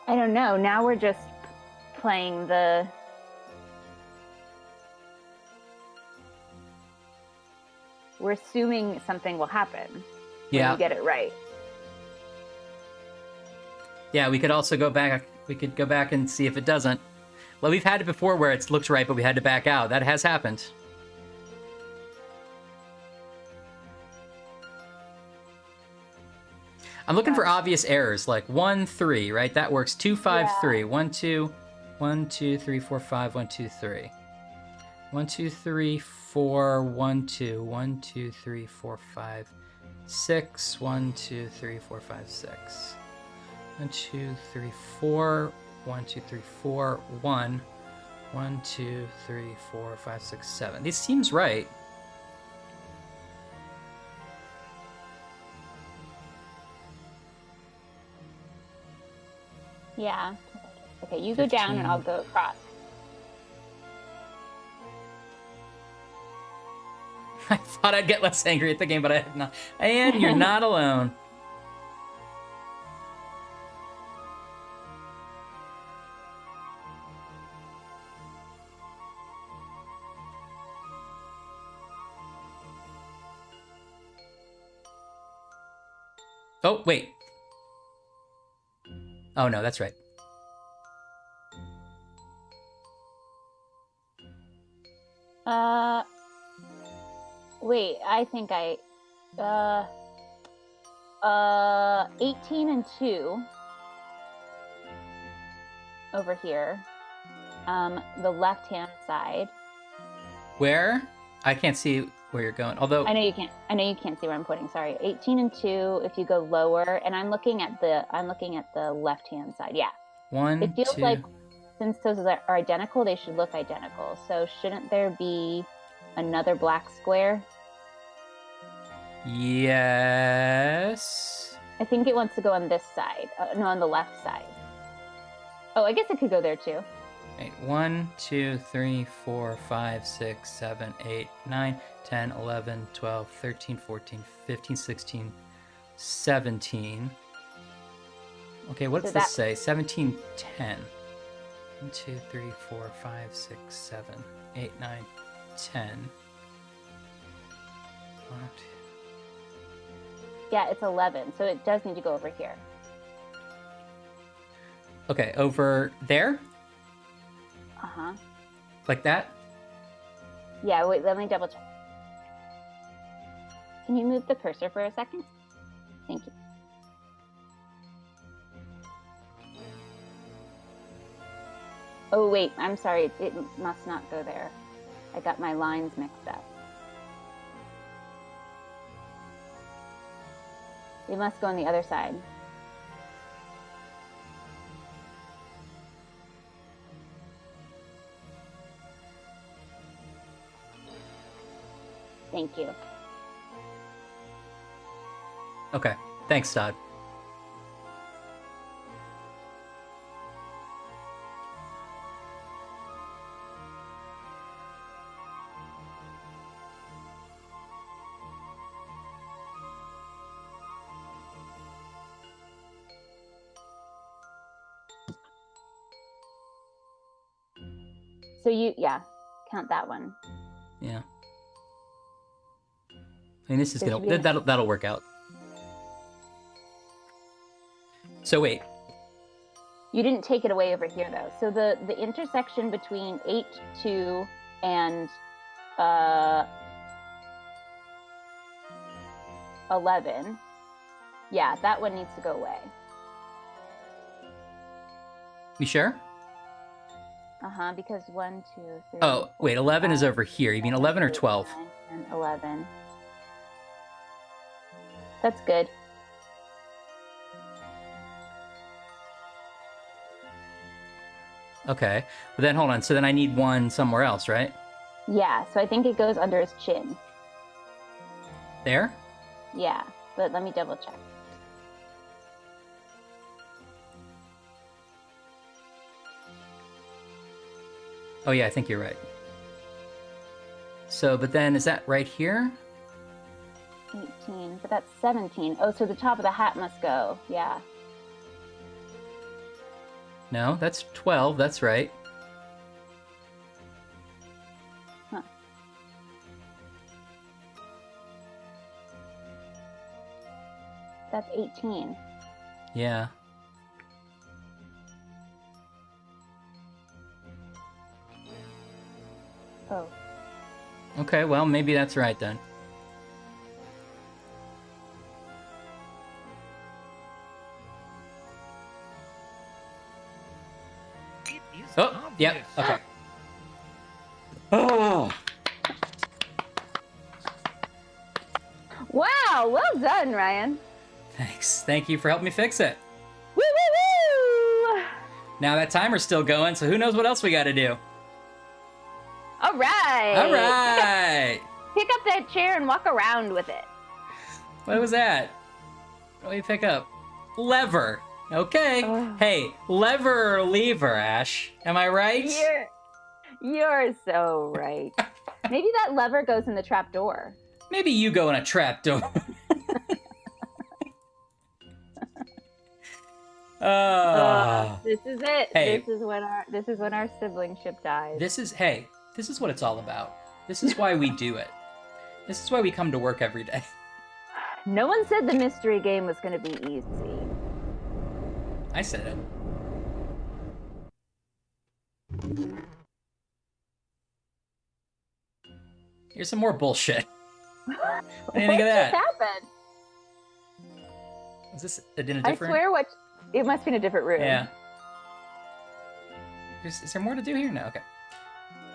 I don't know. Now we're just playing the... We're assuming something will happen when you get it right. Yeah, we could also go back. We could go back and see if it doesn't. Well, we've had it before where it's looked right, but we had to back out. That has happened. I'm looking for obvious errors, like 1, 3, right? That works. 2, 5, 3. 1, 2, 1, 2, 3, 4, 5, 1, 2, 3. 1, 2, 3, 4, 1, 2, 1, 2, 3, 4, 5, 6, 1, 2, 3, 4, 5, 6. 1, 2, 3, 4, 1, 2, 3, 4, 1, 1, 2, 3, 4, 5, 6, 7. This seems right. Yeah. Okay, you go down and I'll go across. I thought I'd get less angry at the game, but I have not. And you're not alone. Oh, wait. Oh, no, that's right. Wait, I think 18 and 2 over here. The left-hand side. Where? I can't see where you're going. Although I know you can't see where I'm pointing. Sorry. 18 and 2 if you go lower, and I'm looking at the left-hand side. Yeah. 1, It feels 2. like since those are identical, they should look identical. So shouldn't there be another black square? Yes. I think it wants to go on this side. No, on the left side. Oh, I guess it could go there too. Wait, 1, 2, 3, 4, 5, 6, 7, 8, 9, 10, 11, 12, 13, 14, 15, 16, 17. Okay, what does this say? 17, 10. 1, 2, 3, 4, 5, 6, 7, 8, 9, 10. 1, 2. Yeah, it's 11, so it does need to go over here. Okay, over there? Uh-huh. Like that? Yeah, wait, let me double check. Can you move the cursor for a second? Thank you. Oh, wait, I'm sorry. It must not go there. I got my lines mixed up. It must go on the other side. Thank you. Okay, thanks, Todd. So count that one. Yeah. I mean, this is gonna that'll work out. So wait. You didn't take it away over here though. So the intersection between 8, 2, and 11. Yeah, that one needs to go away. You sure? Because 1, 2, 3. Oh, wait, 11 is over here. You mean 11 or 12? 9, 10, 11. That's good. Okay. But then hold on. So then I need one somewhere else, right? Yeah, so I think it goes under his chin. There? Yeah, but let me double check. Oh yeah, I think you're right. So, but then is that right here? 18, but that's 17. Oh, so the top of the hat must go. Yeah. No, that's 12. That's right. Huh. That's 18. Yeah. Oh. Okay, well, maybe that's right then. It is Oh, yep, obvious. okay. Oh! Wow, well done, Ryan. Thanks. Thank you for helping me fix it. Woo, woo, woo! Now that timer's still going, so who knows what else we gotta do. All right. All right! Pick up that chair and walk around with it. What was that? What do we pick up? Lever. Okay. Oh. Hey, lever or lever, Ash? Am I right? You're so right. Maybe that lever goes in the trap door. Maybe you go in a trap door. This is it. Hey. This is when our siblingship dies. This is what it's all about. This is why we do it. This is why we come to work every day. No one said the mystery game was going to be easy. I said it. Here's some more bullshit. What do you think of that? What just happened? Is this in a different? I swear, it must be in a different room. Yeah. Is there more to do here? No. Okay.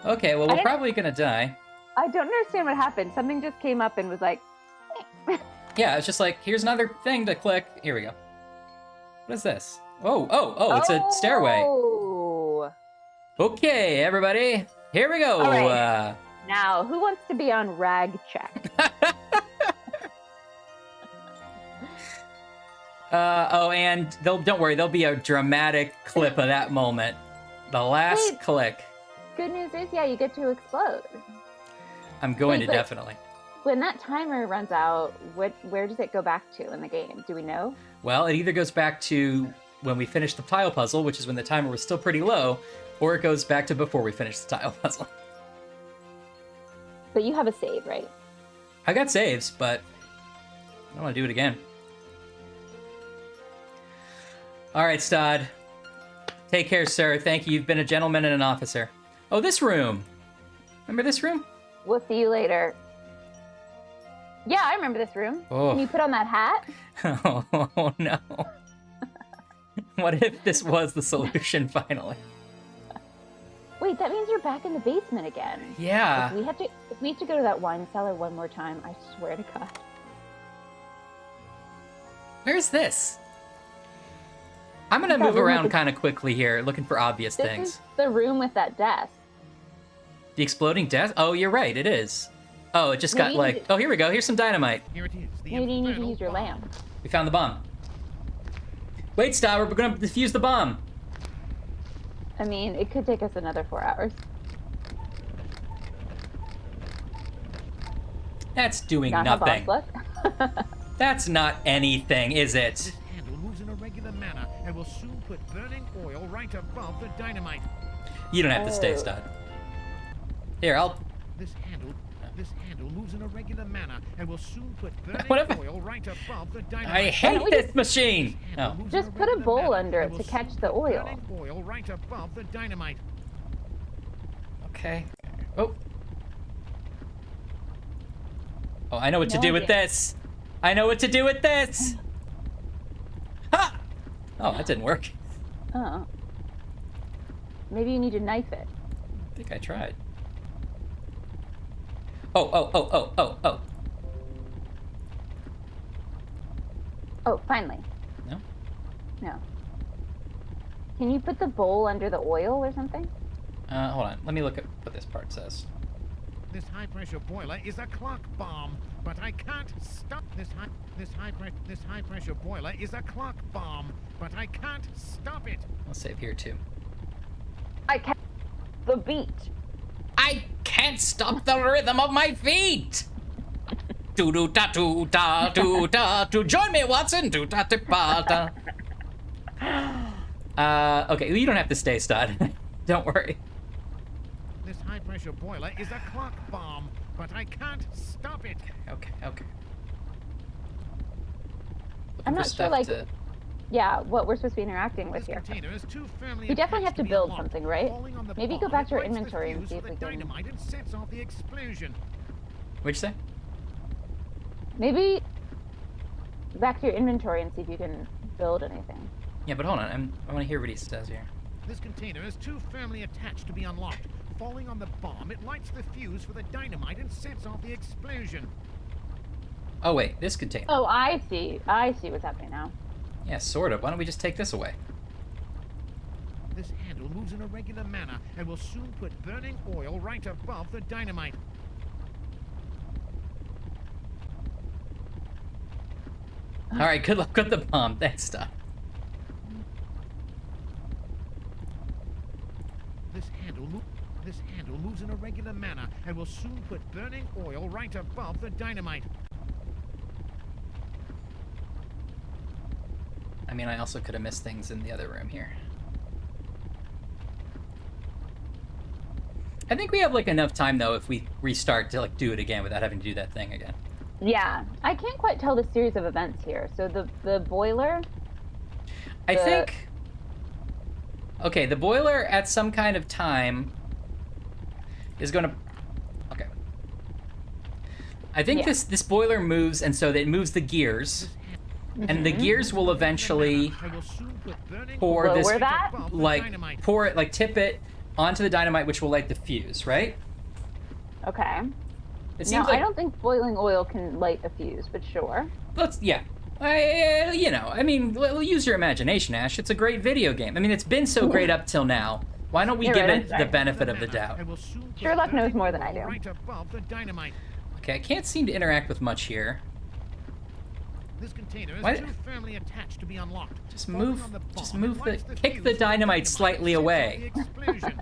Okay. Well, we're probably gonna die. I don't understand what happened. Something just came up and was like. Yeah, it's just like, here's another thing to click. Here we go. What is this? Oh, it's a stairway. Oh. Okay, everybody. Here we go. All right. Now, who wants to be on rag check? And don't worry, there'll be a dramatic clip of that moment. The last click. Good news is, you get to explode. I'm going to but definitely. When that timer runs out, where does it go back to in the game? Do we know? Well, it either goes back to when we finished the tile puzzle, which is when the timer was still pretty low, Or it goes back to before we finish the tile puzzle. But you have a save, right? I got saves, but I don't want to do it again. All right, Stod. Take care, sir. Thank you. You've been a gentleman and an officer. Oh, this room. Remember this room? We'll see you later. Yeah, I remember this room. Oh. Can you put on that hat? Oh, no. What if this was the solution finally? Wait, that means you're back in the basement again. Yeah. If we have to go to that wine cellar one more time, I swear to God. Where's this? I'm gonna move around kind of quickly here, looking for obvious This things. is the room with that desk. The exploding desk? Oh, you're right, it is. Oh, it just got Maybe like... you- Oh, here we go. Here's some dynamite. Here it is. The Maybe you need to infernal use your bomb. lamp. We found the bomb. Wait, stop. We're gonna defuse the bomb. I mean, it could take us another 4 hours. That's doing Not how nothing. boss look. That's not anything, is it? This handle moves in a regular manner and will soon put burning oil right above the dynamite. You don't have to stay, Oh. Stud. Here, I'll... This handle moves in a regular manner and will soon put burning Whatever. oil right above the I dynamite. hate we this machine! Handle Oh. moves in Just put a regular bowl manner under and it will to catch soon the put oil. burning oil right above the dynamite. Okay. Oh. Oh, I know what to No do with idea. this! I know what to do with this! Ha! Oh, that didn't work. Oh. Maybe you need to knife it. I think I tried. Oh. Oh, finally. No? No. Can you put the bowl under the oil or something? Hold on. Let me look at what this part says. This high-pressure boiler is a clock bomb, but I can't stop this high-pressure boiler is a clock bomb, but I can't stop it. I'll save here too. I can't. The beat. I can't stop the rhythm of my feet. Do do da do da do da do. Join me, Watson. Do da da ba da. Okay, you don't have to stay, Stud. Don't worry. This high-pressure boiler is a clock bomb, but I can't stop it. Okay. Looking I'm for not sure, stuff like, to- yeah, what we're supposed to be interacting with This here. container is too firmly We definitely have attached to be build unlocked. something, right? Falling on the Maybe go bomb, back it to our lights the inventory and fuse see for if the we can- dynamite and sets off the explosion. What'd you say? Maybe back to your inventory and see if you can build anything. Yeah, but hold on. I want to hear what he says here. This container is too firmly attached to be unlocked. Falling on the bomb, it lights the fuse for the dynamite and sets off the explosion. Oh wait, this container. Oh, I see. I see what's happening now. Yeah, sort of. Why don't we just take this away? This handle moves in a regular manner and will soon put burning oil right above the dynamite. All right, good luck with the bomb. Thanks, Stud. This handle moves in a regular manner and will soon put burning oil right above the dynamite. I mean, I also could have missed things in the other room here. I think we have like enough time though if we restart to like do it again without having to do that thing again. Yeah, I can't quite tell the series of events here. So the boiler. I think. Okay, the boiler at some kind of time is going to. Okay. I think Yeah. this boiler moves, and so it moves the gears, and the gears will eventually And will soon put burning pour oil this, Lower that? above the like dynamite. pour it, like tip it onto the dynamite, which will light the fuse, right? Okay. It No, seems like I don't think boiling oil can light a fuse, but sure. yeah. I mean, use your imagination, Ash. It's a great video game. I mean, it's been so great up till now. Why don't we You're give right, it I'm the sorry. benefit of the doubt? And will soon put Sherlock knows burning more than I oil do. Right above the dynamite. Okay, I can't seem to interact with much here. This container is Why- too firmly attached to be unlocked. Just Falling move- on the just bomb, move it the- lights kick fuse the for dynamite slightly and sets off away. the explosion.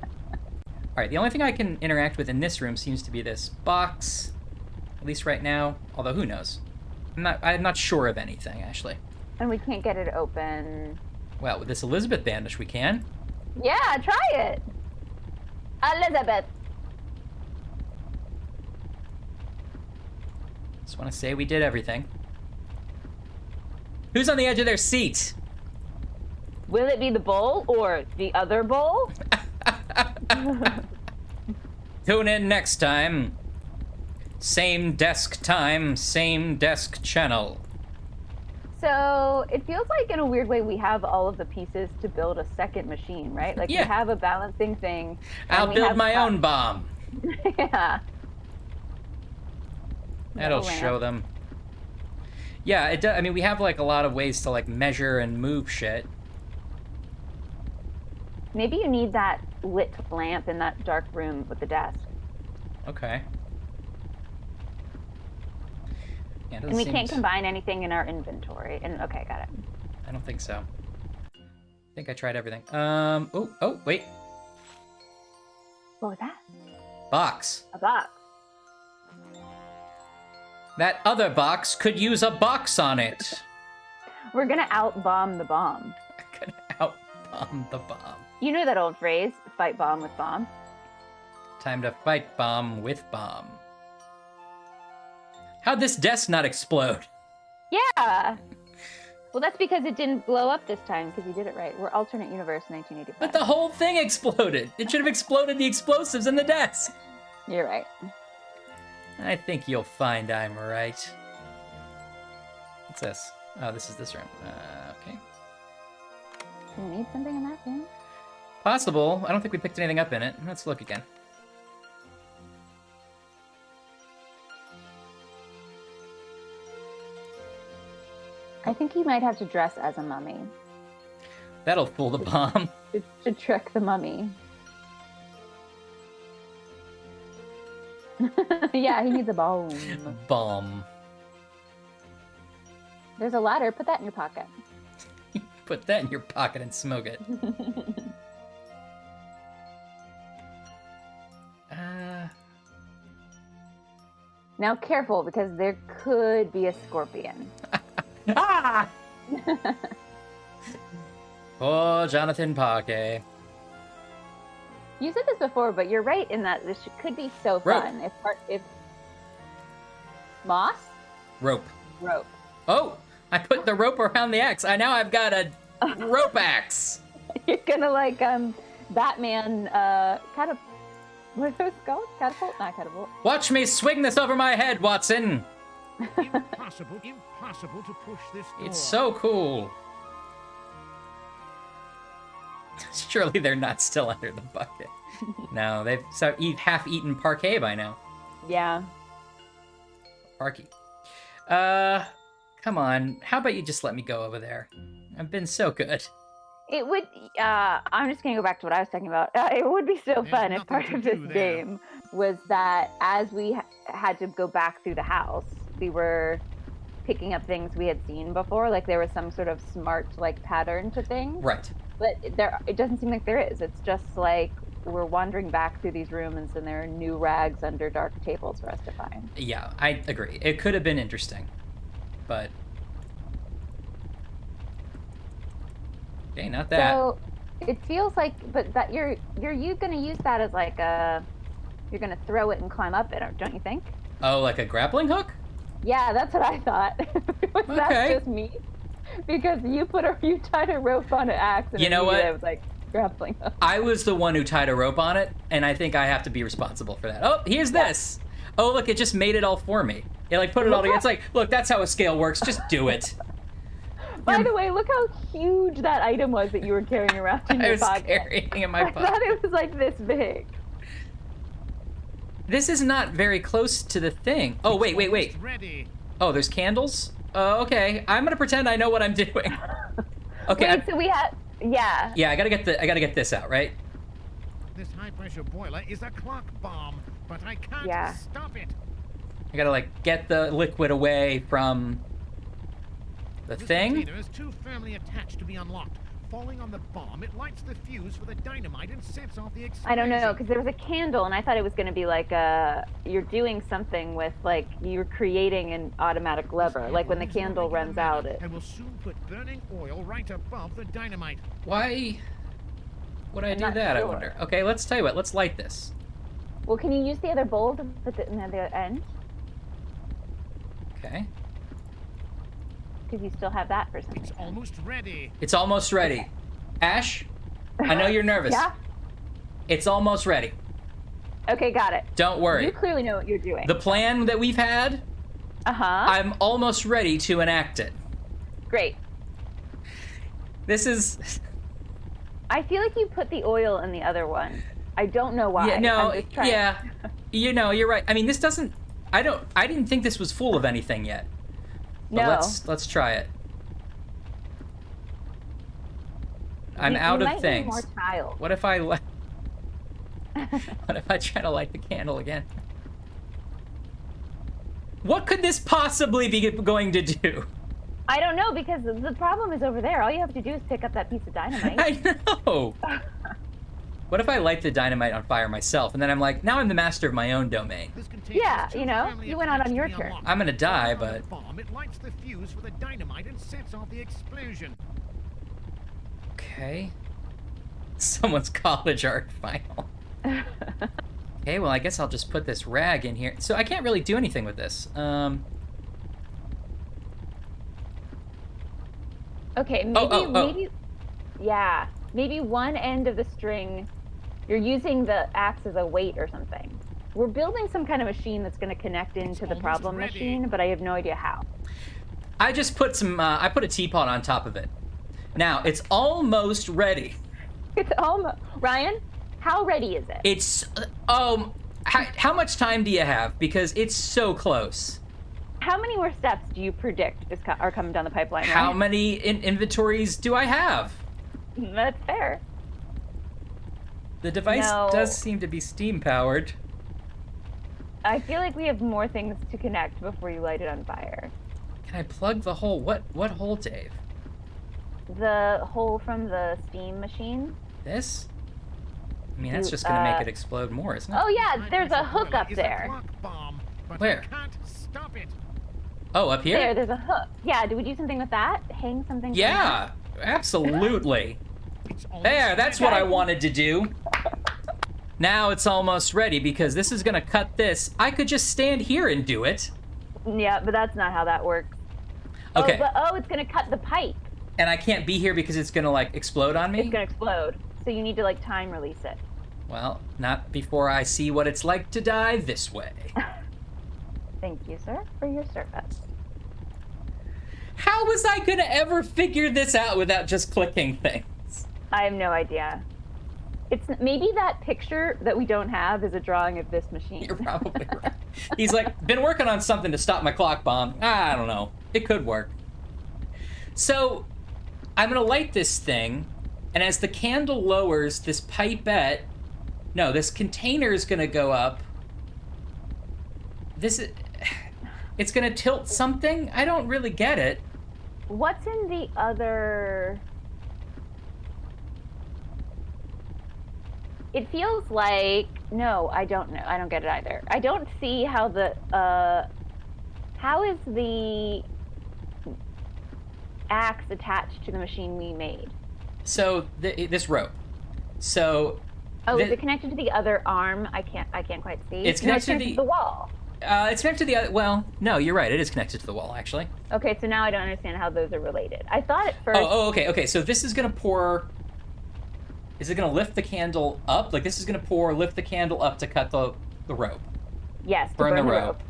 All right, the only thing I can interact with in this room seems to be this box, at least right now. Although who knows? I'm not sure of anything actually. And we can't get it open. Well, with this Elizabeth bandage, we can. Yeah, try it. Elizabeth. Just want to say we did everything. Who's on the edge of their seat? Will it be the bowl or the other bowl? Tune in next time. Same desk time, same desk channel. So it feels like in a weird way we have all of the pieces to build a second machine, right? Like we have a balancing thing. I'll build my own bomb. Yeah. That'll show them. Yeah, it does. I mean, we have like a lot of ways to like measure and move shit. Maybe you need that lit lamp in that dark room with the desk. Okay. Yeah, and we can't combine anything in our inventory. And okay, got it. I don't think so. I think I tried everything. Oh, wait. What was that? Box. A box. That other box could use a box on it. We're gonna out-bomb the bomb. Gonna out-bomb the bomb. You know that old phrase, fight bomb with bomb? Time to fight bomb with bomb. How'd this desk not explode? Yeah! Well, that's because it didn't blow up this time, because you did it right. We're alternate universe 1985. But the whole thing exploded. It should have exploded the explosives in the desk. You're right. I think you'll find I'm right. What's this? Oh, this is this room. Okay. Do we need something in that room? Possible. I don't think we picked anything up in it. Let's look again. I think you might have to dress as a mummy. That'll fool the bomb. To trick the mummy. Yeah, he needs a bomb. Bomb. There's a ladder. Put that in your pocket. Put that in your pocket and smoke it. Now careful, because there could be a scorpion. Ah! Poor Jonathan Parquet. You said this before, but you're right in that this could be so fun. If moss? Rope. Rope. Oh! I put the rope around the axe. I've got a rope axe. You're gonna like Batman what are those called? Catapult? Not catapult. Watch me swing this over my head, Watson. Impossible to push this door. It's so cool. Surely they're not still under the bucket. No, they've half-eaten Parquet by now. Yeah. Parky. Come on. How about you just let me go over there? I've been so good. It would, I'm just going to go back to what I was talking about. It would be so fun if part of this game was that as we had to go back through the house, we were picking up things we had seen before. Like there was some sort of smart, like, pattern to things. Right. But it doesn't seem like there is. It's just like we're wandering back through these rooms and there are new rags under dark tables for us to find. Yeah, I agree. It could have been interesting, but... Okay, not that. So it feels like, but that you're gonna use that as like you're gonna throw it and climb up it, don't you think? Oh, like a grappling hook? Yeah, that's what I thought. Was that just me? Because you tied a rope on an axe and you know what? It was like grappling hook. I was the one who tied a rope on it, and I think I have to be responsible for that. Oh, here's this. Oh, look, it just made it all for me. It like put it all together. It's like, look, that's how a scale works. Just do it. By the way, look how huge that item was that you were carrying around in your pocket. I was carrying in my pocket. I thought it was like this big. This is not very close to the thing. Oh, wait. Ready. Oh, there's candles? Okay. I'm gonna pretend I know what I'm doing. Okay. Wait, so we have, yeah. Yeah, I gotta get this out, right? This high-pressure boiler is a clock bomb, but I can't stop it. I gotta, like, get the liquid away from the thing. The container is too firmly attached to be unlocked. Falling on the bomb, it lights the fuse for the dynamite and sets off the explosion. I don't know, because there was a candle, and I thought it was going to be like you're doing something with, like, you're creating an automatic lever. Like when the candle runs out, and will soon put burning oil right above the dynamite. Why Would I I'm do not that, I sure. wonder? Okay, let's tell you what. Let's light this. Well, can you use the other bowl to put it in the other end? Okay. Because you still have that for some It's reason. almost ready. It's almost ready. Ash, I know you're nervous. Yeah? It's almost ready. Okay, got it. Don't worry. You clearly know what you're doing. The plan that we've had, Uh-huh. I'm almost ready to enact it. Great. This is... I feel like you put the oil in the other one. I don't know why. Yeah, no, I'm just trying. yeah. You know, you're right. I mean, this doesn't... I didn't think this was full of anything yet. But No. let's try it. I'm You out of might need things. more tiles. What if I what if I try to light the candle again? What could this possibly be going to do? I don't know, because the problem is over there. All you have to do is pick up that piece of dynamite. I know. What if I light the dynamite on fire myself, and then I'm like, now I'm the master of my own domain. This container Yeah, is too you know, firmly you went out attached on to your be turn. unlocked. I'm gonna die, On the but bomb, it lights the fuse for the dynamite and sets off the explosion. okay. Someone's college art final. Okay, well, I guess I'll just put this rag in here. So I can't really do anything with this. Okay, maybe, oh. yeah, maybe one end of the string, you're using the axe as a weight or something. We're building some kind of machine that's going to connect into the almost problem ready. machine, but I have no idea how. I just put some, I put a teapot on top of it. Now, it's almost ready. It's almost, Ryan, how ready is it? It's, how much time do you have? Because it's so close. How many more steps do you predict are coming down the pipeline? How Ryan? many inventories do I have? That's fair. The device No. does seem to be steam powered. I feel like we have more things to connect before you light it on fire. Can I plug the hole? What hole, Dave? The hole from the steam machine. This? I mean, that's You, just gonna make it explode more, isn't it? Oh yeah, there's a High-pressure hook boiler up is a there. clock bomb, but Where? I can't stop it. Oh, up here? There's a hook. Yeah, do we do something with that? Hang something from Yeah, absolutely. It's almost There, that's ready. what I wanted to do. Now it's almost ready because this is gonna cut this. I could just stand here and do it. that? Yeah, but that's not how that works. Okay, It's gonna cut the pipe. and I can't be here because it's gonna like explode on me? It's gonna explode. So you need to like time release it. Well, not before I see what it's like to die this way. Thank you, sir, for your service. How was I gonna ever figure this out without just clicking things? I have no idea. It's maybe that picture that we don't have is a drawing of this machine. You're probably right. He's like, been working on something to stop my clock bomb. I don't know. It could work. So, I'm gonna light this thing, and as the candle lowers, this pipette... No, this container is gonna go up. This is... It's gonna tilt something? I don't really get it. What's in the other? It feels like no, I don't know. I don't get it either. I don't see how the how is the axe attached to the machine we made? So, this rope. So... Oh, the- is it connected to the other arm? I can't quite see. It's No, connected to to the wall. It's connected to the other... Well, no, you're right. It is connected to the wall, actually. Okay, so now I don't understand how those are related. I thought at first. Okay. So this is gonna pour... Is it gonna lift the candle up? Like, this is gonna lift the candle up to cut the rope. Yes, to Burn the rope.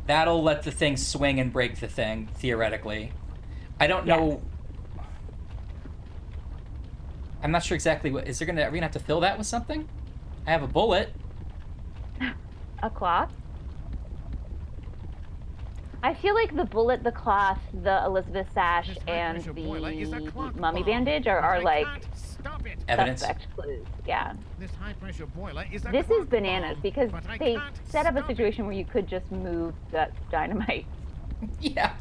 That'll let the thing swing and break the thing, theoretically. I don't know... I'm not sure exactly what... Are we gonna have to fill that with something? I have a bullet. A cloth? I feel like the bullet, the cloth, the Elizabeth sash, This and high-pressure boiler is a the clock mummy bomb, bandage are but I like can't stop it. Evidence. suspect clues. Yeah. This high-pressure boiler is a This is clock bananas bomb, because but I they can't set up a stop it. situation where you could just move that dynamite. Yeah.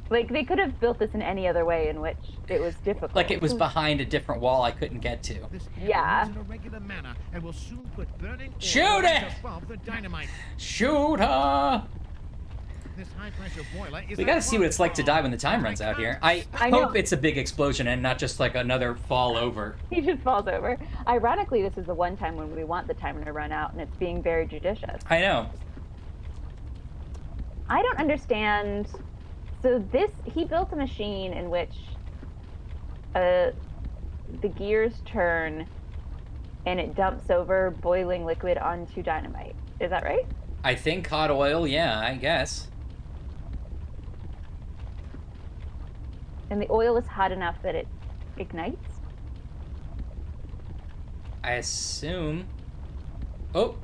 Like they could have built this in any other way in which it was difficult. Like it was behind a different wall I couldn't get to. This handle Yeah. moves in a regular manner and will soon put burning oil Shoot right it! above the dynamite. Shoot her! This high-pressure boiler is We gotta see what it's like to die when the time runs out here. I know. hope it's a big explosion and not just like another fall over. He just falls over. Ironically, this is the one time when we want the timer to run out, and it's being very judicious. I know. I don't understand. So he built a machine in which the gears turn and it dumps over boiling liquid onto dynamite. Is that right? I think hot oil, yeah, I guess. And the oil is hot enough that it ignites? I assume. Oh,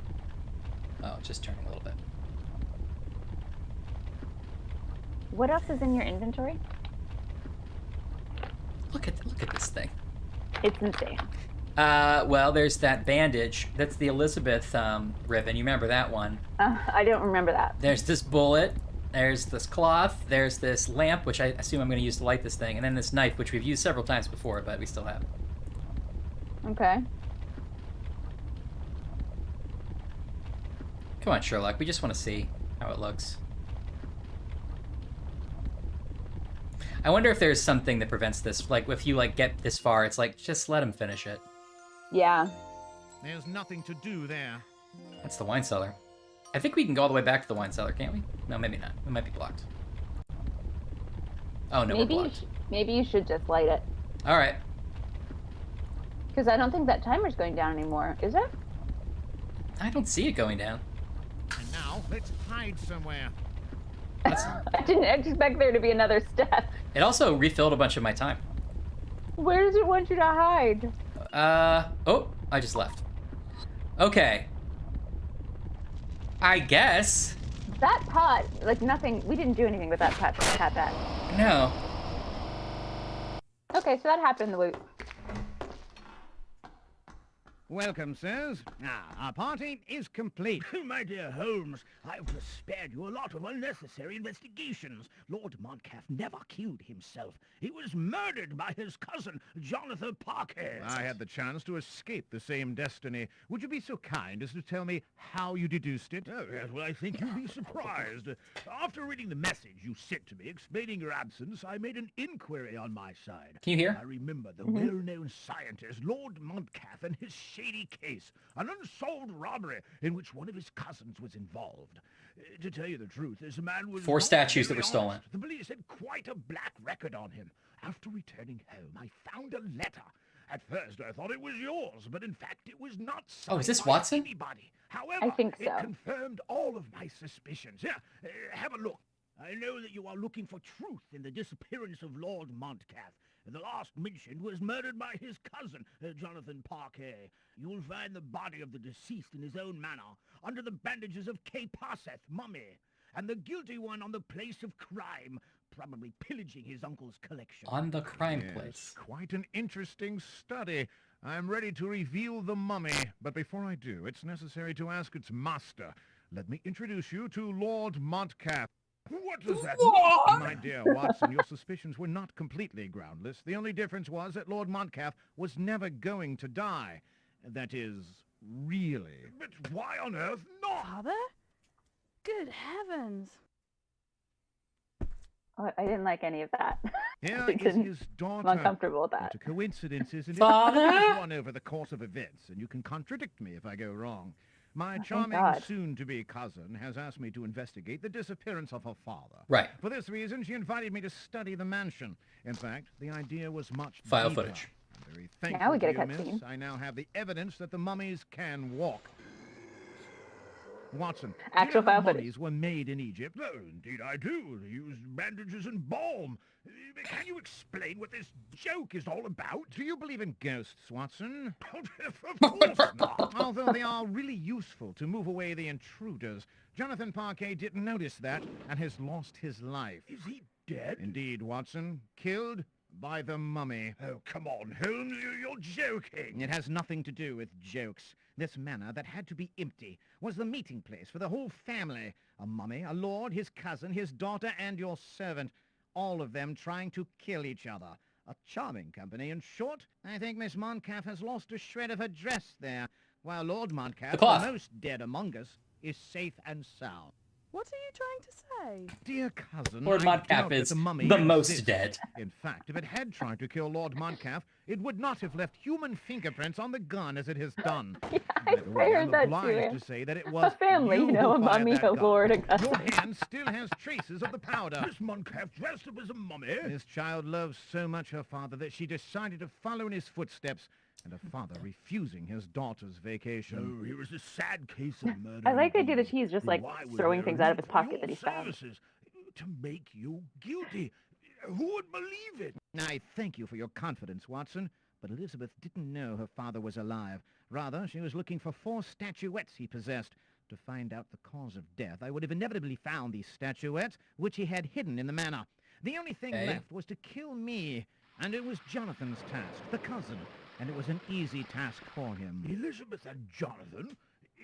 just turning a little bit. What else is in your inventory? Look at this thing. It's insane. Well, there's that bandage. That's the Elizabeth ribbon. You remember that one? I don't remember that. There's this bullet. There's this cloth. There's this lamp, which I assume I'm going to use to light this thing, and then this knife, which we've used several times before, but we still have it. Okay. Come on, Sherlock. We just want to see how it looks. I wonder if there's something that prevents this. Like, if you get this far, it's like, just let him finish it. Yeah. There's nothing to do there. That's the wine cellar. I think we can go all the way back to the wine cellar, can't we? No, maybe not. It might be blocked. Oh, no, we're blocked. Maybe you should just light it. All right. Because I don't think that timer's going down anymore, is it? I don't see it going down. And now, let's hide somewhere. I didn't expect there to be another step. It also refilled a bunch of my time. Where does it want you to hide? Oh, I just left. Okay. I guess. That pot, nothing, we didn't do anything with that pot to tap that. No. Okay, so that happened the way... Welcome, sirs. Our party is complete. My dear Holmes, I've spared you a lot of unnecessary investigations. Lord Montcalf never killed himself. He was murdered by his cousin, Jonathan Parker. I had the chance to escape the same destiny. Would you be so kind as to tell me how you deduced it? Oh, yes, well, I think you'll be surprised. After reading the message you sent to me explaining your absence, I made an inquiry on my side. Can you hear? I remember the well-known scientist, Lord Montcalf, and his shady case, an unsolved robbery in which one of his cousins was involved. To tell you the truth, this man was 4 not statues that very were stolen. honest. The police had quite a black record on him. After returning home, I found a letter. At first, I thought it was yours, but in fact, it was not signed Oh, is this by Watson? anybody. However, I think it so. confirmed all of my suspicions. Here, have a look. I know that you are looking for truth in the disappearance of Lord Montcalf. The last mentioned was murdered by his cousin, Jonathan Parquet. You'll find the body of the deceased in his own manor, under the bandages of K. Parseth, mummy, and the guilty one on the place of crime, probably pillaging his uncle's collection. On the crime Yes, place. quite an interesting study. I'm ready to reveal the mummy, but before I do, it's necessary to ask its master. Let me introduce you to Lord Montcalf. What does that What? My dear Watson, your suspicions were not completely groundless. The only difference was that Lord Montcalf was never going to die. That is, really. But why on earth not? Father? Good heavens. Oh, I didn't like any of that. Here I is didn't- his I'm daughter. uncomfortable with that. What a coincidence, isn't it? Father? There's one over the course of events, and you can contradict me if I go wrong. My thank charming God. soon-to-be cousin has asked me to investigate the disappearance of her father. Right. For this reason, she invited me to study the mansion. In fact, the idea was much File deeper. footage. I'm very thankful Now we get a to you, miss. cutscene. I now have the evidence that the mummies can walk. Watson, Actual do you know file the footage. mummies were made in Egypt? No, indeed I do. They use bandages and balm. Can you explain what this joke is all about? Do you believe in ghosts, Watson? Of course not. Although they are really useful to move away the intruders. Jonathan Parquet didn't notice that and has lost his life. Is he dead? Indeed, Watson. Killed by the mummy. Oh, come on, Holmes. You're joking. It has nothing to do with jokes. This manor that had to be empty was the meeting place for the whole family. A mummy, a lord, his cousin, his daughter, and your servant. All of them trying to kill each other. A charming company, in short. I think Miss Montcalf has lost a shred of her dress there, while Lord The Montcalf, cloth. the most dead among us, is safe and sound. What are you trying to say? Dear cousin, Lord I doubt Montcalf that is the mummy the most exists. dead. In fact, if it had tried to kill Lord Montcalf, it would not have left human fingerprints on the gun as it has done. Yeah, By the way, heard I'm that too. obliged to say that it was A family, you you know, who a fired mummy, that a gun. lord, a cousin. Your hand still has traces of the powder. Miss Montcalf dressed up as a mummy? This child loves so much her father that she decided to follow in his footsteps, and her father refusing his daughter's vacation. So here is a sad case of murder. I like the idea that indeed. he's just like Why was throwing there things a out of need his for pocket your that he's found. services to make you guilty. Who would believe it? I thank you for your confidence, Watson, but Elizabeth didn't know her father was alive. Rather, she was looking for 4 statuettes he possessed. To find out the cause of death, I would have inevitably found these statuettes, which he had hidden in the manor. The only thing left was to kill me, and it was Jonathan's task, the cousin, and it was an easy task for him. Elizabeth and Jonathan?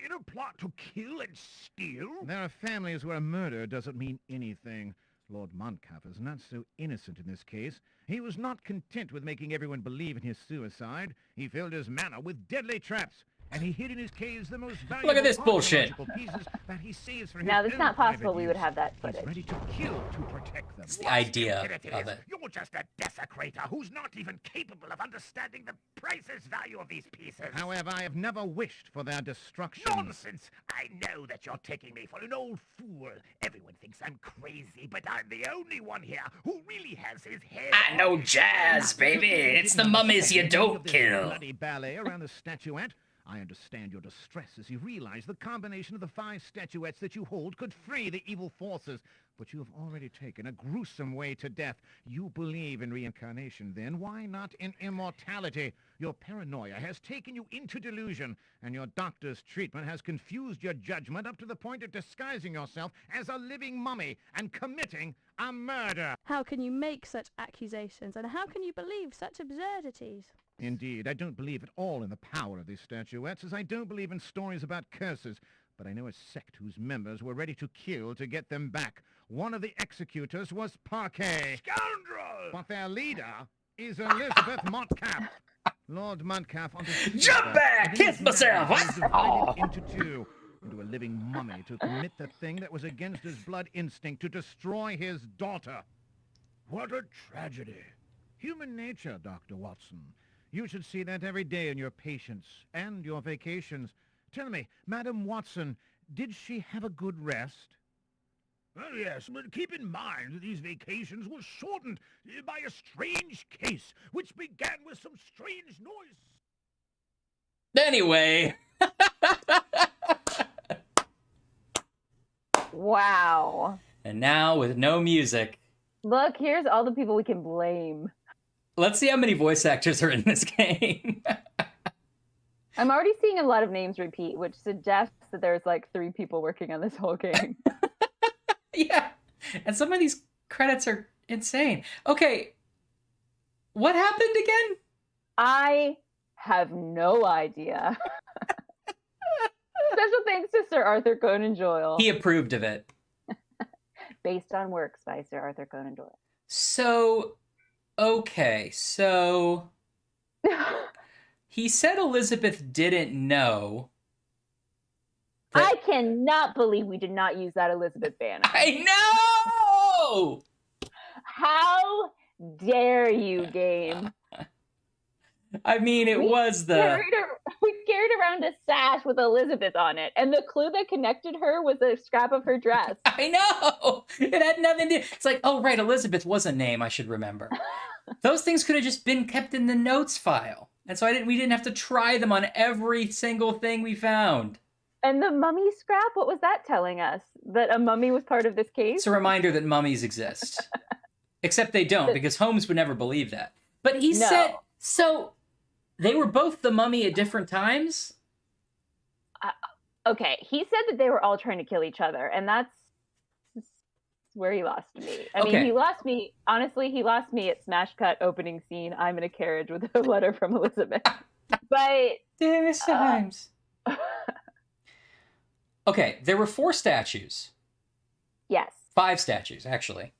In a plot to kill and steal? There are families where a murder doesn't mean anything. Lord Montcalf is not so innocent in this case. He was not content with making everyone believe in his suicide. He filled his manor with deadly traps, and he hid in his caves the most valuable Look at this bullshit. archaeological pieces that he saves for his Now, it's own not possible private we would use. have that He's footage. ready to kill to protect them. It's the idea Stupidity. of it. You're just a desecrator who's not even capable of understanding the priceless value of these pieces. However, I have never wished for their destruction. Nonsense! I know that you're taking me for an old fool. Everyone thinks I'm crazy, but I'm the only one here who really has his head I know on his jazz, shoulders. baby. It's the Didn't mummies you understand any don't of this kill. Bloody ballet around the statuette. I understand your distress as you realize the combination of the 5 statuettes that you hold could free the evil forces. But you have already taken a gruesome way to death. You believe in reincarnation, then. Why not in immortality? Your paranoia has taken you into delusion, and your doctor's treatment has confused your judgment up to the point of disguising yourself as a living mummy and committing a murder. How can you make such accusations, and how can you believe such absurdities? Indeed, I don't believe at all in the power of these statuettes, as I don't believe in stories about curses. But I know a sect whose members were ready to kill to get them back. One of the executors was Parquet. Scoundrel! But their leader is Elizabeth Montcalf. Lord Montcalf understood Jump that, back! and in Kiss his myself! mind, he was Aw. divided into 2, into a living mummy to commit the thing that was against his blood instinct, to destroy his daughter. What a tragedy. Human nature, Dr. Watson. You should see that every day in your patients and your vacations. Tell me, Madam Watson, did she have a good rest? Well, yes, but keep in mind that these vacations were shortened by a strange case, which began with some strange noise. Anyway. Wow. And now with no music, Look, here's all the people we can blame. let's see how many voice actors are in this game. I'm already seeing a lot of names repeat, which suggests that there's like 3 people working on this whole game. Yeah. And some of these credits are insane. Okay. What happened again? I have no idea. Special thanks to Sir Arthur Conan Doyle. He approved of it. Based on works by Sir Arthur Conan Doyle. So, okay. So, he said Elizabeth didn't know. I cannot believe we did not use that Elizabeth banner. I know! How dare you, game? I mean, it was the... We carried around a sash with Elizabeth on it, and the clue that connected her was a scrap of her dress. I know! It had nothing to... It's like, oh, right, Elizabeth was a name I should remember. Those things could have just been kept in the notes file. And so we didn't have to try them on every single thing we found. And the mummy scrap, what was that telling us? That a mummy was part of this case? It's a reminder that mummies exist. Except they don't, because Holmes would never believe that. But he said... So, they were both the mummy at different times? Okay, he said that they were all trying to kill each other, and that's where he lost me. I mean, he lost me, honestly, he lost me at Smash Cut opening scene, I'm in a carriage with a letter from Elizabeth. But... Damn, Mr. Holmes. Okay, there were 4 statues. Yes. 5 statues, actually.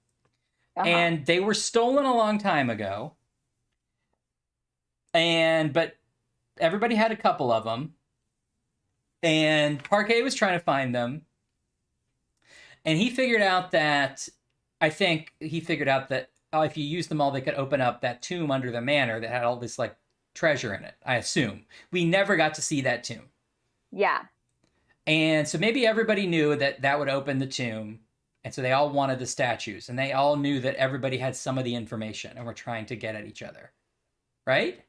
And they were stolen a long time ago. But everybody had a couple of them. And Parquet was trying to find them. And he figured out that, I think he figured out that if you use them all, they could open up that tomb under the manor that had all this like treasure in it, I assume. We never got to see that tomb. Yeah. And so maybe everybody knew that that would open the tomb. And so they all wanted the statues. And they all knew that everybody had some of the information and were trying to get at each other. Right?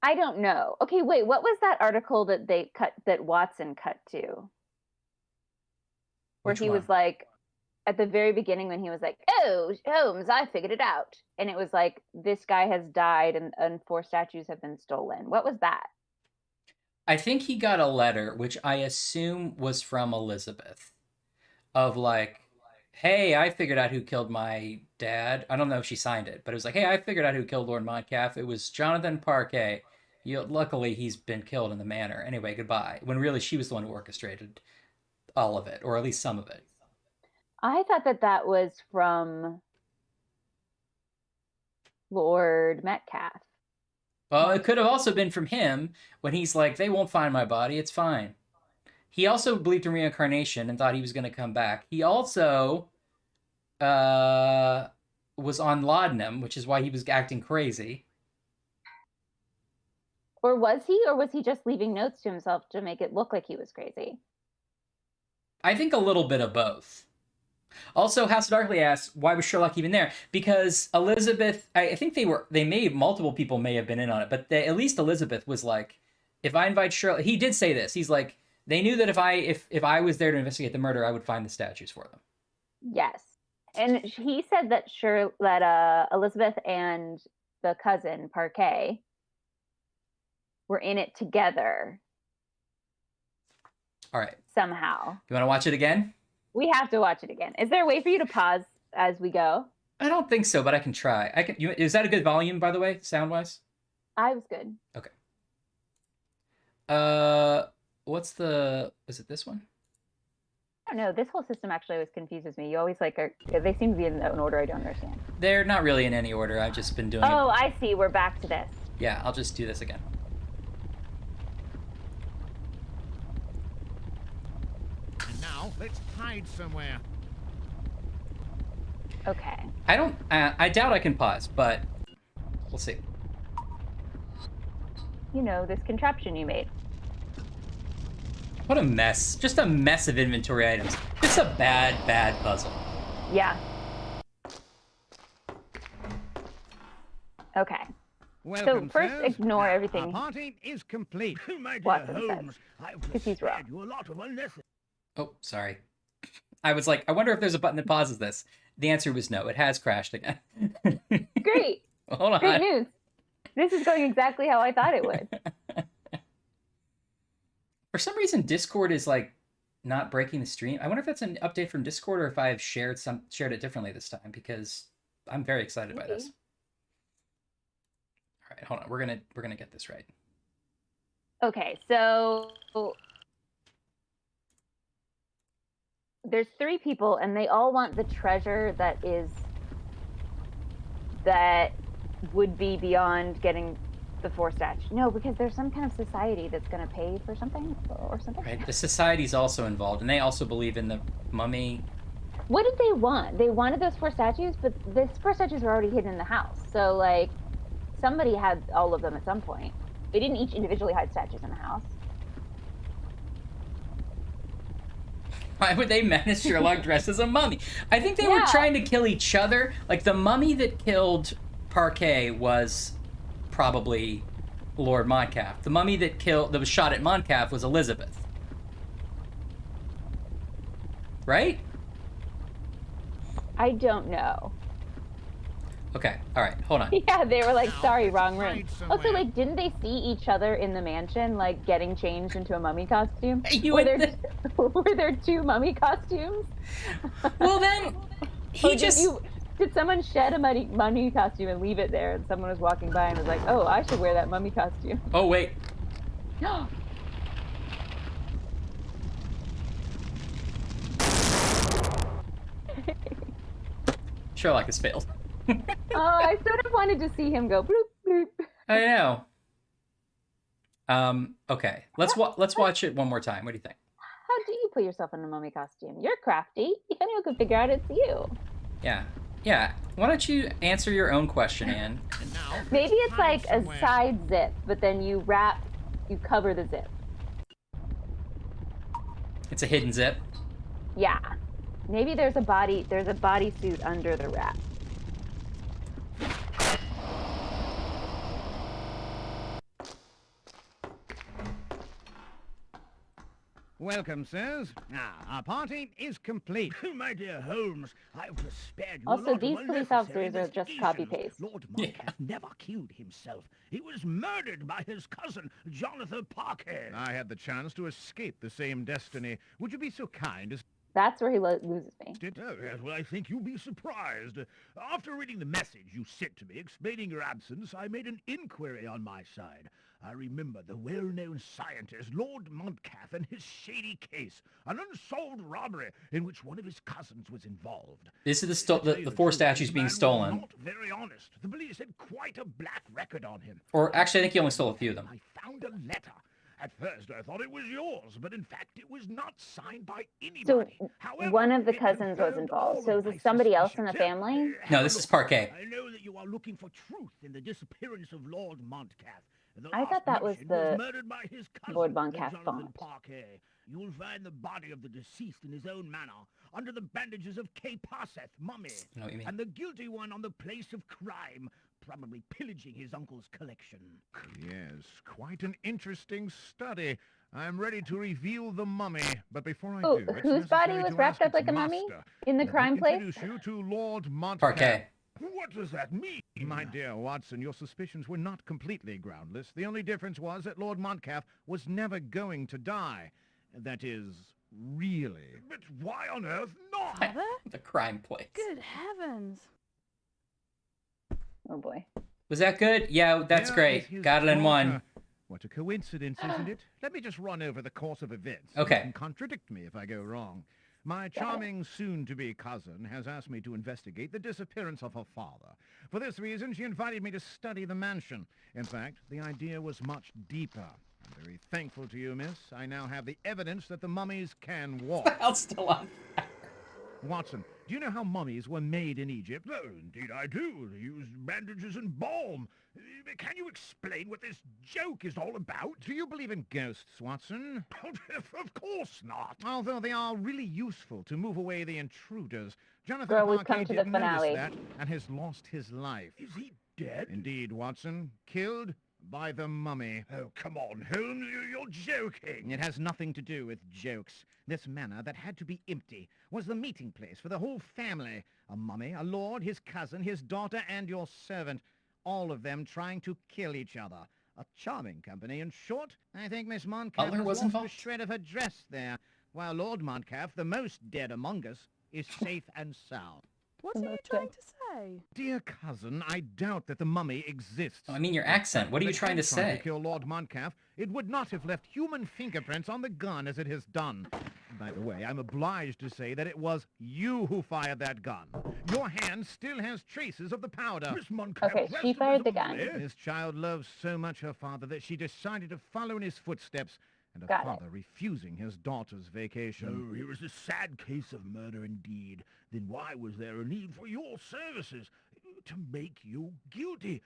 I don't know. Okay, wait, what was that article that that Watson cut to? Where Which he one? was like, at the very beginning when he was like, "Oh, Holmes, I figured it out." And it was like, this guy has died and 4 statues have been stolen. What was that? I think he got a letter, which I assume was from Elizabeth, of like, hey, I figured out who killed my dad. I don't know if she signed it, but it was like, hey, I figured out who killed Lord Montcalf. It was Jonathan Parquet. Luckily, he's been killed in the manor. Anyway, goodbye. When really she was the one who orchestrated all of it, or at least some of it. I thought that was from Lord Metcalf. Well, it could have also been from him when he's like, they won't find my body. It's fine. He also believed in reincarnation and thought he was going to come back. He also was on laudanum, which is why he was acting crazy. Or was he? Or was he just leaving notes to himself to make it look like he was crazy? I think a little bit of both. Also, House of Darkly asks, why was Sherlock even there? Because Elizabeth, I think multiple people may have been in on it, but at least Elizabeth was like, if I invite Sherlock, he did say this. He's like, they knew that if I was there to investigate the murder, I would find the statues for them. Yes. And he said that Elizabeth and the cousin, Parquet, were in it together. All right. Somehow. You want to watch it again? We have to watch it again. Is there a way for you to pause as we go? I don't think so, but I can try. Is that a good volume, by the way, sound-wise? I was good. Okay. Is it this one? I don't know. This whole system actually always confuses me. You always they seem to be in an order I don't understand. They're not really in any order. I've just been doing it. Oh, I see. We're back to this. Yeah, I'll just do this again. And now, let's hide somewhere. Okay. I doubt I can pause, but we'll see. You know, this contraption you made. What a mess. Just a mess of inventory items. It's a bad puzzle. Yeah. Okay. Welcome, so first sirs. ignore Now, everything. Our party is complete. My dear Watson Holmes, says, I've 'cause he's wrong. spared you a lot of unnecessary. Oh, sorry. I was like, I wonder if there's a button that pauses this. The answer was no. It has crashed again. Great. Hold on. Great news. This is going exactly how I thought it would. For some reason, Discord is like not breaking the stream. I wonder if that's an update from Discord or if I've shared it differently this time, because I'm very excited by this. All right, hold on. We're gonna get this right. Okay, so there's 3 people and they all want the treasure that would be beyond getting the 4 statues. No, because there's some kind of society that's going to pay for something or something. Right. The society's also involved, and they also believe in the mummy. What did they want? They wanted those 4 statues, but those 4 statues were already hidden in the house. So, like, somebody had all of them at some point. They didn't each individually hide statues in the house. Why would they manage Sherlock dressed as a mummy? I think they were trying to kill each other. Like, the mummy that killed Parquet was probably Lord Montcalf. The mummy that was shot at Montcalf was Elizabeth. Right? I don't know. Okay, all right, hold on. Yeah, they were like, sorry, wrong room. hide somewhere. Also, like, didn't they see each other in the mansion, like, getting changed into a mummy costume? Were there 2 mummy costumes? Well, then, Did someone shed a mummy costume and leave it there, and someone was walking by and was like, oh, I should wear that mummy costume? Oh, wait. Sherlock has failed. Oh, I sort of wanted to see him go bloop, bloop. I know. Okay, let's watch it one more time. What do you think? How do you put yourself in a mummy costume? You're crafty. If anyone could figure out, it's you. Yeah. Yeah. Why don't you answer your own question, Anne? Maybe it's like a side zip, but then you cover the zip. It's a hidden zip. Yeah. Maybe there's a bodysuit under the wrap. Welcome, sirs. Our party is complete. My dear Holmes, I've just spared you Also, a lot these of police unnecessary officers are just investigations. copy-paste. Lord Montcalf never killed himself. He was murdered by his cousin, Jonathan Parker. I had the chance to escape the same destiny. Would you be so kind as... That's where he loses me. Oh, yes, well, I think you'll be surprised. After reading the message you sent to me explaining your absence, I made an inquiry on my side. I remember the well-known scientist, Lord Montcalf, and his shady case, an unsolved robbery in which one of his cousins was involved. This is the 4 statues being stolen. Not very honest. The police had quite a black record on him. Or actually, I think he only stole a few of them. I found a letter. At first, I thought it was yours, but in fact, it was not signed by anybody. So However, one of the it cousins was confirmed involved. all So of is my it somebody else in the suspicions. family? No, this is Parquet. I know that you are looking for truth in the disappearance of Lord Montcalf. The I thought last that was mentioned the murdered by his cousin, Lord Montcalf Jonathan font. Parker. You will find the body of the deceased in his own manner, under the bandages of K. Parseth, mummy, I know what you mean. and the guilty one on the place of crime, probably pillaging his uncle's collection. Yes, quite an interesting study. I'm ready to reveal the mummy, but before I do, it's whose body necessary was to wrapped ask up like its a mummy master. in the Let me crime place? introduce you to Lord Montcalf. Parquet. What does that mean? My dear Watson, your suspicions were not completely groundless. The only difference was that Lord Montcalf was never going to die. That is, really. But why on earth not? Father? The crime place. Good heavens. Oh boy. Was that good? Yeah, that's There great. is his Got it in one. daughter. What a coincidence, isn't it? Let me just run over the course of events. Okay. You can contradict me if I go wrong. My charming soon-to-be cousin has asked me to investigate the disappearance of her father. For this reason, she invited me to study the mansion. In fact, the idea was much deeper. I'm very thankful to you, miss. I now have the evidence that the mummies can walk. I'll still on. Watson, do you know how mummies were made in Egypt? Oh, indeed I do. They use bandages and balm. Can you explain what this joke is all about? Do you believe in ghosts, Watson? Of course not. Although they are really useful to move away the intruders. Jonathan Girl, we've Parker come to the didn't notice finale. that and has lost his life. Is he dead? Indeed, Watson. Killed by the mummy. Oh, come on, Holmes. You're joking. It has nothing to do with jokes. This manor that had to be empty was the meeting place for the whole family. A mummy, a lord, his cousin, his daughter, and your servant. All of them trying to kill each other. A charming company, in short. I think Miss Montcalf Butler has was lost a involved? shred of her dress there, while Lord Montcalf, the most dead among us, is safe and sound. What are you That's trying good. to say? Dear cousin, I doubt that the mummy exists. I mean, your accent. What are you If it trying to had tried say? to kill Lord Montcalf, it would not have left human fingerprints on the gun as it has done. By the way, I'm obliged to say that it was you who fired that gun. Your hand still has traces of the powder. Miss Montcalf Okay, she dressed fired as the a gun. mummy? This child loves so much her father that she decided to follow in his footsteps, and her Got it. father refusing his daughter's vacation. Oh, here is a sad case of murder indeed. Then why was there a need for your services? To make you guilty?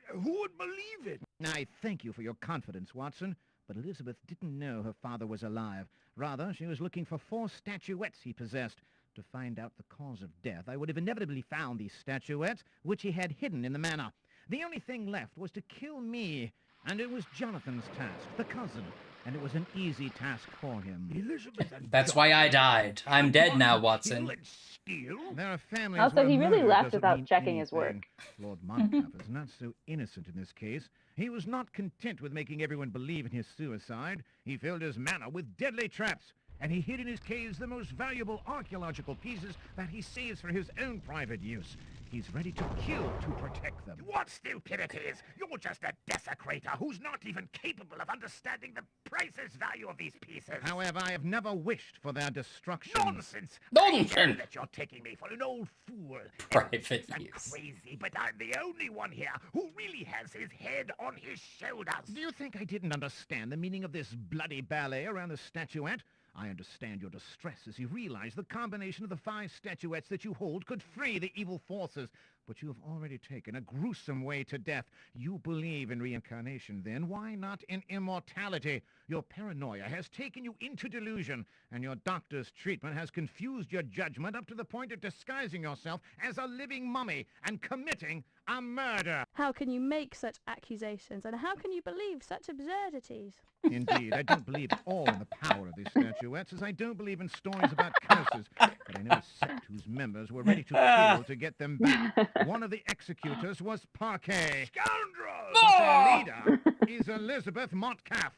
Who would believe it? I thank you for your confidence, Watson, but Elizabeth didn't know her father was alive. Rather, she was looking for 4 statuettes he possessed. To find out the cause of death, I would have inevitably found these statuettes, which he had hidden in the manor. The only thing left was to kill me, and it was Jonathan's task, the cousin, and it was an easy task for him. Elizabeth and That's why I died. I'm dead now, Watson. Kill and steal? There are families Also, where he really murder left doesn't without mean checking his anything. work. Lord Montcalf is not so innocent in this case. He was not content with making everyone believe in his suicide. He filled his manor with deadly traps, and he hid in his caves the most valuable archaeological pieces that he saves for his own private use. He's ready to kill to protect them. What stupidities! You're just a desecrator who's not even capable of understanding the priceless value of these pieces. However, I have never wished for their destruction. Nonsense! Nonsense! I know that you're taking me for an old fool. Private I'm use. crazy, but I'm the only one here who really has his head on his shoulders. Do you think I didn't understand the meaning of this bloody ballet around the statuette? I understand your distress as you realize the combination of the 5 statuettes that you hold could free the evil forces, but you have already taken a gruesome way to death. You believe in reincarnation, then? Why not in immortality? Your paranoia has taken you into delusion, and your doctor's treatment has confused your judgment up to the point of disguising yourself as a living mummy and committing a murder. How can you make such accusations, and how can you believe such absurdities? Indeed, I don't believe at all in the power of these statuettes, as I don't believe in stories about curses. But I know a sect whose members were ready to kill to get them back. One of the executors was Parquet. Scoundrel! But their leader is Elizabeth Montcalf.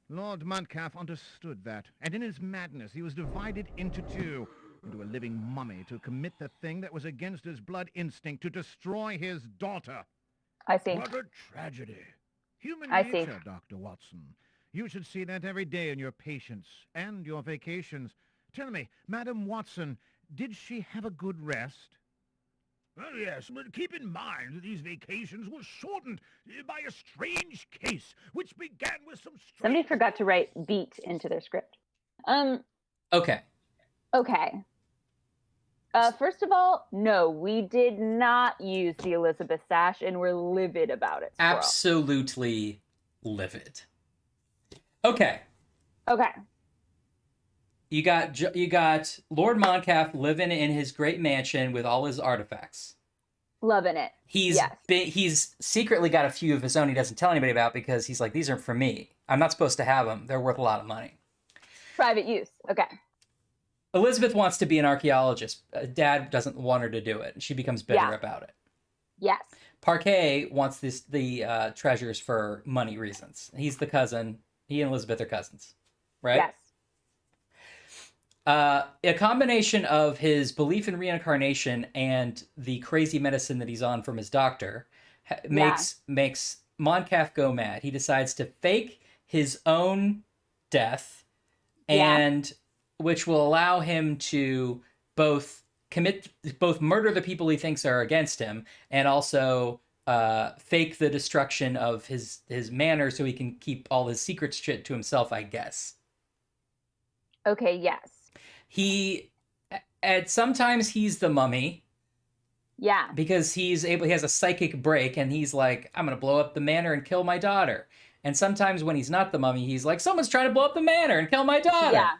Lord Montcalf understood that, and in his madness he was divided into 2, into a living mummy to commit the thing that was against his blood instinct, to destroy his daughter. I see. What a tragedy. Human I see. nature, Dr. Watson. You should see that every day in your patients and your vacations. Tell me, Madam Watson, did she have a good rest? Well, yes, but keep in mind that these vacations were shortened by a strange case, which began with some strange... Somebody forgot to write beat into their script. Okay. Okay. First of all, no, we did not use the Elizabeth sash, and we're livid about it. Squirrel. Absolutely livid. Okay. Okay. You got Lord Montcalf living in his great mansion with all his artifacts. Loving it. He's secretly got a few of his own he doesn't tell anybody about because he's like, these aren't for me. I'm not supposed to have them. They're worth a lot of money. Private use. Okay. Elizabeth wants to be an archaeologist. Dad doesn't want her to do it. She becomes bitter about it. Yes. Parquet wants the treasures for money reasons. He's the cousin. He and Elizabeth are cousins, right? Yes. A combination of his belief in reincarnation and the crazy medicine that he's on from his doctor makes Montcalf go mad. He decides to fake his own death, and which will allow him to both murder the people he thinks are against him, and also fake the destruction of his manor so he can keep all his secret shit to himself, I guess. Okay, yes. Sometimes he's the mummy. Yeah. Because he has a psychic break and he's like, I'm going to blow up the manor and kill my daughter. And sometimes when he's not the mummy, he's like, someone's trying to blow up the manor and kill my daughter. Yeah.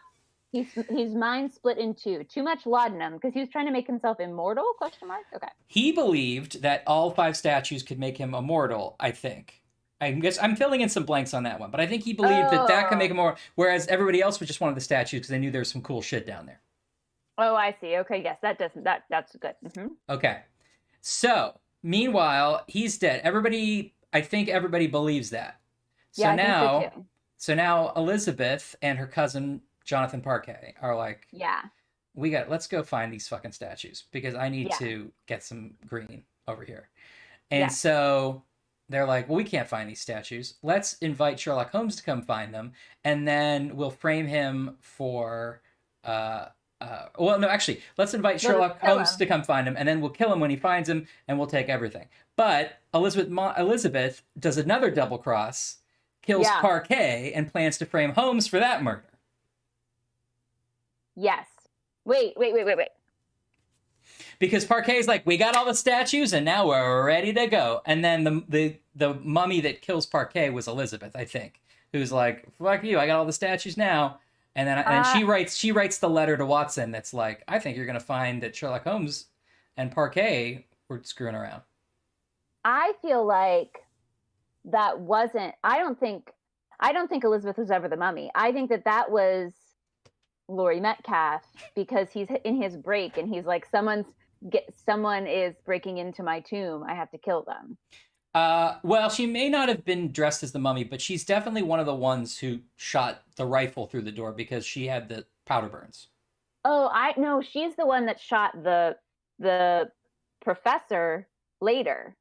His mind split in 2. Too much laudanum because he was trying to make himself immortal? ? Okay. He believed that all 5 statues could make him immortal, I think. I'm filling in some blanks on that one, but I think he believed that could make him more, whereas everybody else was just wanted the statues because they knew there was some cool shit down there. Oh, I see. Okay, yes, that's good. Mm-hmm. Okay. So, meanwhile, he's dead. I think everybody believes that. So now Elizabeth and her cousin Jonathan Parquet are like, let's go find these fucking statues because I need to get some green over here. And so they're like, well, we can't find these statues. Let's invite Sherlock Holmes to come find them, and then we'll frame him for let's invite Sherlock Holmes to come find him, and then we'll kill him when he finds him, and we'll take everything. But Elizabeth does another double cross, kills Parquet, and plans to frame Holmes for that murder. Yes. Wait. Because Parquet's like, we got all the statues, and now we're ready to go. And then the mummy that kills Parquet was Elizabeth, I think, who's like, fuck you, I got all the statues now. And then she writes the letter to Watson that's like, I think you're going to find that Sherlock Holmes and Parquet were screwing around. I feel like that wasn't. I don't think Elizabeth was ever the mummy. I think that was Laurie Metcalf because he's in his break and he's like, someone is breaking into my tomb. I have to kill them. Well, she may not have been dressed as the mummy, but she's definitely one of the ones who shot the rifle through the door because she had the powder burns. Oh, no, she's the one that shot the professor later.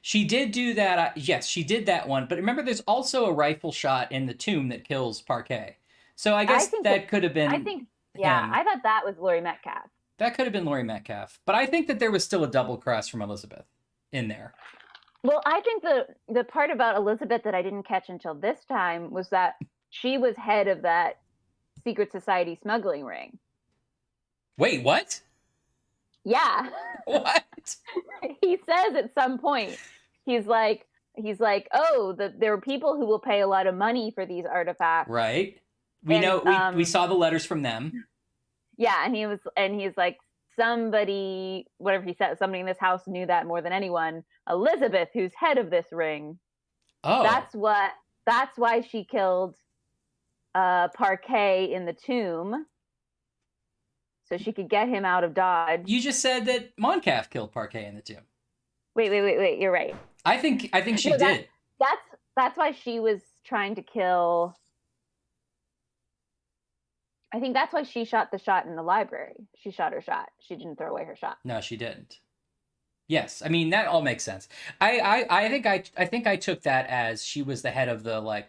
She did do that. Yes, she did that one. But remember, there's also a rifle shot in the tomb that kills Parquet. So I guess that could have been. I thought that was Laurie Metcalf. That could have been Laurie Metcalf. But I think that there was still a double cross from Elizabeth in there. Well, I think the part about Elizabeth that I didn't catch until this time was that she was head of that secret society smuggling ring. Wait, what? Yeah. What? He says at some point, he's like, oh, there are people who will pay a lot of money for these artifacts. Right. We saw the letters from them. Yeah, and he's like, somebody, whatever he said, somebody in this house knew that more than anyone. Elizabeth, who's head of this ring. Oh. That's why she killed Parquet in the tomb. So she could get him out of Dodge. You just said that Moncalf killed Parquet in the tomb. Wait, you're right. I think she did. That's why she was trying to kill. I think that's why she shot the shot in the library. She shot her shot. She didn't throw away her shot. No, she didn't. Yes, I mean that all makes sense. I think I took that as she was the head of the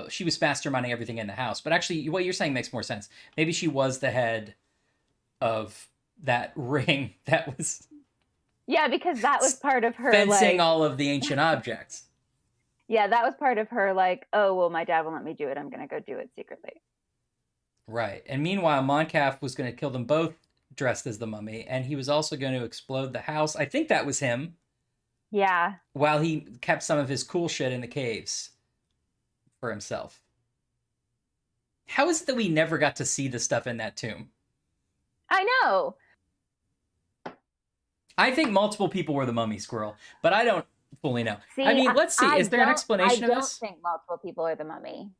she was masterminding everything in the house. But actually, what you're saying makes more sense. Maybe she was the head of that ring that was. Yeah, because that was part of her fencing all of the ancient objects. Yeah, that was part of her oh, well, my dad won't let me do it. I'm going to go do it secretly. Right. And meanwhile, Moncalf was going to kill them both dressed as the mummy, and he was also going to explode the house. I think that was him. Yeah. While he kept some of his cool shit in the caves for himself. How is it that we never got to see the stuff in that tomb? I know. I think multiple people were the mummy, Squirrel, but I don't fully know. See, I mean, let's see. Is there an explanation of this? I don't think multiple people are the mummy.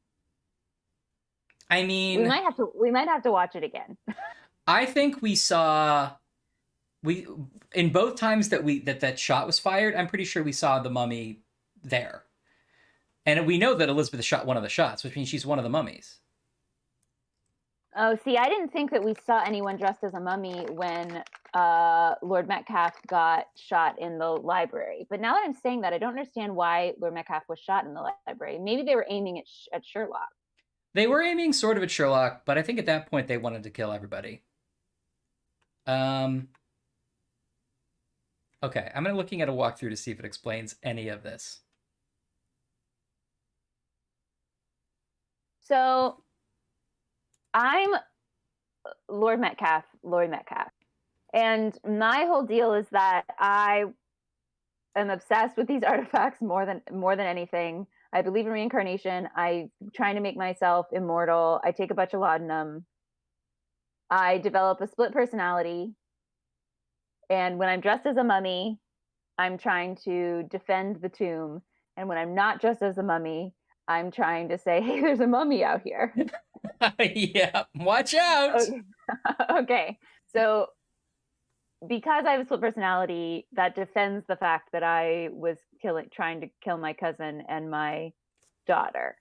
I mean, we might have to watch it again. I think we saw in both times that shot was fired, I'm pretty sure we saw the mummy there. And we know that Elizabeth shot one of the shots, which means she's one of the mummies. Oh, see, I didn't think that we saw anyone dressed as a mummy when Lord Metcalfe got shot in the library. But now that I'm saying that, I don't understand why Lord Metcalfe was shot in the library. Maybe they were aiming at Sherlock. They were aiming sort of at Sherlock, but I think at that point they wanted to kill everybody. Okay, I'm looking at a walkthrough to see if it explains any of this. So, I'm Lord Metcalfe, and my whole deal is that I am obsessed with these artifacts more than anything. I believe in reincarnation. I'm trying to make myself immortal. I take a bunch of laudanum. I develop a split personality. And when I'm dressed as a mummy, I'm trying to defend the tomb. And when I'm not dressed as a mummy, I'm trying to say, hey, there's a mummy out here. Yeah, watch out. Okay. So because I have a split personality, that defends the fact that I was trying to kill my cousin and my daughter.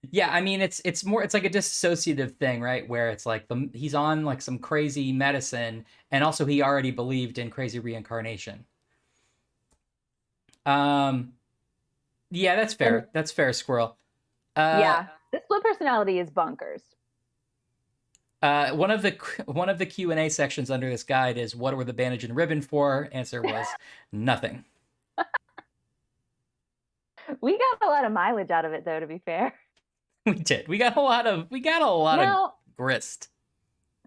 Yeah, I mean it's like a dissociative thing, right? Where it's like he's on like some crazy medicine, and also he already believed in crazy reincarnation. Yeah, that's fair. That's fair, Squirrel. Yeah, the split personality is bonkers. One of the Q&A sections under this guide is, what were the bandage and ribbon for? Answer was nothing. We got a lot of mileage out of it, though, to be fair. We did. We got a lot of grist.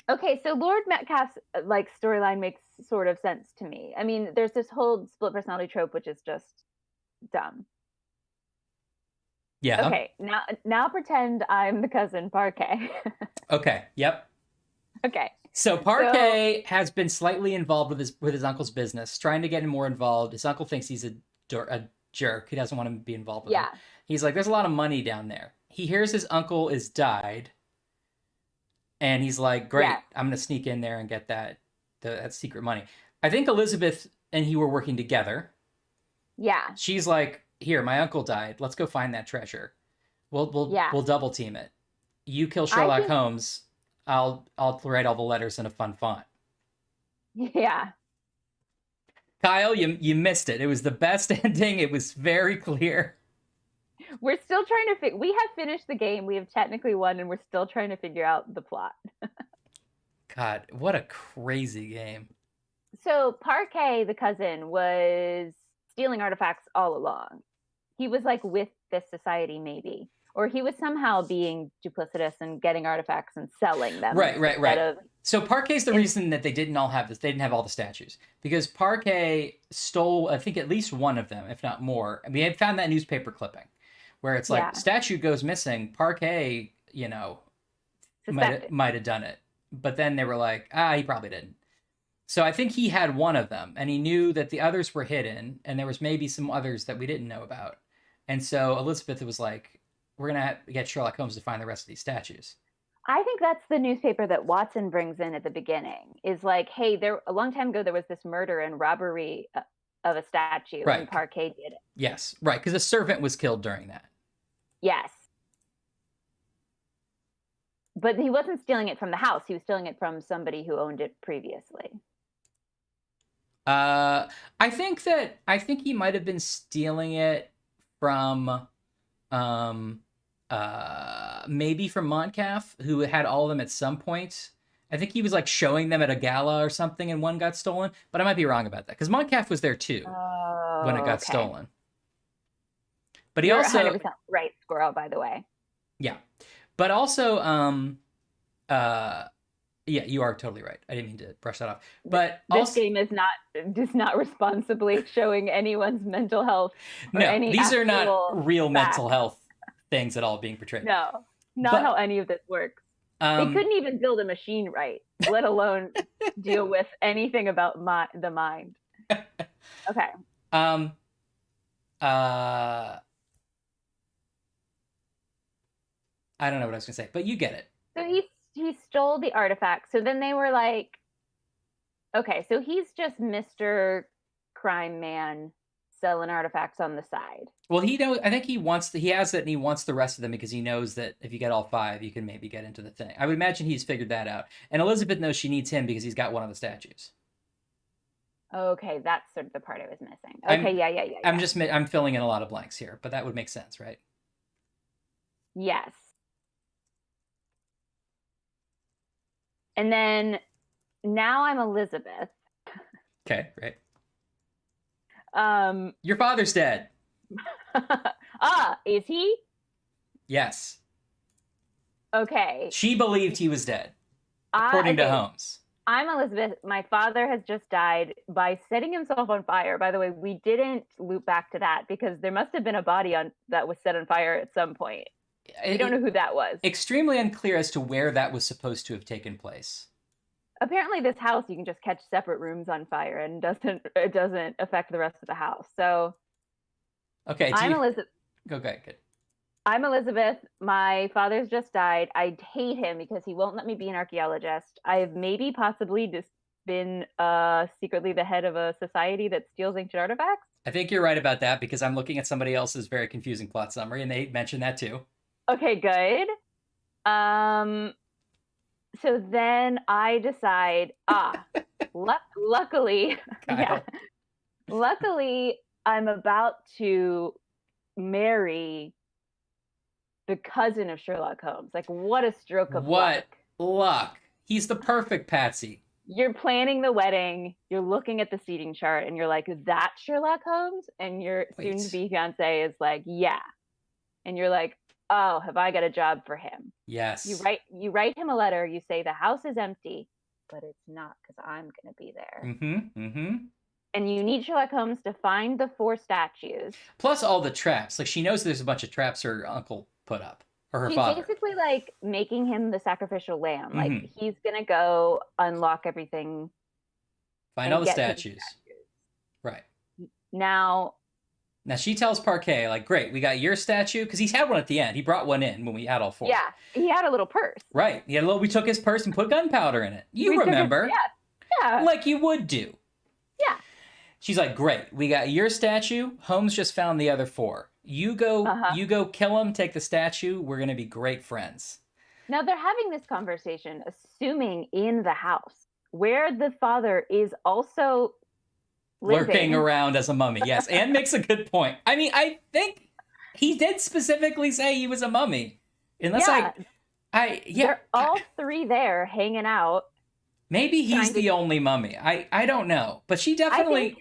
Okay, so Lord Metcalfe's storyline makes sort of sense to me. I mean, there's this whole split personality trope, which is just dumb. Yeah. Okay, now pretend I'm the cousin Parquet. Okay. Yep. Okay. So Parquet has been slightly involved with his uncle's business, trying to get him more involved. His uncle thinks he's a jerk. He doesn't want him to be involved with him. He's like, there's a lot of money down there. He hears his uncle is died, and he's like, great, I'm going to sneak in there and get that secret money. I think Elizabeth and he were working together. Yeah. She's like, here, my uncle died. Let's go find that treasure. We'll double team it. You kill Sherlock Holmes. I'll write all the letters in a fun font. Yeah. Kyle, you missed it. It was the best ending. It was very clear. We're still trying to we have finished the game. We have technically won, and we're still trying to figure out the plot. God, what a crazy game. So Parquet, the cousin, was stealing artifacts all along. He was with this society, maybe. or he was somehow being duplicitous and getting artifacts and selling them. Right. So Parquet's the reason that they didn't all have this. They didn't have all the statues because Parquet stole, I think, at least one of them, if not more. I mean, I found that newspaper clipping where it's like statue goes missing. Parquet, you know, might have done it, but then they were like, he probably didn't. So I think he had one of them, and he knew that the others were hidden, and there was maybe some others that we didn't know about. And so Elizabeth was like, we're going to get Sherlock Holmes to find the rest of these statues. I think that's the newspaper that Watson brings in at the beginning, is like, hey, a long time ago, there was this murder and robbery of a statue, and Parquet did it. Yes, right, because a servant was killed during that. Yes. But he wasn't stealing it from the house. He was stealing it from somebody who owned it previously. I think he might have been stealing it from maybe from Montcalf, who had all of them at some point. I think he was like showing them at a gala or something, and one got stolen. But I might be wrong about that because Montcalf was there too when it got stolen. But You're 100% right, Squirrel. By the way. Yeah, but also yeah, you are totally right. I didn't mean to brush that off. But this game is not responsibly showing anyone's mental health. No, these are not real mental health things at all being portrayed. No, not how any of this works. They couldn't even build a machine right, let alone deal with anything about the mind. Okay. I don't know what I was gonna say, but you get it. So he stole the artifact. So then they were like, okay, so he's just Mr. Crime Man selling artifacts on the side. Well, I think he has it and he wants the rest of them because he knows that if you get all 5, you can maybe get into the thing. I would imagine he's figured that out. And Elizabeth knows she needs him because he's got one of the statues. Okay, that's sort of the part I was missing. Okay, yeah. I'm filling in a lot of blanks here, but that would make sense, right? Yes. And then now I'm Elizabeth. Okay, right. Your father's dead. Is he? Yes. Okay. She believed he was dead, according to Holmes. I'm Elizabeth. My father has just died by setting himself on fire. By the way, we didn't loop back to that because there must have been a body that was set on fire at some point. We don't know who that was. Extremely unclear as to where that was supposed to have taken place. Apparently, this house you can just catch separate rooms on fire, and it doesn't affect the rest of the house. So, okay, I'm Elizabeth. Okay, good. I'm Elizabeth. My father's just died. I hate him because he won't let me be an archaeologist. I've maybe possibly just been secretly the head of a society that steals ancient artifacts. I think you're right about that because I'm looking at somebody else's very confusing plot summary, and they mentioned that too. Okay, good. So then I decide, luckily, luckily I'm about to marry the cousin of Sherlock Holmes. Like, what a stroke of luck. What luck. He's the perfect patsy. You're planning the wedding, you're looking at the seating chart, and you're like, is that Sherlock Holmes? And your soon-to-be fiance is like, yeah. And you're like, oh, have I got a job for him? Yes. You write him a letter. You say the house is empty, but it's not because I'm going to be there. And you need Sherlock Holmes to find the 4 statues. Plus all the traps. Like she knows there's a bunch of traps her uncle put up, or her father. She's basically like making him the sacrificial lamb. Like he's going to go unlock everything. Find all the statues. Right. Now she tells Parquet, like, great, we got your statue, because he's had one at the end. He brought one in when we had all 4. Yeah, he had a little purse. Right. We took his purse and put gunpowder in it. You remember. Yeah. Like you would do. Yeah. She's like, great, we got your statue. Holmes just found the other 4. You go kill him, take the statue. We're going to be great friends. Now they're having this conversation, assuming in the house, where the father is also lurking around as a mummy, yes. Anne makes a good point. I mean, I think he did specifically say he was a mummy. Unless they're all 3 there hanging out. Maybe he's the only mummy. I don't know. But she definitely...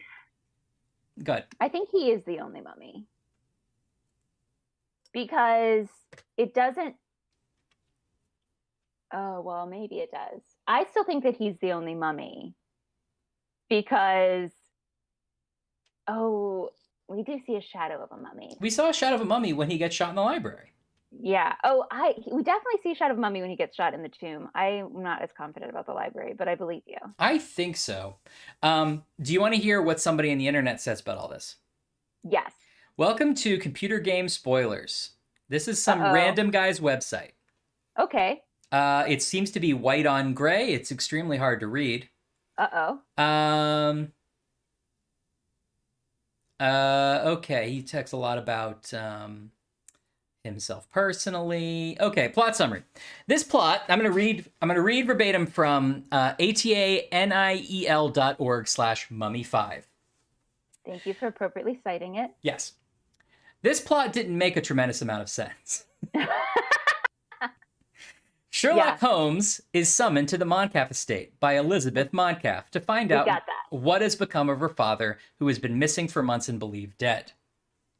Good. I think he is the only mummy. because it doesn't. Oh, well, maybe it does. I still think that he's the only mummy because, we do see a shadow of a mummy. We saw a shadow of a mummy when he gets shot in the library. Yeah. We definitely see a shadow of a mummy when he gets shot in the tomb. I'm not as confident about the library, but I believe you. I think so. Do you want to hear what somebody on the internet says about all this? Yes. Welcome to Computer Game Spoilers. This is some random guy's website. Okay. It seems to be white on gray. It's extremely hard to read. Okay, he talks a lot about himself personally. Okay, plot summary. This plot, I'm gonna read verbatim from ataniel.org/mummy5. Thank you for appropriately citing it. Yes. This plot didn't make a tremendous amount of sense. Sherlock Holmes is summoned to the Montcalf estate by Elizabeth Montcalf to find out what has become of her father, who has been missing for months and believed dead.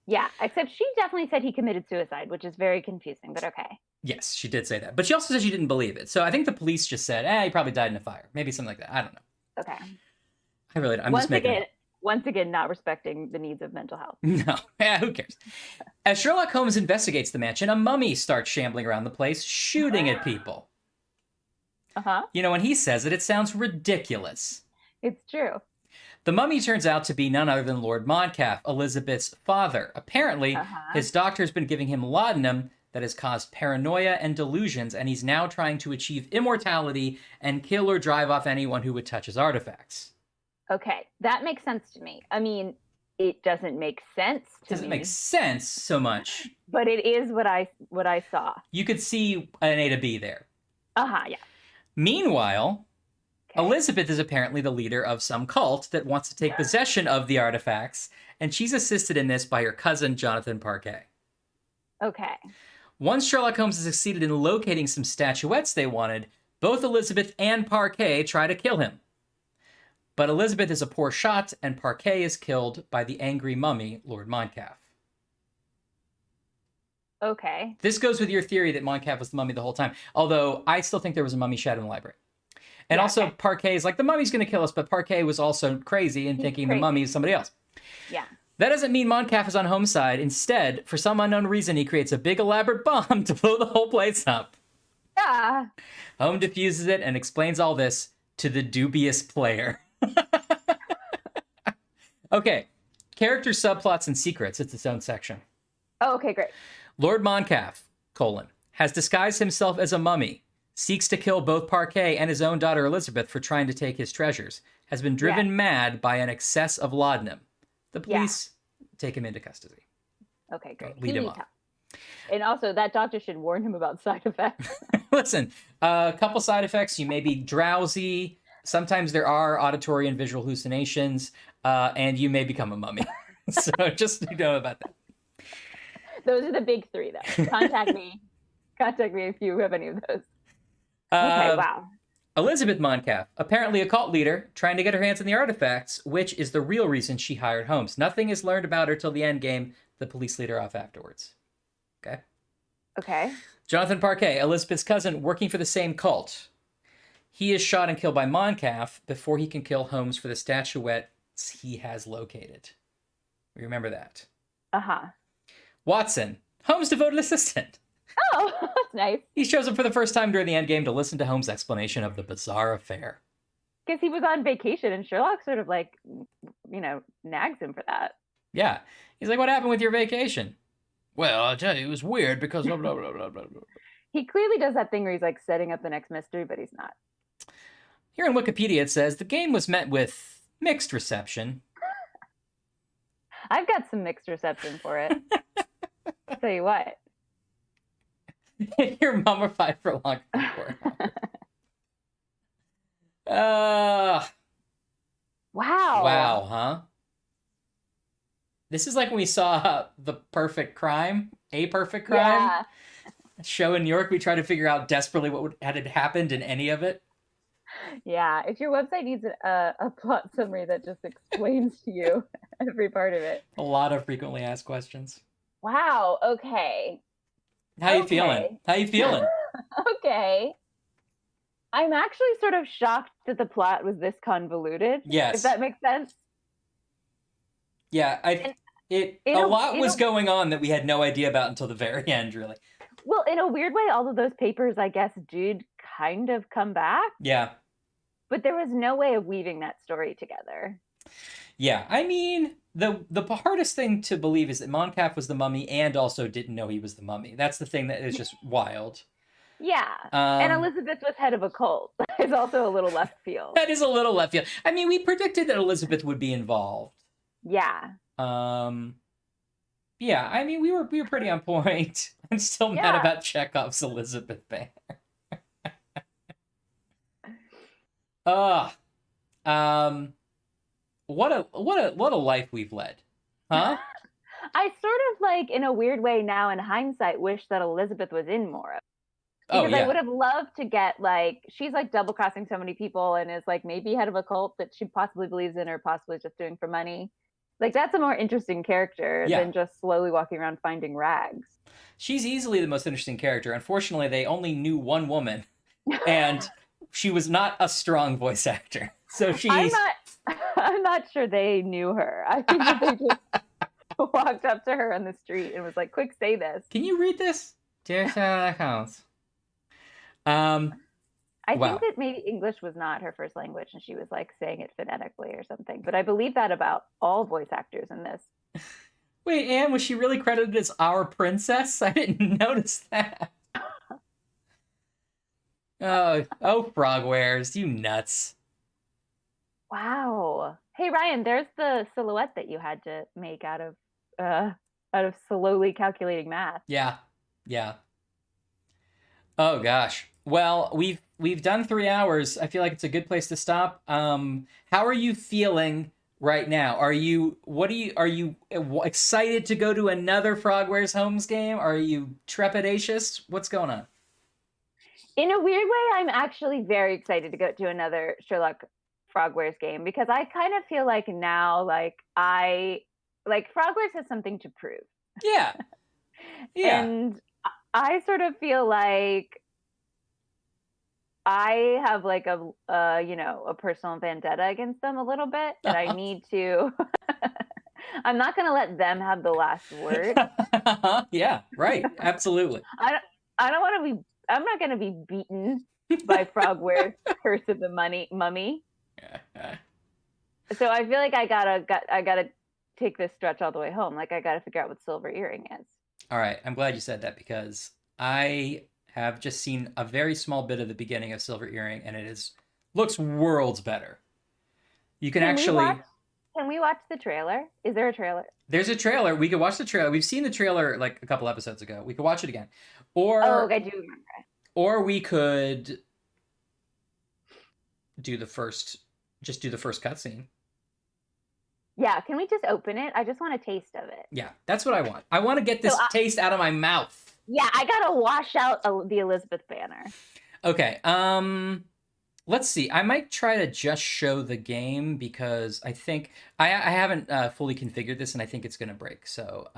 Yeah, except she definitely said he committed suicide, which is very confusing, but okay. Yes, she did say that. But she also said she didn't believe it. So I think the police just said, he probably died in a fire. Maybe something like that. I don't know. Okay. I'm just making it. Once again, not respecting the needs of mental health. No, who cares? As Sherlock Holmes investigates the mansion, a mummy starts shambling around the place, shooting at people. When he says it, it sounds ridiculous. It's true. The mummy turns out to be none other than Lord Montcalf, Elizabeth's father. Apparently, his doctor's been giving him laudanum that has caused paranoia and delusions, and he's now trying to achieve immortality and kill or drive off anyone who would touch his artifacts. Okay, that makes sense to me. I mean, it doesn't make sense to me. It doesn't make sense so much. But it is what I saw. You could see an A to B there. Yeah. Meanwhile, Elizabeth is apparently the leader of some cult that wants to take possession of the artifacts, and she's assisted in this by her cousin, Jonathan Parquet. Okay. Once Sherlock Holmes has succeeded in locating some statuettes they wanted, both Elizabeth and Parquet try to kill him. But Elizabeth is a poor shot, and Parquet is killed by the angry mummy, Lord Montcalf. Okay. This goes with your theory that Montcalf was the mummy the whole time, although I still think there was a mummy shadow in the library. And also, Parquet is like, the mummy's going to kill us, but Parquet was also crazy and thinking the mummy is somebody else. Yeah. That doesn't mean Montcalf is on Holmes' side. Instead, for some unknown reason, he creates a big elaborate bomb to blow the whole place up. Yeah. Holmes diffuses it and explains all this to the dubious player. Okay, character subplots and secrets. It's its own section. Oh, okay, great. Lord Montcalf, has disguised himself as a mummy, seeks to kill both Parquet and his own daughter Elizabeth for trying to take his treasures, has been driven mad by an excess of laudanum. The police take him into custody. Okay, great. Lead him off. And also, that doctor should warn him about side effects. Listen, a couple side effects. You may be drowsy. Sometimes there are auditory and visual hallucinations, and you may become a mummy. So just know about that. Those are the big three, though. Contact me. Contact me if you have any of those. Okay, wow. Elizabeth Montcalf, apparently a cult leader, trying to get her hands on the artifacts, which is the real reason she hired Holmes. Nothing is learned about her till the end game. The police lead her off afterwards. Okay? Okay. Jonathan Parquet, Elizabeth's cousin, working for the same cult. He is shot and killed by Montcalf before he can kill Holmes for the statuettes he has located. Remember that. Watson, Holmes' devoted assistant. Oh, that's nice. He shows up for the first time during the endgame to listen to Holmes' explanation of the bizarre affair. Because he was on vacation, and Sherlock sort of nags him for that. Yeah. He's like, what happened with your vacation? Well, I'll tell you, it was weird because blah, blah, blah, blah, blah, blah. He clearly does that thing where he's like setting up the next mystery, but he's not. Here on Wikipedia, it says the game was met with mixed reception. I've got some mixed reception for it. I'll tell you what. You're mummified for long before. Wow. Wow, huh? This is like when we saw The Perfect Crime, A Perfect Crime. Yeah. Show in New York, we tried to figure out desperately what had happened in any of it. Yeah, if your website needs a plot summary that just explains to you every part of it. A lot of frequently asked questions. Wow. Okay. How you feeling? How you feeling? Okay. I'm actually sort of shocked that the plot was this convoluted. Yes. If that makes sense. Yeah, a lot was going on that we had no idea about until the very end, really. Well, in a weird way, all of those papers, I guess, did kind of come back. Yeah. But there was no way of weaving that story together. Yeah, I mean, the hardest thing to believe is that Moncaf was the mummy and also didn't know he was the mummy. That's the thing that is just wild. Yeah. And Elizabeth was head of a cult. It's also a little left field. That is a little left field. I mean, we predicted that Elizabeth would be involved. Yeah. Yeah, I mean, we were pretty on point. I'm still mad about Chekhov's Elizabeth Banner. What a life we've led, huh? I sort of like, in a weird way now in hindsight, wish that Elizabeth was in more of it. Because I would have loved to get, like, she's like double crossing so many people and is like maybe head of a cult that she possibly believes in or possibly just doing for money. Like, that's a more interesting character than just slowly walking around finding rags. She's easily the most interesting character. Unfortunately, they only knew one woman, and she was not a strong voice actor. So she's... I'm not sure they knew her. I think that they just walked up to her on the street and was like, quick, say this. Can you read this? Dear Sherlock Holmes. I think that maybe English was not her first language and she was like saying it phonetically or something. But I believe that about all voice actors in this. Wait, Anne, was she really credited as our princess? I didn't notice that. Oh, Frogwares, you nuts. Wow. Hey, Ryan, there's the silhouette that you had to make out of slowly calculating math. Yeah. Oh gosh. Well, we've done 3 hours. I feel like it's a good place to stop. How are you feeling right now? Are you excited to go to another Frogwares Holmes game? Are you trepidatious? What's going on? In a weird way, I'm actually very excited to go to another Sherlock Frogwares game because I kind of feel like now, like Frogwares has something to prove. Yeah. And I sort of feel like I have like a personal vendetta against them a little bit that I need to. I'm not going to let them have the last word. Yeah, right. Absolutely. I don't want to be. I'm not going to be beaten by Frogwares' Curse of the Mummy. So I feel like I gotta take this stretch all the way home. Like I gotta figure out what Silver Earring is. All right, I'm glad you said that because I have just seen a very small bit of the beginning of Silver Earring, and looks worlds better. You can actually. Can we watch the trailer? Is there a trailer? There's a trailer. We could watch the trailer. We've seen the trailer like a couple episodes ago. We could watch it again, or I do remember. Or we could do the first cutscene. Yeah, can we just open it? I just want a taste of it. Yeah, that's what I want. I want to get this taste out of my mouth. Yeah, I gotta wash out the Elizabeth banner. Okay, let's see. I might try to just show the game because I think I haven't fully configured this and I think it's gonna break. So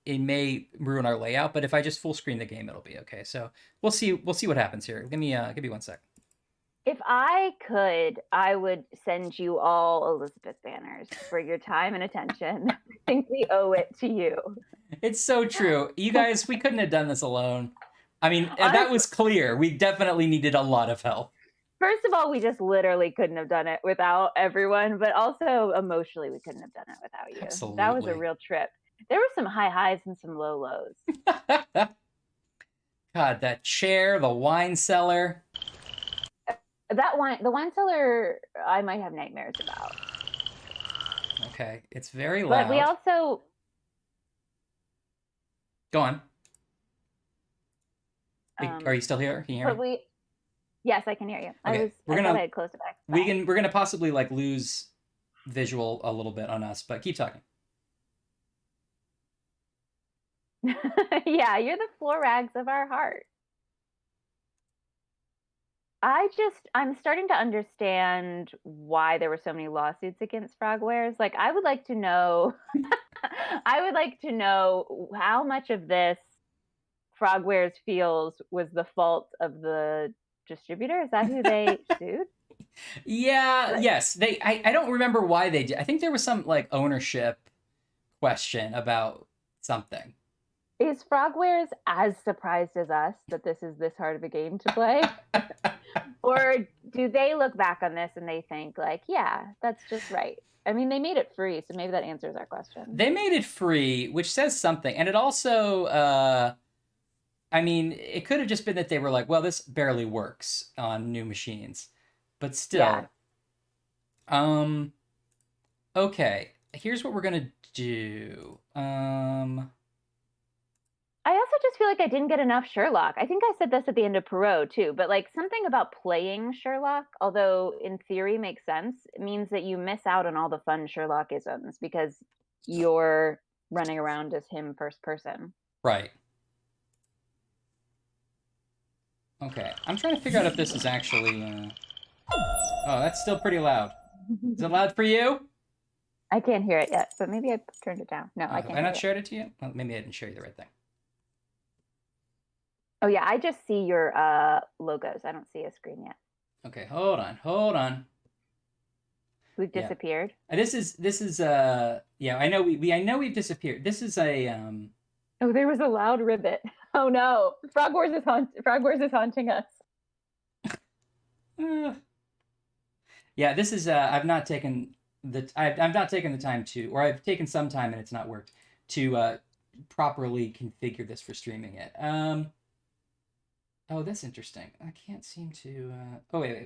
it may ruin our layout, but if I just full screen the game, it'll be okay. So we'll see what happens here. Give me 1 sec. If I could, I would send you all Elizabeth banners for your time and attention. I think we owe it to you. It's so true. You guys, we couldn't have done this alone. I mean, that was clear. We definitely needed a lot of help. First of all, we just literally couldn't have done it without everyone, but also emotionally, we couldn't have done it without you. Absolutely. That was a real trip. There were some high highs and some low lows. God, that chair, the wine cellar. The wine cellar, I might have nightmares about. Okay, it's very loud. But we also... Go on. Are you still here? Can you hear me? Yes, I can hear you. Okay. I thought I had closed it back. We're gonna possibly like lose visual a little bit on us, but keep talking. Yeah, you're the floor rags of our heart. I'm starting to understand why there were so many lawsuits against Frogwares. Like, I would like to know I would like to know how much of this Frogwares feels was the fault of the distributor. Is that who they sued? Yeah, yes. I don't remember why they did. I think there was some like ownership question about something. Is Frogwares as surprised as us that this is this hard of a game to play? Or do they look back on this and they think like, yeah, that's just right? I mean, they made it free, so maybe that answers our question. They made it free, which says something. And it also, I mean, it could have just been that they were like, well, this barely works on new machines. But still. Yeah. Okay. Here's what we're going to do. I also just feel like I didn't get enough Sherlock. I think I said this at the end of Perot too, but like something about playing Sherlock, although in theory makes sense, it means that you miss out on all the fun Sherlockisms because you're running around as him first person. Right. Okay. I'm trying to figure out if this is actually... Oh, that's still pretty loud. Is it loud for you? I can't hear it yet, but maybe I turned it down. No, I can't. Have I not shared it to you? Well, maybe I didn't show you the right thing. Oh yeah, I just see your logos. I don't see a screen yet. Okay, hold on. We've disappeared. This is yeah, I know we've disappeared. This is a Oh, there was a loud ribbit. Oh no. Frogwares is haunting us. Yeah, this is I've not taken the time to, or I've taken some time and it's not worked to properly configure this for streaming it. Oh, that's interesting. I can't seem to... Oh, wait.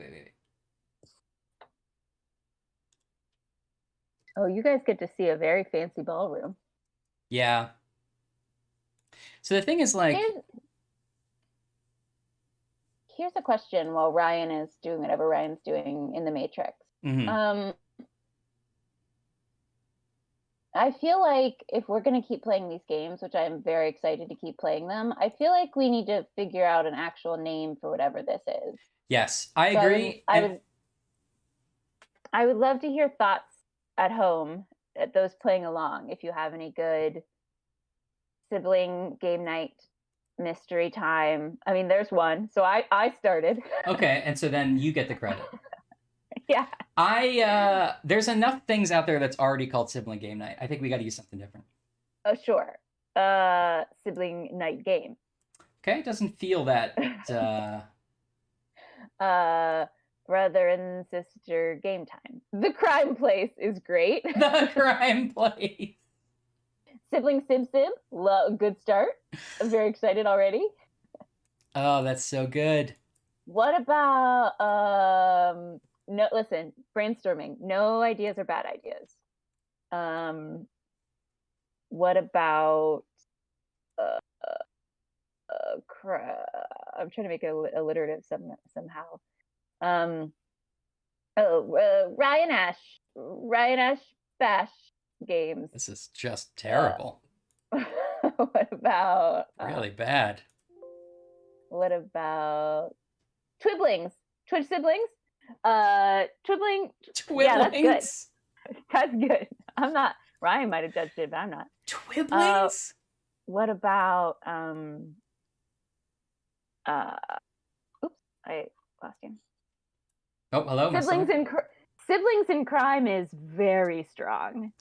Oh, you guys get to see a very fancy ballroom. Yeah. So the thing is, like... Here's a question while Ryan is doing whatever Ryan's doing in the Matrix. Mm-hmm. I feel like if we're going to keep playing these games, which I'm very excited to keep playing them, I feel like we need to figure out an actual name for whatever this is. Yes, I agree. I would love to hear thoughts at home, at those playing along, if you have any good sibling game night mystery time. I mean, there's one. So I started. Okay, and so then you get the credit. Yeah. There's enough things out there that's already called sibling game night. I think we got to use something different. Oh, sure. Sibling night game. Okay, it doesn't feel that. Brother and sister game time. The Crime Place is great. The Crime Place. Sibling Sim. Good start. I'm very excited already. Oh, that's so good. What about no, listen, brainstorming. No ideas are bad ideas. What about I'm trying to make it alliterative somehow. Ryan Ash Bash games. This is just terrible. What about really bad? What about Twiblings? Twitch siblings? Twibbling. Yeah, that's good. That's good. I'm not. Ryan might have judged it, but I'm not. Twibblings. What about oops, I lost you. Oh, hello. Siblings in Crime is very strong.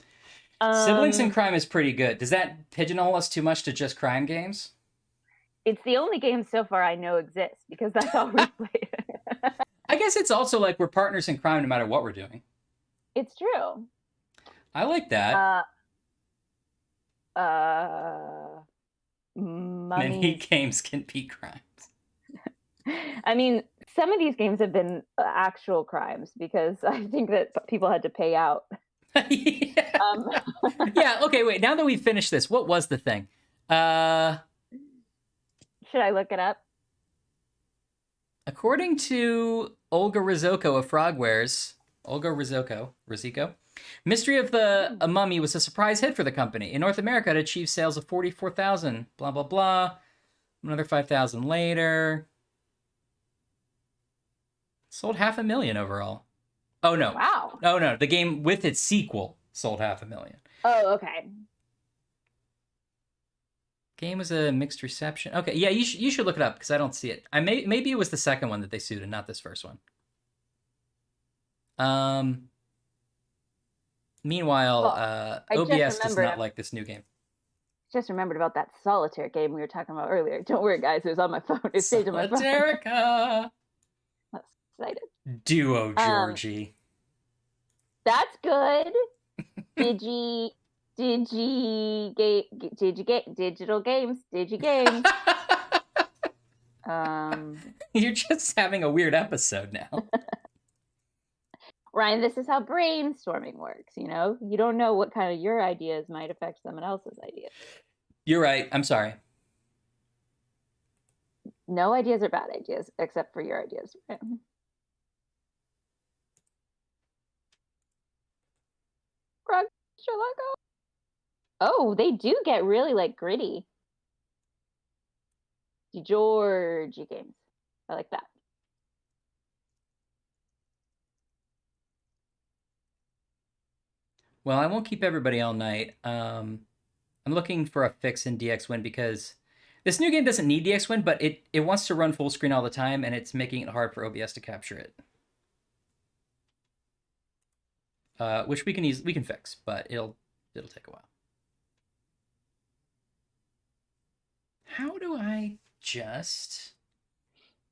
Siblings in Crime is pretty good. Does that pigeonhole us too much to just crime games? It's the only game so far I know exists because that's all we've played. I guess it's also like we're partners in crime no matter what we're doing. It's true. I like that. Many games can be crimes. I mean, some of these games have been actual crimes because I think that people had to pay out. Yeah. Yeah, okay, wait. Now that we've finished this, what was the thing? Should I look it up? According to Olga Rizoko of Frogwares, Mystery of the Mummy was a surprise hit for the company. In North America, it achieved sales of 44,000, blah, blah, blah. Another 5,000 later. Sold 500,000 overall. Oh, no. Wow. Oh, no. The game with its sequel sold 500,000. Oh, okay. Game was a mixed reception. Okay, yeah, you should look it up because I don't see it. Maybe it was the second one that they sued and not this first one. Meanwhile, OBS does not like this new game. Just remembered about that solitaire game we were talking about earlier. Don't worry, guys. It was on my phone. It stayed on my phone. Solitarica. I'm excited. Duo Georgie. That's good. Digital games. You're just having a weird episode now. Ryan, this is how brainstorming works, you know? You don't know what kind of your ideas might affect someone else's ideas. You're right. I'm sorry. No ideas are bad ideas, except for your ideas. Sherlock. Oh, they do get really, like, gritty. Georgie games. I like that. Well, I won't keep everybody all night. I'm looking for a fix in DX-Win because this new game doesn't need DX-Win, but it wants to run full screen all the time, and it's making it hard for OBS to capture it. Which we can fix, but it'll take a while. How do I just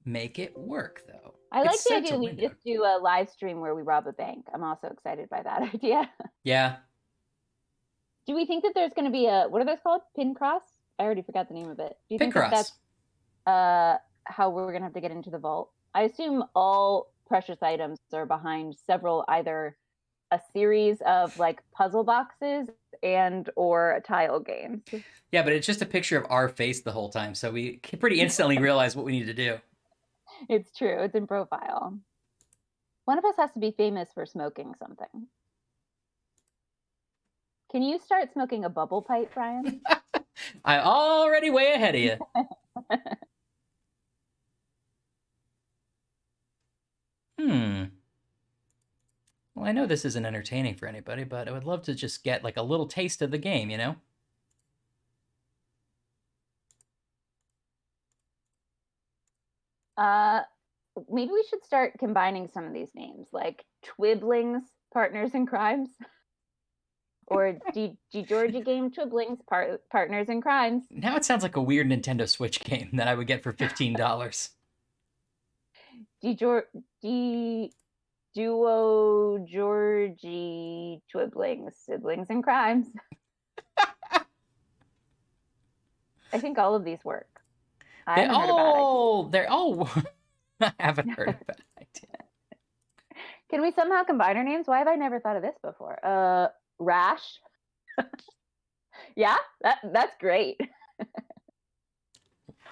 make it work, though? I like the idea we just do a live stream where we rob a bank. I'm also excited by that idea. Yeah. Do we think that there's going to be what are those called? Pin cross? I already forgot the name of it. Do you Pin think cross. That's how we're going to have to get into the vault? I assume all precious items are behind several, either a series of like puzzle boxes and or a tile games. Yeah, but it's just a picture of our face the whole time, so we can pretty instantly realize what we need to do. It's true. It's in profile. One of us has to be famous for smoking something. Can you start smoking a bubble pipe, Brian? I'm already way ahead of you. Well, I know this isn't entertaining for anybody, but I would love to just get like a little taste of the game, you know? Maybe we should start combining some of these names, like Twiblings, Partners in Crimes, or Georgie Game Twiblings, Partners in Crimes. Now it sounds like a weird Nintendo Switch game that I would get for $15. Duo Georgie Twiblings, Siblings in Crimes. I think all of these work. I haven't heard a bad idea. They're all... I haven't heard a bad idea. Can we somehow combine our names? Why have I never thought of this before? Rash. Yeah, that's great.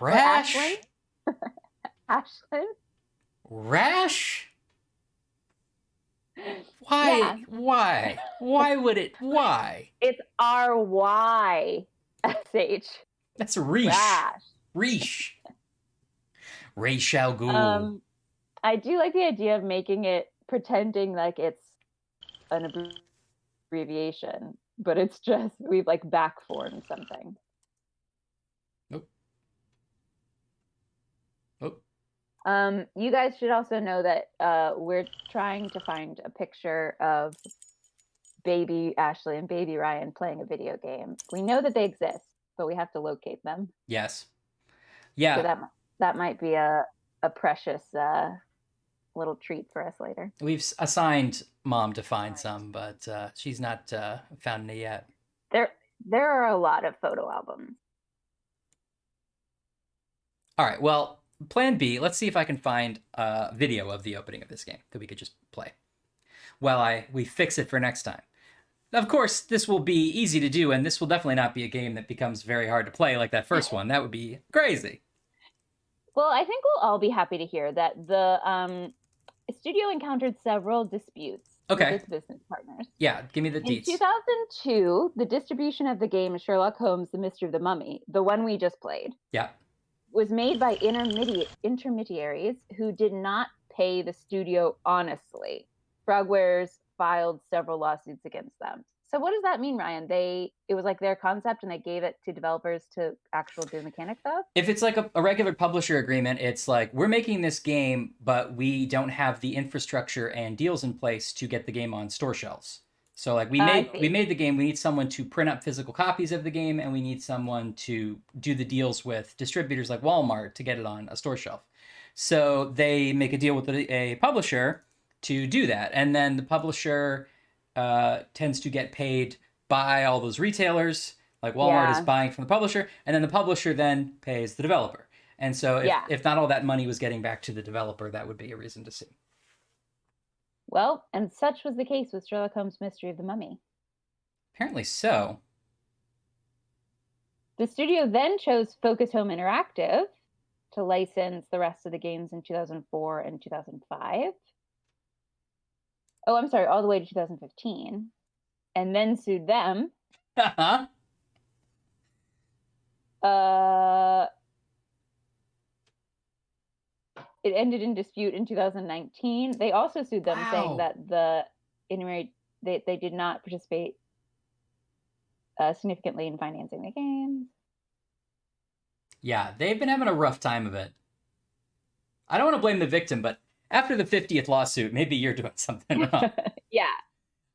Rash? Ashlyn? Rash? Why? Yeah. Why? Why would it? Why? It's R-Y-S-H. That's Reesh. Rash. Reesh. Ra's al Ghul. I do like the idea of making it, pretending like it's an abbreviation, but it's just, we've like backformed something. Nope. You guys should also know that we're trying to find a picture of baby Ashley and baby Ryan playing a video game. We know that they exist, but we have to locate them. Yes. Yeah. So that might be a precious little treat for us later. We've assigned Mom to find some, but she's not found any yet. There are a lot of photo albums. All right. Well, plan B. Let's see if I can find a video of the opening of this game that we could just play while we fix it for next time. Of course, this will be easy to do, and this will definitely not be a game that becomes very hard to play like that first one. That would be crazy. Well, I think we'll all be happy to hear that the studio encountered several disputes with its business partners. Yeah, give me the deets. In 2002, the distribution of the game Sherlock Holmes, The Mystery of the Mummy, the one we just played, was made by intermediaries who did not pay the studio honestly. Frogwares filed several lawsuits against them. So what does that mean, Ryan? It was like their concept and they gave it to developers to actually do mechanics of? If it's like a regular publisher agreement, it's like, we're making this game, but we don't have the infrastructure and deals in place to get the game on store shelves. So like we made the game, we need someone to print up physical copies of the game, and we need someone to do the deals with distributors like Walmart to get it on a store shelf. So they make a deal with a publisher to do that. And then the publisher tends to get paid by all those retailers. Like Walmart is buying from the publisher, and then the publisher then pays the developer. And so if not all that money was getting back to the developer, that would be a reason to sue. Well, and such was the case with Sherlock Holmes' Mystery of the Mummy. Apparently so. The studio then chose Focus Home Interactive to license the rest of the games in 2004 and 2005. Oh, I'm sorry, all the way to 2015. And then sued them. It ended in dispute in 2019. They also sued them, saying that they did not participate significantly in financing the games. Yeah, they've been having a rough time of it. I don't want to blame the victim, but after the 50th lawsuit, maybe you're doing something wrong. Yeah.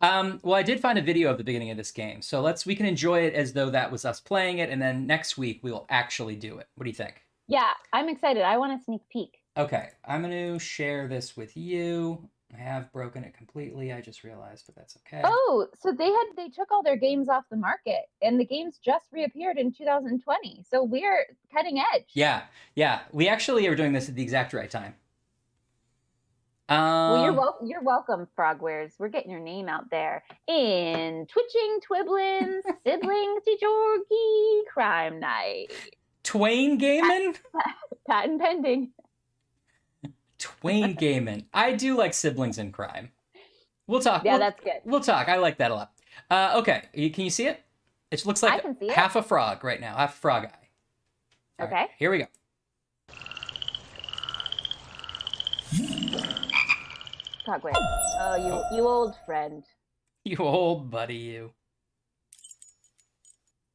Well, I did find a video of the beginning of this game, so we can enjoy it as though that was us playing it, and then next week we'll actually do it. What do you think? Yeah, I'm excited. I want a sneak peek. Okay, I'm going to share this with you. I have broken it completely, I just realized, but that's okay. Oh, so they took all their games off the market, and the games just reappeared in 2020. So we're cutting edge. Yeah. We actually are doing this at the exact right time. Well, you're welcome, Frogwares. We're getting your name out there in Twitching Twiblins, Siblings to Jorgie, Crime Night. Twain Gaiman? Patent pending. Twain Gaiman. I do like Siblings in Crime. We'll talk. Yeah, that's good. We'll talk. I like that a lot. Okay, can you see it? It looks like half a frog right now, half a frog eye. All okay. Right, here we go. Frogwares. Oh, you old friend. You old buddy, you.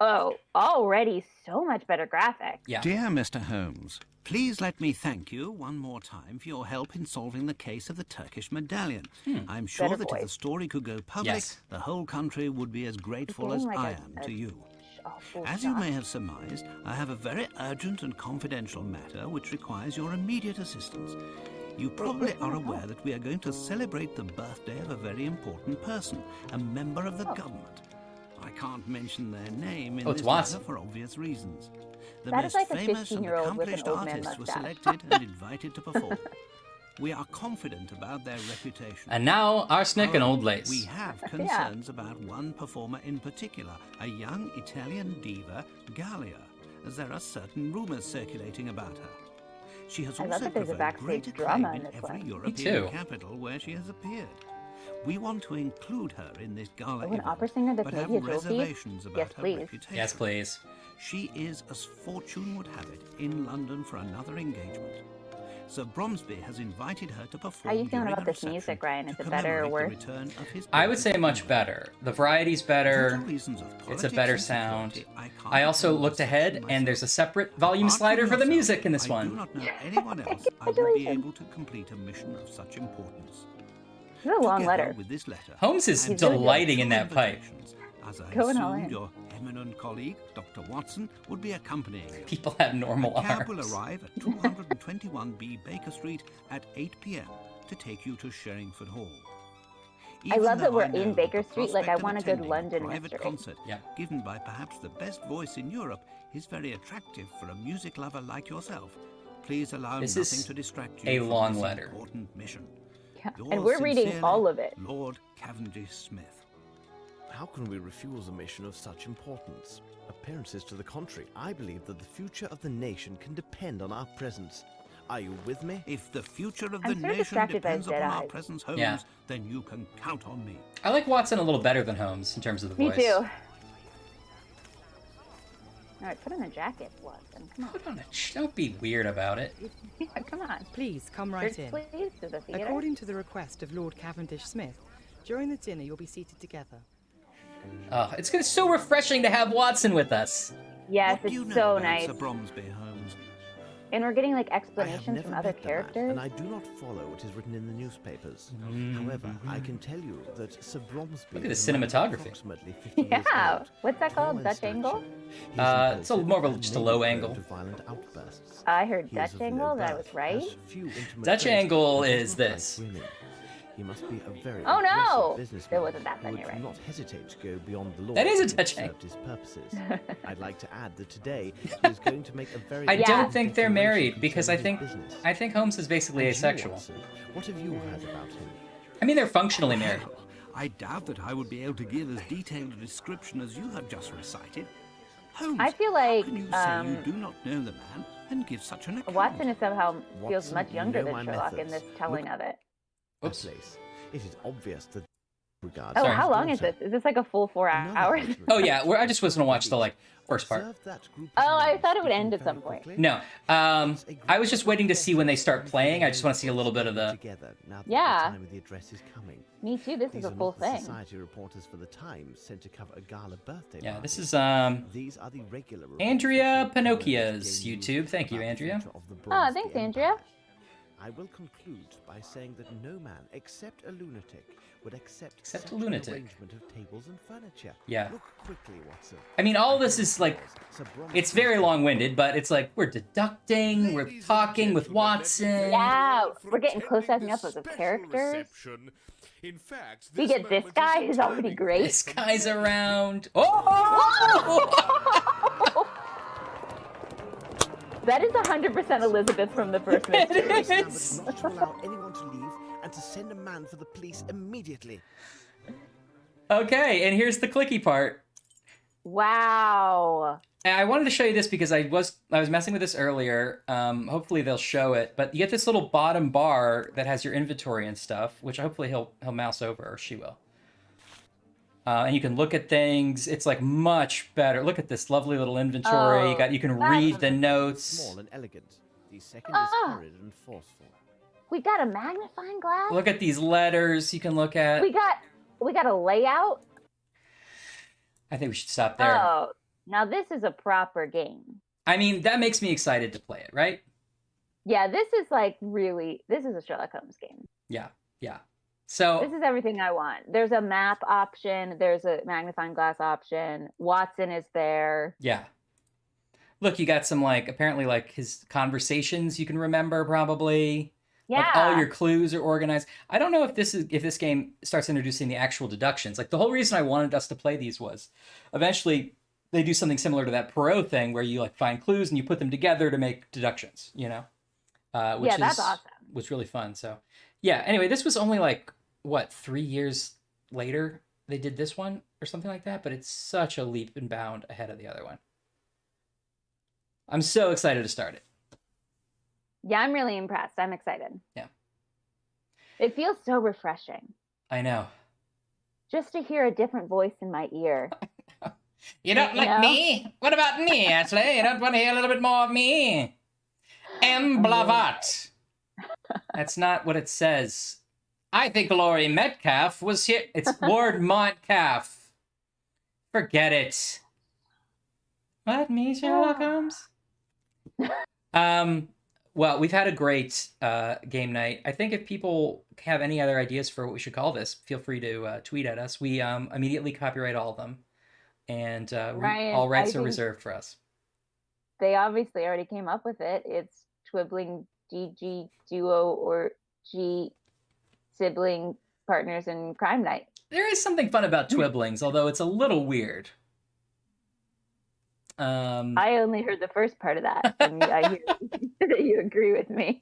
Oh, already so much better graphics. Yeah. Dear Mr. Holmes, please let me thank you one more time for your help in solving the case of the Turkish medallion. I'm sure that if the story could go public, the whole country would be as grateful as I am to you. As you may have surmised, I have a very urgent and confidential matter which requires your immediate assistance. You probably are aware that we are going to celebrate the birthday of a very important person, a member of the government. I can't mention their name in this matter for obvious reasons. The most famous and accomplished artists were selected and invited to perform. We are confident about their reputation. And now, arsenic and old lace. We have concerns about one performer in particular, a young Italian diva, Gallia, as there are certain rumors circulating about her. She has also provoked great acclaim in every European capital where she has appeared. We want to include her in this gala event, but have reservations about her reputation. Yes, please. She is, as fortune would have it, in London for another engagement. Sir Bromsby has invited her to perform. How are you feeling about this music, Ryan? Is it better or worse? I would say much better. The variety's better. It's a better sound. I also looked ahead, and there's a separate volume slider for the music in this one. I do not know anyone else I would be able to complete a mission of such importance. This is a long letter. With this letter, Holmes is delighting in that pipe. As I assumed your eminent colleague, Dr. Watson, would be accompanying you. People have normal arms. The cab will arrive at 221B Baker Street at 8 p.m. to take you to Sherringford Hall. I love that we're in Baker Street. Like, I want a good London mystery. Concert, given by perhaps the best voice in Europe, is very attractive for a music lover like yourself. Please allow nothing to distract you from long this letter. Important mission. And we're reading all of it. Lord Cavendish Smith. How can we refuse a mission of such importance? Appearances to the contrary, I believe that the future of the nation can depend on our presence. Are you with me? If the future of the nation depends upon our presence, Holmes, then you can count on me. I like Watson a little better than Holmes in terms of the voice. Me too. All right, put on a jacket, Watson. Come on. Put on don't be weird about it. Yeah, come on. Please come right in. Please, to the According to the request of Lord Cavendish Smith, during the dinner you'll be seated together. Oh, it's so refreshing to have Watson with us. Yes, What do you it's know so about nice. Sir Bromsby, Holmes? And we're getting like I have explanations never from other met the man, characters. and I do not follow what is written in the newspapers. However, I can tell you that Sir Bromsby Look at the is a man cinematography. approximately 50 years Yeah. old, What's that tall called? in Dutch stature. angle? He is It's a impulsive more of a- and just a may low be prone angle. to violent outbursts. I heard He is Dutch of low angle. That birth, was right. has few intimate Dutch friends, angle and does is not like this. women. He must be a very Oh, no! aggressive businessman It wasn't that who funny, would right? not hesitate to go beyond the law. That is a if it Dutch served angle. his purposes. I'd like to add that today he is going to make a very I don't important think they're declaration married because I concerning think his business. I think Holmes is basically And you, asexual. Watson, what have you heard about him? I mean, they're functionally married. Well, I doubt that I would be able to give as detailed a description as you have just recited. Holmes, I feel how like, can you say you do not know the man and give such an account? Watson is somehow feels Watson, much you younger know than my Sherlock in methods. this telling Look of it. Oops. Place. It is obvious that regards Oh, Sorry. how long is this? Is this like a full 4 Another hours? item of Oh yeah, I just was gonna watch the release. first part. Observe that group of Oh, I men thought it would speaking end at very some point. quickly. No, I was just waiting to see when they start playing. I just want to see a little bit of the. Together now that Yeah. the time of the address is coming. Me too. This These is a are full not the thing. society reporters for the Times sent to cover a gala birthday Yeah, party. this is These are the regular Andrea reporters who cover the Pinocchio's game news YouTube. Thank you, about the Andrea. future of the Oh, Bromsby thanks, Empire. Andrea. I will conclude by saying that no man except a lunatic would accept Except a such lunatic. an arrangement of tables and furniture. Yeah. Look quickly, Watson. I mean, all this is like, Sir Bromsby it's very is long-winded, but it's like we're deducting, we're talking with Watson. Yeah, we're getting close-upping up of the characters. In fact, We get this guy who's already great. This guy's around. Oh! That is 100% Elizabeth from the first mystery. It Numbered is. not to allow anyone to leave and to send a man for the police immediately. Okay, and here's the clicky part. Wow. And I wanted to show you this because I was messing with this earlier. Hopefully they'll show it, but you get this little bottom bar that has your inventory and stuff, which hopefully he'll mouse over, or she will. And you can look at things. It's like much better. Look at this lovely little inventory. Oh, You can that's read the amazing. notes. Small and elegant. The second Ah. is hurried and forceful. We got a magnifying glass. Look at these letters you can look at. We got a layout. I think we should stop there. Oh, now this is a proper game. I mean, that makes me excited to play it, right? Yeah, this is like really. This is a Sherlock Holmes game. Yeah. So This is everything I want. There's a map option. There's a magnifying glass option. Watson is there. yeah. Look, you got some apparently his conversations you can remember probably. Yeah. Like all your clues are organized. I don't know if this game starts introducing the actual deductions. Like the whole reason I wanted us to play these was eventually they do something similar to that Perot thing where you find clues and you put them together to make deductions, which Yeah, that's awesome. was really fun. So yeah, anyway, this was only 3 years later they did this one or something like that, but it's such a leap and bound ahead of the other one. I'm so excited to start it. Yeah, I'm really impressed. I'm excited. Yeah. It feels so refreshing I know. just to hear a different voice in my ear. You don't like No. me? What about me, Ashley? You don't want to hear a little bit more of me? M. Blavat. That's not what it says. I think Laurie Metcalf was here. It's Ward Montcalf. Forget it. What, me, Sherlock Holmes? Well, we've had a great game night. I think if people have any other ideas for what we should call this, feel free to tweet at us. We immediately copyright all of them, and Ryan, all rights I are think- reserved for us. They obviously already came up with it. It's Twibbling DG Duo or G Sibling Partners in Crime Night. There is something fun about Twibblings, although it's a little weird. I only heard the first part of that, and I hear that you agree with me.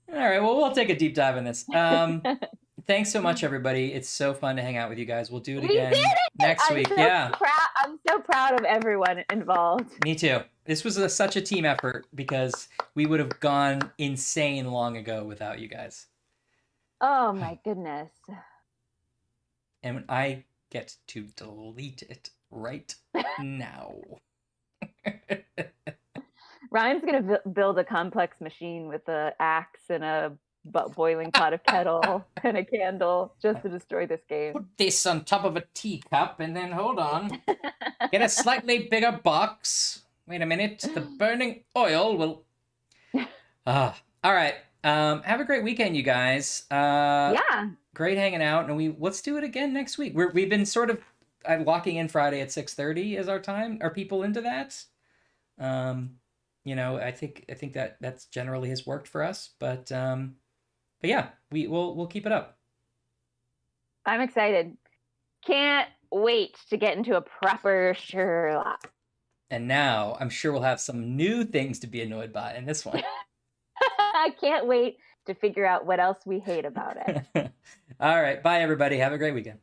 All right, well, we'll take a deep dive in this. Thanks so much, everybody. It's so fun to hang out with you guys. We'll do it We again did it! next week. Yeah, I'm so proud of everyone involved. me too. This was such a team effort because we would have gone insane long ago without you guys. Oh my goodness. And I get to delete it right now. Ryan's gonna build a complex machine with an axe and a boiling pot of kettle and a candle just to destroy this game. Put this on top of a teacup and then hold on. Get a slightly bigger box. Wait a minute. The burning oil will... all right. Have a great weekend, you guys. Yeah. Great hanging out. And let's do it again next week. We've been sort of locking in Friday at 6:30 as our time. Are people into that? I think that's generally has worked for us. But yeah, we'll keep it up. I'm excited. Can't wait to get into a proper Sherlock. And now I'm sure we'll have some new things to be annoyed by in this one. I can't wait to figure out what else we hate about it. All right. Bye, everybody. Have a great weekend.